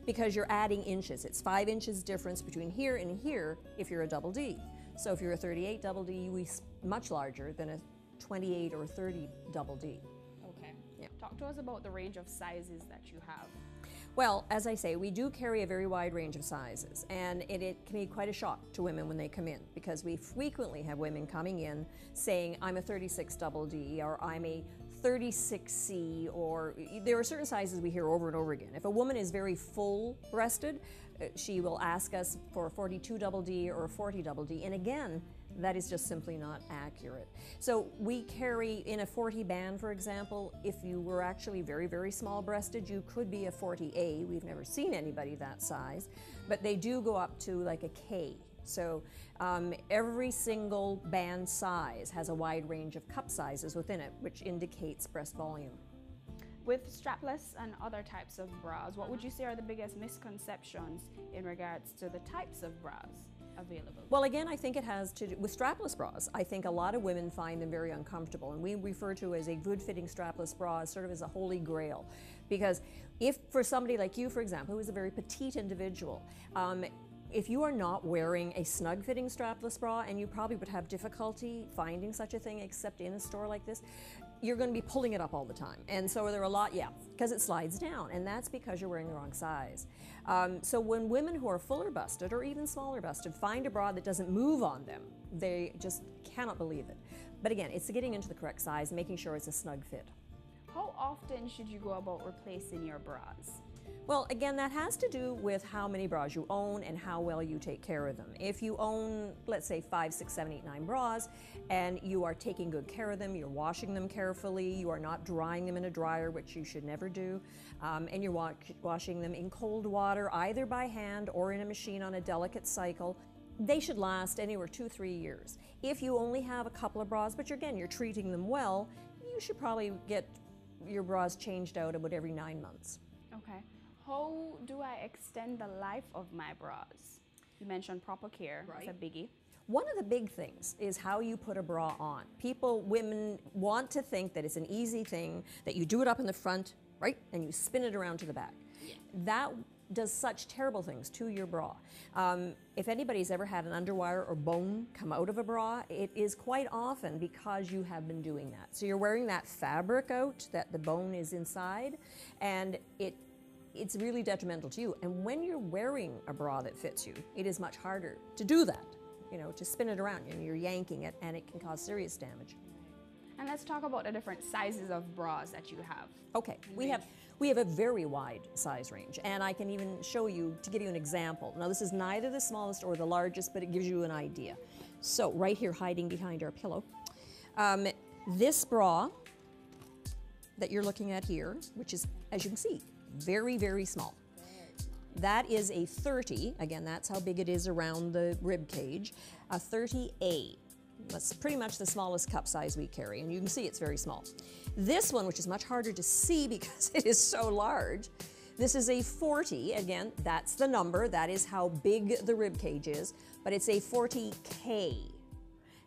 because you're adding inches. It's 5 inches difference between here and here if you're a double D. So if you're a 38 double D, you'll be much larger than a 28 or 30 double D. Okay. Yeah. Talk to us about the range of sizes that you have. Well, as I say, we do carry a very wide range of sizes, and it can be quite a shock to women when they come in, because we frequently have women coming in saying, I'm a 36 double D, or I'm a 36C, or there are certain sizes we hear over and over again. If a woman is very full-breasted, she will ask us for a 42 double D or a 40 double D, and again, that is just simply not accurate. So we carry in a 40 band, for example, if you were actually very, very small-breasted, you could be a 40A. We've never seen anybody that size, but they do go up to like a K. So every single band size has a wide range of cup sizes within it, which indicates breast volume. With strapless and other types of bras, what would you say are the biggest misconceptions in regards to the types of bras available? Well, again, I think it has to do with strapless bras. I think a lot of women find them very uncomfortable, and we refer to as a good-fitting strapless bra as sort of as a holy grail. Because if for somebody like you, for example, who is a very petite individual, if you are not wearing a snug-fitting strapless bra, and you probably would have difficulty finding such a thing except in a store like this, you're going to be pulling it up all the time. And so there are a lot, because it slides down, and that's because you're wearing the wrong size. So when women who are fuller busted or even smaller busted find a bra that doesn't move on them, they just cannot believe it. But again, it's getting into the correct size, making sure it's a snug fit. How often should you go about replacing your bras? Well, again, that has to do with how many bras you own and how well you take care of them. If you own, let's say, 5, 6, 7, 8, 9 bras, and you are taking good care of them, you're washing them carefully, you are not drying them in a dryer, which you should never do, and you're washing them in cold water, either by hand or in a machine on a delicate cycle, they should last anywhere 2-3 years. If you only have a couple of bras, but you're treating them well, you should probably get your bras changed out about every 9 months. Okay. How do I extend the life of my bras? You mentioned proper care. Right. That's a biggie. One of the big things is how you put a bra on. Women want to think that it's an easy thing, that you do it up in the front, right, and you spin it around to the back. Yeah. That does such terrible things to your bra. If anybody's ever had an underwire or bone come out of a bra, it is quite often because you have been doing that. So you're wearing that fabric out, that the bone is inside, and it's really detrimental to you. And when you're wearing a bra that fits you, it is much harder to do that, to spin it around, and you're yanking it, and it can cause serious damage. And let's talk about the different sizes of bras that you have. Okay, we have a very wide size range, and I can even show you, to give you an example. Now, this is neither the smallest or the largest, but it gives you an idea. So right here, hiding behind our pillow, this bra that you're looking at here, which is, as you can see, very, very small. That is a 30, again, that's how big it is around the rib cage, a 30A. That's pretty much the smallest cup size we carry, and you can see it's very small. This one, which is much harder to see because it is so large, this is a 40. Again, that's the number, that is how big the rib cage is, but it's a 40K.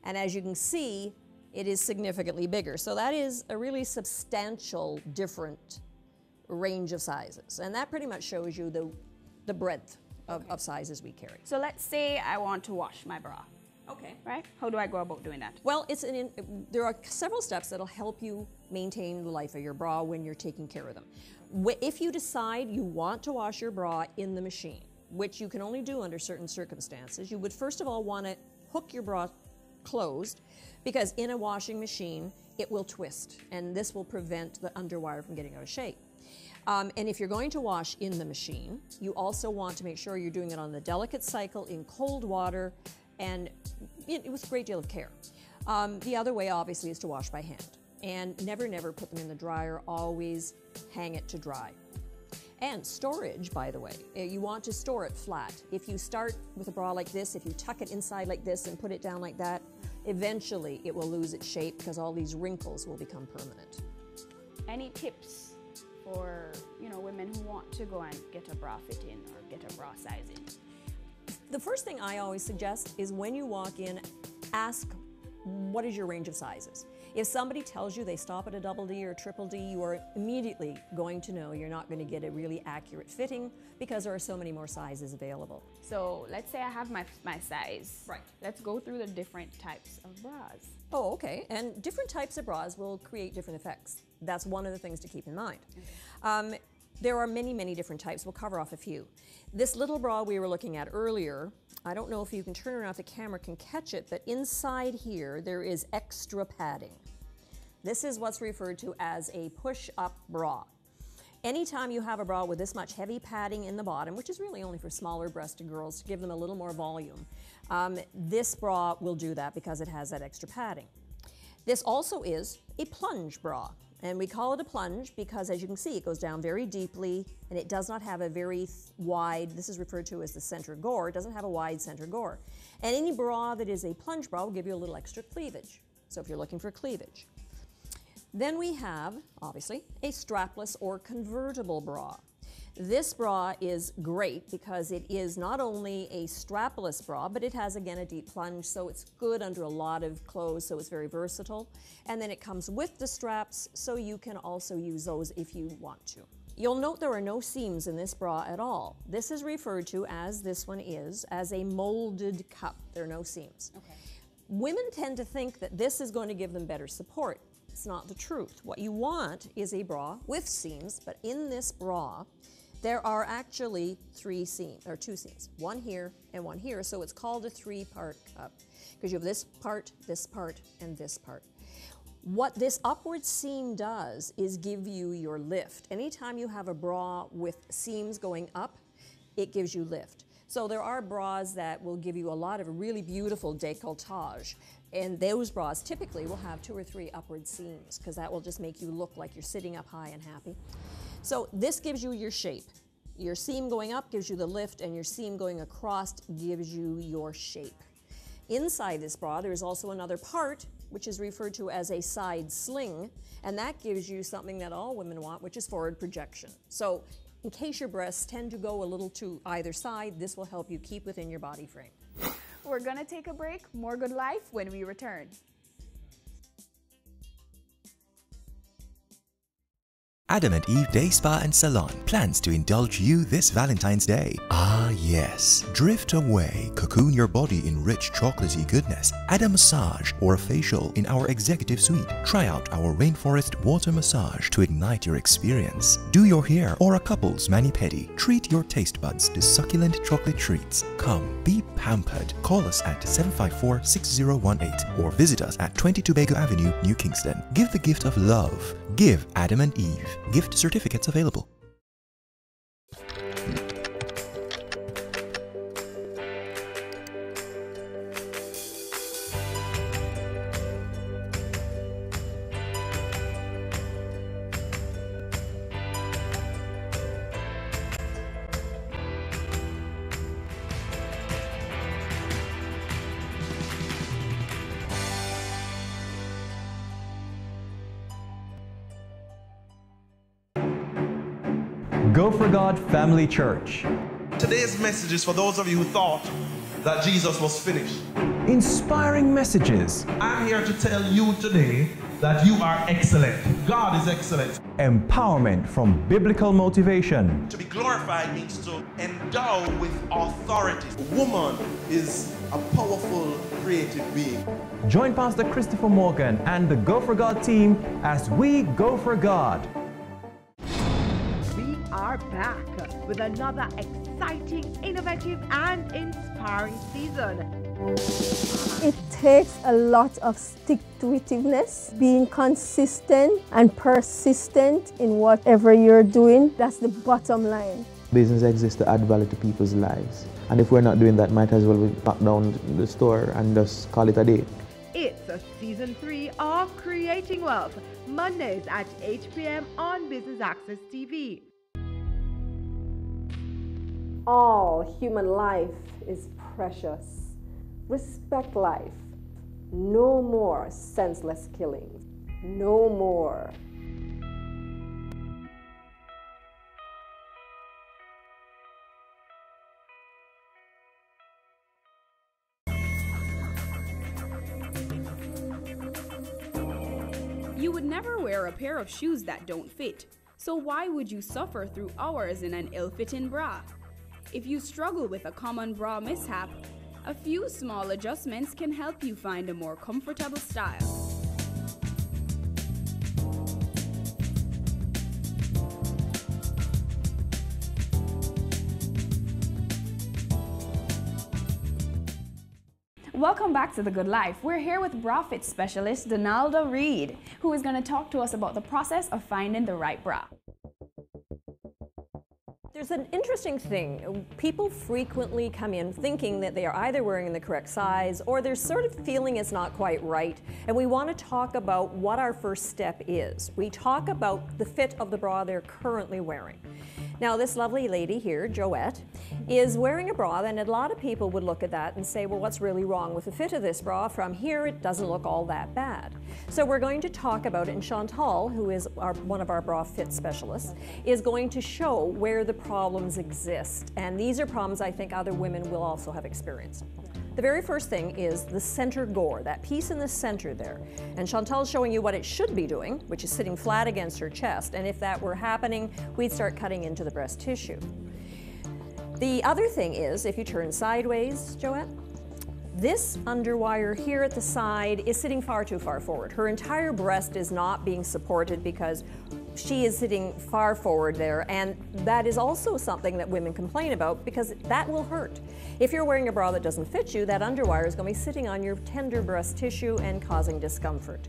And as you can see, it is significantly bigger. So that is a really substantial different range of sizes, and that pretty much shows you the breadth of sizes we carry. So let's say I want to wash my bra. Okay. Right? How do I go about doing that? Well, there are several steps that'll help you maintain the life of your bra when you're taking care of them. If you decide you want to wash your bra in the machine, which you can only do under certain circumstances, you would first of all want to hook your bra closed, because in a washing machine it will twist, and this will prevent the underwire from getting out of shape. And if you're going to wash in the machine, you also want to make sure you're doing it on the delicate cycle in cold water and with a great deal of care. The other way, obviously, is to wash by hand. And never put them in the dryer. Always hang it to dry. And storage, by the way, you want to store it flat. If you start with a bra like this, if you tuck it inside like this and put it down like that, eventually it will lose its shape because all these wrinkles will become permanent. Any tips for women who want to go and get a bra fit in or get a bra size in? The first thing I always suggest is when you walk in, ask what is your range of sizes. If somebody tells you they stop at a double D or a triple D, you are immediately going to know you're not going to get a really accurate fitting because there are so many more sizes available. So let's say I have my size. Right. Let's go through the different types of bras. Oh, okay. And different types of bras will create different effects. That's one of the things to keep in mind. Okay. There are many different types. We'll cover off a few. This little bra we were looking at earlier, I don't know if you can turn around if the camera can catch it, but inside here there is extra padding. This is what's referred to as a push-up bra. Anytime you have a bra with this much heavy padding in the bottom, which is really only for smaller breasted girls to give them a little more volume, this bra will do that because it has that extra padding. This also is a plunge bra. And we call it a plunge because, as you can see, it goes down very deeply and it does not have a very wide, this is referred to as the center gore, it doesn't have a wide center gore. And any bra that is a plunge bra will give you a little extra cleavage. So if you're looking for cleavage. Then we have, obviously, a strapless or convertible bra. This bra is great because it is not only a strapless bra, but it has, again, a deep plunge, so it's good under a lot of clothes, so it's very versatile. And then it comes with the straps, so you can also use those if you want to. You'll note there are no seams in this bra at all. This is referred to, as this one is, as a molded cup. There are no seams. Okay. Women tend to think that this is going to give them better support. It's not the truth. What you want is a bra with seams, but in this bra, there are actually two seams, one here and one here, so it's called a three-part cup because you have this part, and this part. What this upward seam does is give you your lift. Anytime you have a bra with seams going up, it gives you lift. So there are bras that will give you a lot of really beautiful décolletage, and those bras typically will have 2 or 3 upward seams because that will just make you look like you're sitting up high and happy. So this gives you your shape. Your seam going up gives you the lift, and your seam going across gives you your shape. Inside this bra, there is also another part, which is referred to as a side sling, and that gives you something that all women want, which is forward projection. So in case your breasts tend to go a little to either side, this will help you keep within your body frame. We're gonna take a break. More Good Life when we return. Adam and Eve Day Spa and Salon plans to indulge you this Valentine's Day. Ah yes, drift away, cocoon your body in rich chocolatey goodness, add a massage or a facial in our executive suite. Try out our rainforest water massage to ignite your experience. Do your hair or a couple's mani-pedi. Treat your taste buds to succulent chocolate treats. Come, be pampered. Call us at 754-6018 or visit us at 20 Tobago Avenue, New Kingston. Give the gift of love. Give Adam and Eve. Gift certificates available. Go for God Family Church. Today's message is for those of you who thought that Jesus was finished. Inspiring messages. I'm here to tell you today that you are excellent. God is excellent. Empowerment from biblical motivation. To be glorified means to endow with authority. A woman is a powerful, creative being. Join Pastor Christopher Morgan and the Go for God team as we go for God. Are back with another exciting, innovative and inspiring season. It takes a lot of stick-to-itiveness, being consistent and persistent in whatever you're doing. That's the bottom line. Business exists to add value to people's lives, and if we're not doing that, might as well we lock down the store and just call it a day. It's a season 3 of Creating Wealth, Mondays at 8 p.m. on Business Access TV. All human life is precious. Respect life. No more senseless killings. No more. You would never wear a pair of shoes that don't fit. So why would you suffer through hours in an ill-fitting bra? If you struggle with a common bra mishap, a few small adjustments can help you find a more comfortable style. Welcome back to The Good Life. We're here with bra fit specialist Donalda Reed, who is going to talk to us about the process of finding the right bra. There's an interesting thing. People frequently come in thinking that they are either wearing the correct size or they're sort of feeling it's not quite right. And we want to talk about what our first step is. We talk about the fit of the bra they're currently wearing. Now, this lovely lady here, Joette, is wearing a bra, and a lot of people would look at that and say, well, what's really wrong with the fit of this bra? From here, it doesn't look all that bad. So we're going to talk about it, and Chantal, who is one of our bra fit specialists, is going to show where the problems exist. And these are problems I think other women will also have experienced. The very first thing is the center gore, that piece in the center there. And Chantal's showing you what it should be doing, which is sitting flat against her chest. And if that were happening, we'd start cutting into the breast tissue. The other thing is, if you turn sideways, Joette, this underwire here at the side is sitting far too far forward. Her entire breast is not being supported because she is sitting far forward there, and that is also something that women complain about because that will hurt. If you're wearing a bra that doesn't fit you, that underwire is going to be sitting on your tender breast tissue and causing discomfort.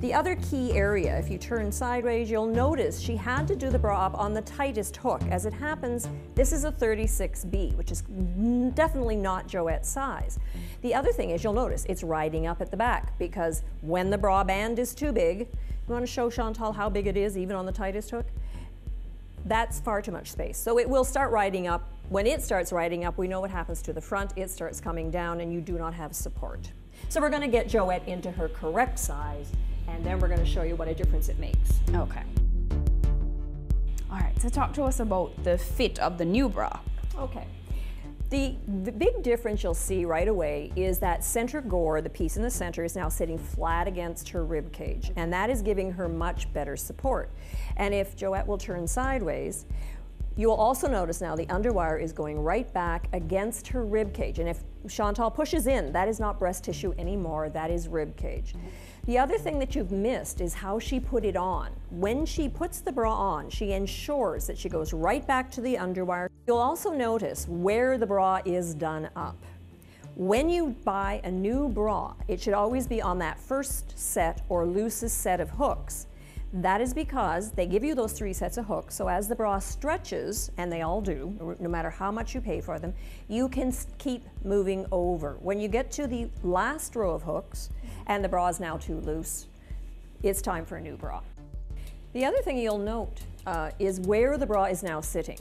The other key area, if you turn sideways, you'll notice she had to do the bra up on the tightest hook. As it happens, this is a 36B, which is definitely not Joette's size. The other thing is you'll notice it's riding up at the back because when the bra band is too big, you want to show Chantal how big it is even on the tightest hook? That's far too much space. So it will start riding up. When it starts riding up, we know what happens to the front. It starts coming down and you do not have support. So we're going to get Joette into her correct size, and then we're going to show you what a difference it makes. Okay. All right, so talk to us about the fit of the new bra. Okay. The big difference you'll see right away is that center gore, the piece in the center, is now sitting flat against her rib cage, and that is giving her much better support. And if Joette will turn sideways, you will also notice now the underwire is going right back against her rib cage. And if Chantal pushes in, that is not breast tissue anymore, that is rib cage. The other thing that you've missed is how she put it on. When she puts the bra on, she ensures that she goes right back to the underwire. You'll also notice where the bra is done up. When you buy a new bra, it should always be on that first set or loosest set of hooks. That is because they give you those 3 sets of hooks, so as the bra stretches, and they all do, no matter how much you pay for them, you can keep moving over. When you get to the last row of hooks, and the bra is now too loose, it's time for a new bra. The other thing you'll note is where the bra is now sitting.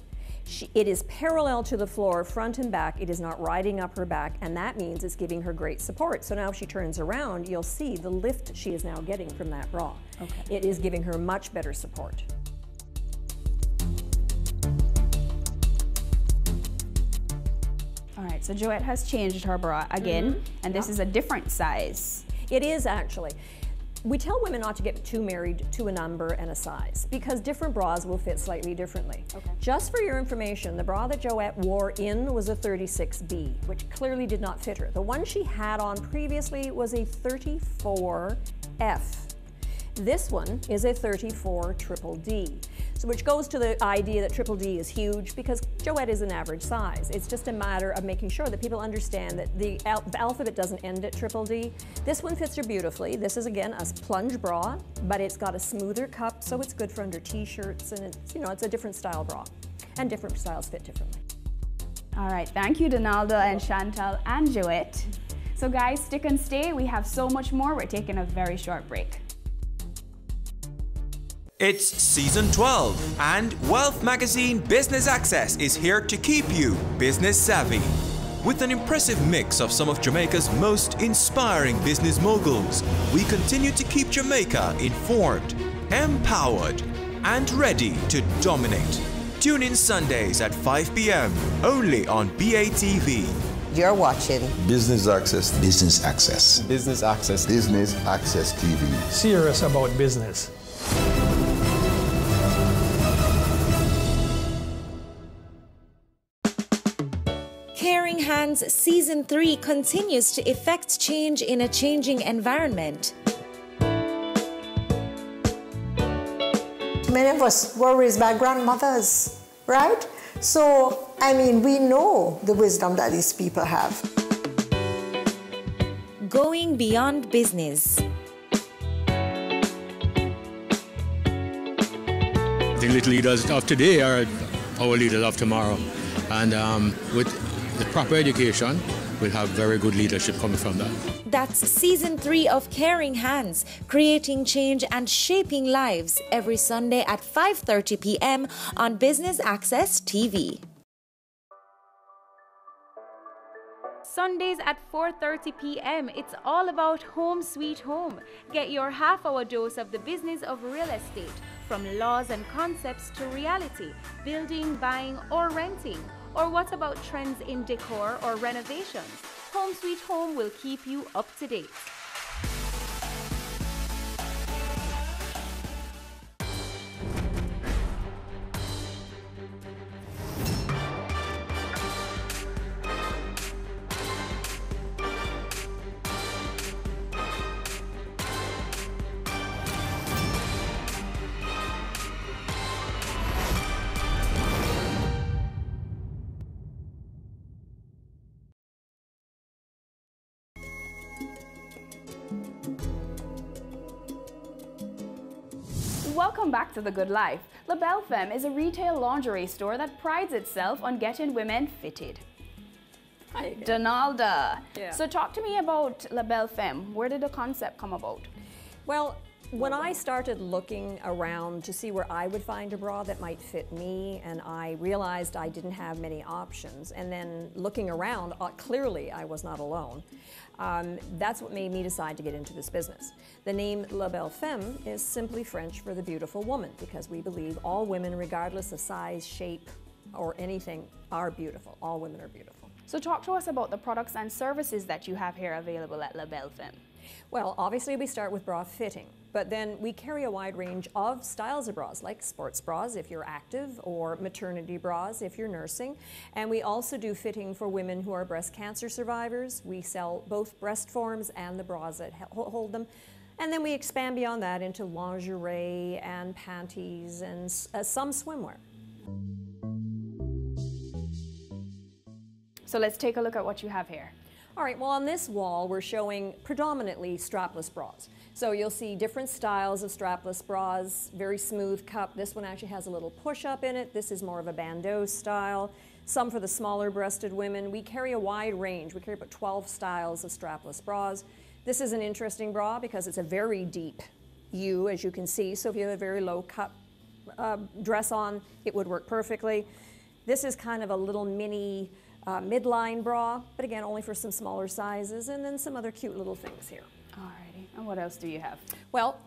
It is parallel to the floor, front and back. It is not riding up her back, and that means it's giving her great support. So now if she turns around, you'll see the lift she is now getting from that bra. Okay. It is giving her much better support. All right, so Joette has changed her bra again, and this is a different size. It is actually. We tell women not to get too married to a number and a size because different bras will fit slightly differently. Okay. Just for your information, the bra that Joette wore in was a 36B, which clearly did not fit her. The one she had on previously was a 34F. This one is a 34 triple D, so which goes to the idea that triple D is huge because Joette is an average size. It's just a matter of making sure that people understand that the alphabet doesn't end at triple D. This one fits her beautifully. This is again a plunge bra, but it's got a smoother cup, so it's good for under t-shirts, and it's, you know, it's a different style bra, and different styles fit differently. All right, thank you, Donaldo and Chantal and Joette. So guys, stick and stay. We have so much more. We're taking a very short break. It's season 12, and Wealth Magazine Business Access is here to keep you business savvy. With an impressive mix of some of Jamaica's most inspiring business moguls, we continue to keep Jamaica informed, empowered, and ready to dominate. Tune in Sundays at 5 p.m. only on BATV. You're watching Business Access. Business Access. Business Access. Business Access TV. Serious about business. Caring Hands Season 3 continues to effect change in a changing environment. Many of us were raised by grandmothers, right? So, I mean, we know the wisdom that these people have. Going beyond business. The little leaders of today are our leaders of tomorrow. And with the proper education we'll have very good leadership coming from that. That's Season 3 of Caring Hands, creating change and shaping lives, every Sunday at 5:30 p.m. on Business Access TV. Sundays at 4:30 p.m. It's all about Home Sweet Home. Get your half-hour dose of the business of real estate, from laws and concepts to reality, building, buying, or renting. Or what about trends in decor or renovations? Home Sweet Home will keep you up to date. Welcome back to The Good Life. La Belle Femme is a retail lingerie store that prides itself on getting women fitted. Hi, Donalda. Yeah. So talk to me about La Belle Femme. Where did the concept come about? Well, when I started looking around to see where I would find a bra that might fit me, and I realized I didn't have many options, and then looking around, clearly I was not alone. That's what made me decide to get into this business. The name La Belle Femme is simply French for the beautiful woman, because we believe all women, regardless of size, shape, or anything, are beautiful. All women are beautiful. So talk to us about the products and services that you have here available at La Belle Femme. Well, obviously we start with bra fitting, but then we carry a wide range of styles of bras, like sports bras if you're active, or maternity bras if you're nursing. And we also do fitting for women who are breast cancer survivors. We sell both breast forms and the bras that hold them. And then we expand beyond that into lingerie and panties and some swimwear. So let's take a look at what you have here. All right, well, on this wall, we're showing predominantly strapless bras. So you'll see different styles of strapless bras, very smooth cup. This one actually has a little push-up in it. This is more of a bandeau style. Some for the smaller breasted women. We carry a wide range. We carry about 12 styles of strapless bras. This is an interesting bra because it's a very deep U, as you can see. So if you have a very low cut dress on, it would work perfectly. This is kind of a little mini midline bra, but again, only for some smaller sizes, and then some other cute little things here. Alrighty, and what else do you have? Well,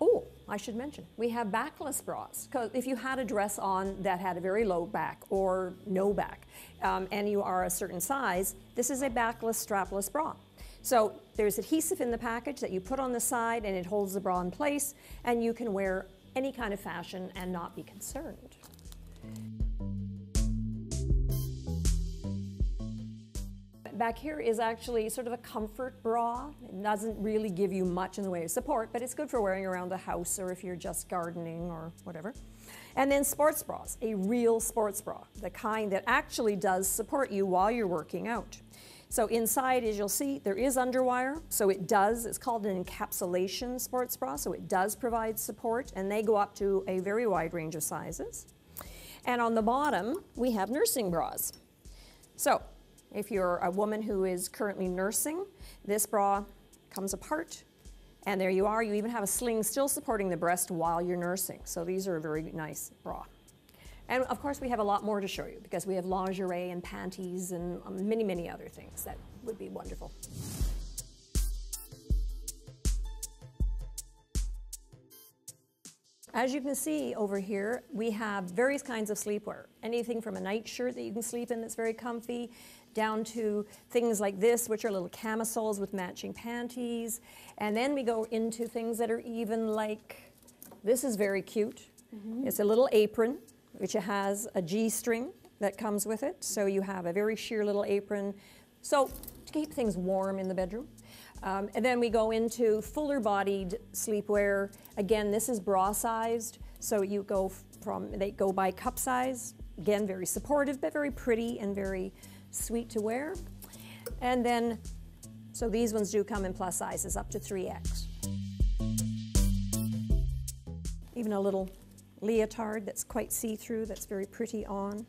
I should mention, we have backless bras, because if you had a dress on that had a very low back or no back, and you are a certain size, this is a backless strapless bra. So there's adhesive in the package that you put on the side and it holds the bra in place, and you can wear any kind of fashion and not be concerned. Back here is actually sort of a comfort bra. It doesn't really give you much in the way of support, but it's good for wearing around the house or if you're just gardening or whatever. And then sports bras, a real sports bra, the kind that actually does support you while you're working out. So inside, as you'll see, there is underwire, so it's called an encapsulation sports bra, so it does provide support, and they go up to a very wide range of sizes. And on the bottom, we have nursing bras. So if you're a woman who is currently nursing, this bra comes apart, and there you are. You even have a sling still supporting the breast while you're nursing. So these are a very nice bra. And of course, we have a lot more to show you because we have lingerie and panties and many, many other things that would be wonderful. As you can see over here, we have various kinds of sleepwear. Anything from a nightshirt that you can sleep in that's very comfy, down to things like this, which are little camisoles with matching panties. And then we go into things that are even like, this is very cute. Mm-hmm. It's a little apron, which has a G-string that comes with it. So you have a very sheer little apron. So to keep things warm in the bedroom. And then we go into fuller bodied sleepwear. Again, this is bra sized. So you go they go by cup size. Again, very supportive, but very pretty and very sweet to wear. And then, so these ones do come in plus sizes up to 3X. Even a little leotard that's quite see-through, that's very pretty on.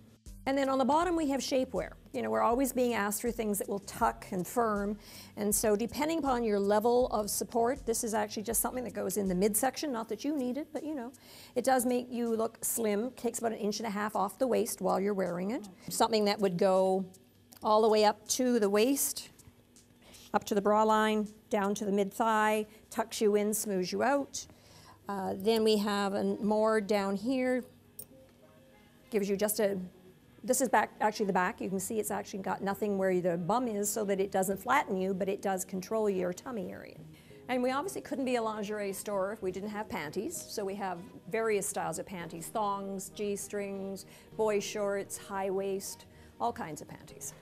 And then on the bottom we have shapewear. You know, we're always being asked for things that will tuck and firm. And so depending upon your level of support, this is actually just something that goes in the midsection, not that you need it, but you know. It does make you look slim, takes about 1.5 inches off the waist while you're wearing it. Something that would go all the way up to the waist, up to the bra line, down to the mid-thigh, tucks you in, smooths you out. Then we have more down here, gives you just a, this is actually the back. You can see it's actually got nothing where the bum is so that it doesn't flatten you, but it does control your tummy area. And we obviously couldn't be a lingerie store if we didn't have panties. So we have various styles of panties, thongs, G-strings, boy shorts, high waist, all kinds of panties.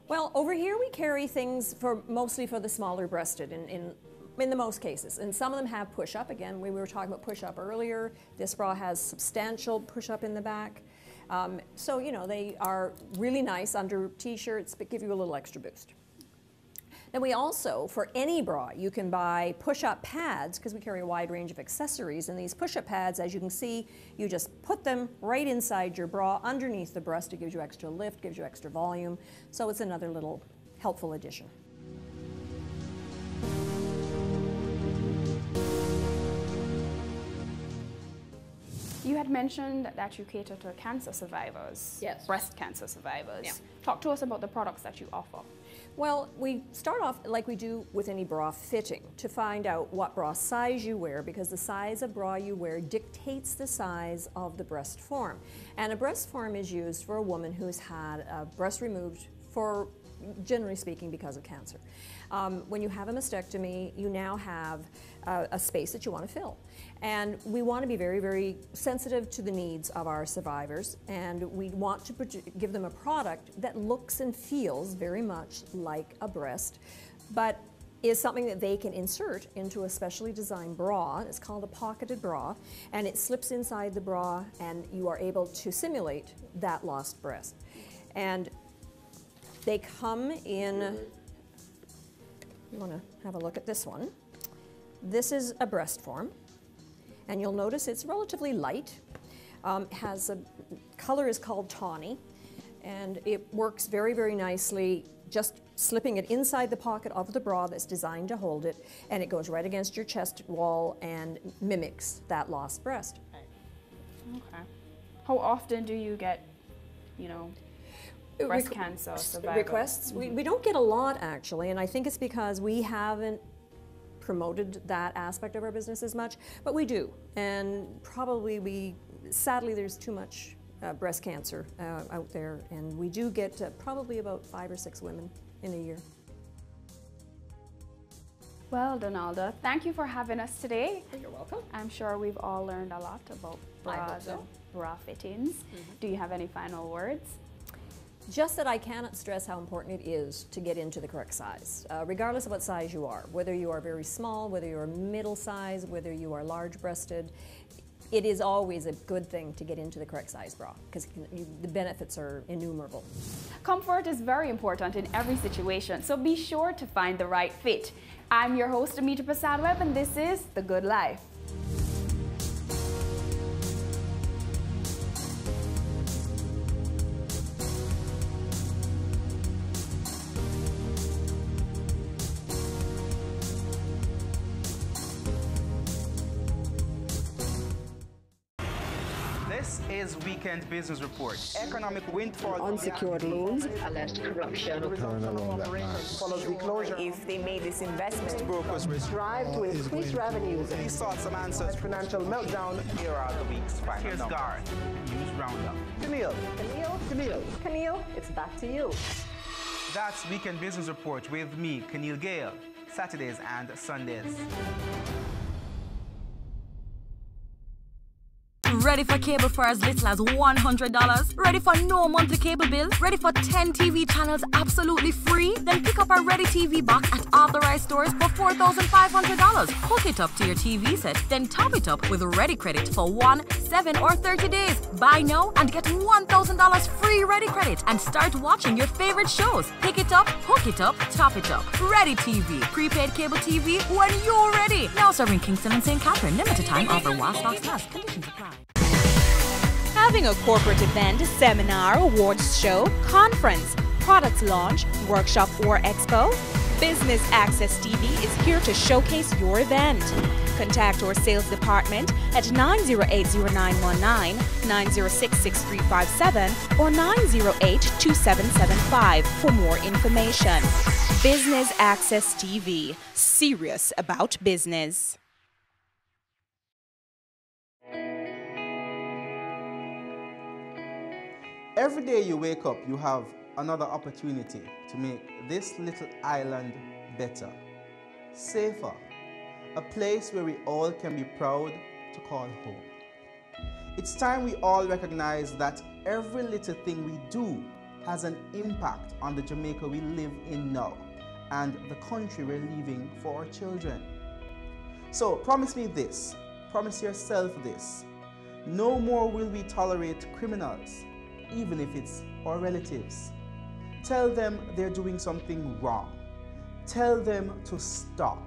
Well, over here we carry things mostly for the smaller breasted in the most cases. And some of them have push-up. Again, we were talking about push-up earlier. This bra has substantial push-up in the back. So, you know, they are really nice under t-shirts, but give you a little extra boost. Then we also, for any bra, you can buy push-up pads, because we carry a wide range of accessories. And these push-up pads, as you can see, you just put them right inside your bra, underneath the breast. It gives you extra lift, gives you extra volume. So it's another little helpful addition. You had mentioned that you cater to cancer survivors, yes, breast cancer survivors. Yeah. Talk to us about the products that you offer. Well, we start off like we do with any bra fitting to find out what bra size you wear, because the size of bra you wear dictates the size of the breast form. And a breast form is used for a woman who's had a breast removed for, generally speaking, because of cancer. When you have a mastectomy, you now have a space that you want to fill. And we want to be very, very sensitive to the needs of our survivors, and we want to give them a product that looks and feels very much like a breast, but is something that they can insert into a specially designed bra. It's called a pocketed bra, and it slips inside the bra, and you are able to simulate that lost breast. And they come in, you want to have a look at this one. This is a breast form, and you'll notice it's relatively light. Has a color is called tawny, and it works very, very nicely, just slipping it inside the pocket of the bra that's designed to hold it, and it goes right against your chest wall and mimics that lost breast. Okay. How often do you get, you know, breast cancer survivors? Requests? We don't get a lot, actually, and I think it's because we haven't promoted that aspect of our business as much, but we do. And probably sadly, there's too much breast cancer out there, and we do get probably about 5 or 6 women in a year. Well, Donalda, thank you for having us today. You're welcome. I'm sure we've all learned a lot about bras and bra fittings. Do you have any final words? Just that I cannot stress how important it is to get into the correct size, regardless of what size you are. Whether you are very small, whether you're middle size, whether you are large-breasted, it is always a good thing to get into the correct size bra, because the benefits are innumerable. Comfort is very important in every situation, so be sure to find the right fit. I'm your host, Amita Prasad-Webb, and this is The Good Life. This is Weekend Business Report. Economic windfall, unsecured loans, alleged corruption, follows the closure. If they made this investment, brokers strive to increase revenues. He sought some answers. Financial meltdown. Here are the week's final numbers. Here's Garth, News Roundup. Camille, it's back to you. That's Weekend Business Report with me, Keneal Gale, Saturdays and Sundays. Ready for cable for as little as $100? Ready for no monthly cable bill? Ready for 10 TV channels absolutely free? Then pick up our Ready TV box at authorized stores for $4,500. Hook it up to your TV set, then top it up with Ready Credit for 1, 7, or 30 days. Buy now and get $1,000 free Ready Credit and start watching your favorite shows. Pick it up, hook it up, top it up. Ready TV. Prepaid cable TV when you're ready. Now serving Kingston and St. Catherine. Limited time offer while stocks last. Conditions apply. Having a corporate event, seminar, awards show, conference, product launch, workshop or expo? Business Access TV is here to showcase your event. Contact our sales department at 908-0919, 906-6357 or 908-2775 for more information. Business Access TV, serious about business. Every day you wake up, you have another opportunity to make this little island better, safer, a place where we all can be proud to call home. It's time we all recognize that every little thing we do has an impact on the Jamaica we live in now and the country we're leaving for our children. So promise me this, promise yourself this: no more will we tolerate criminals, even if it's our relatives. Tell them they're doing something wrong. Tell them to stop.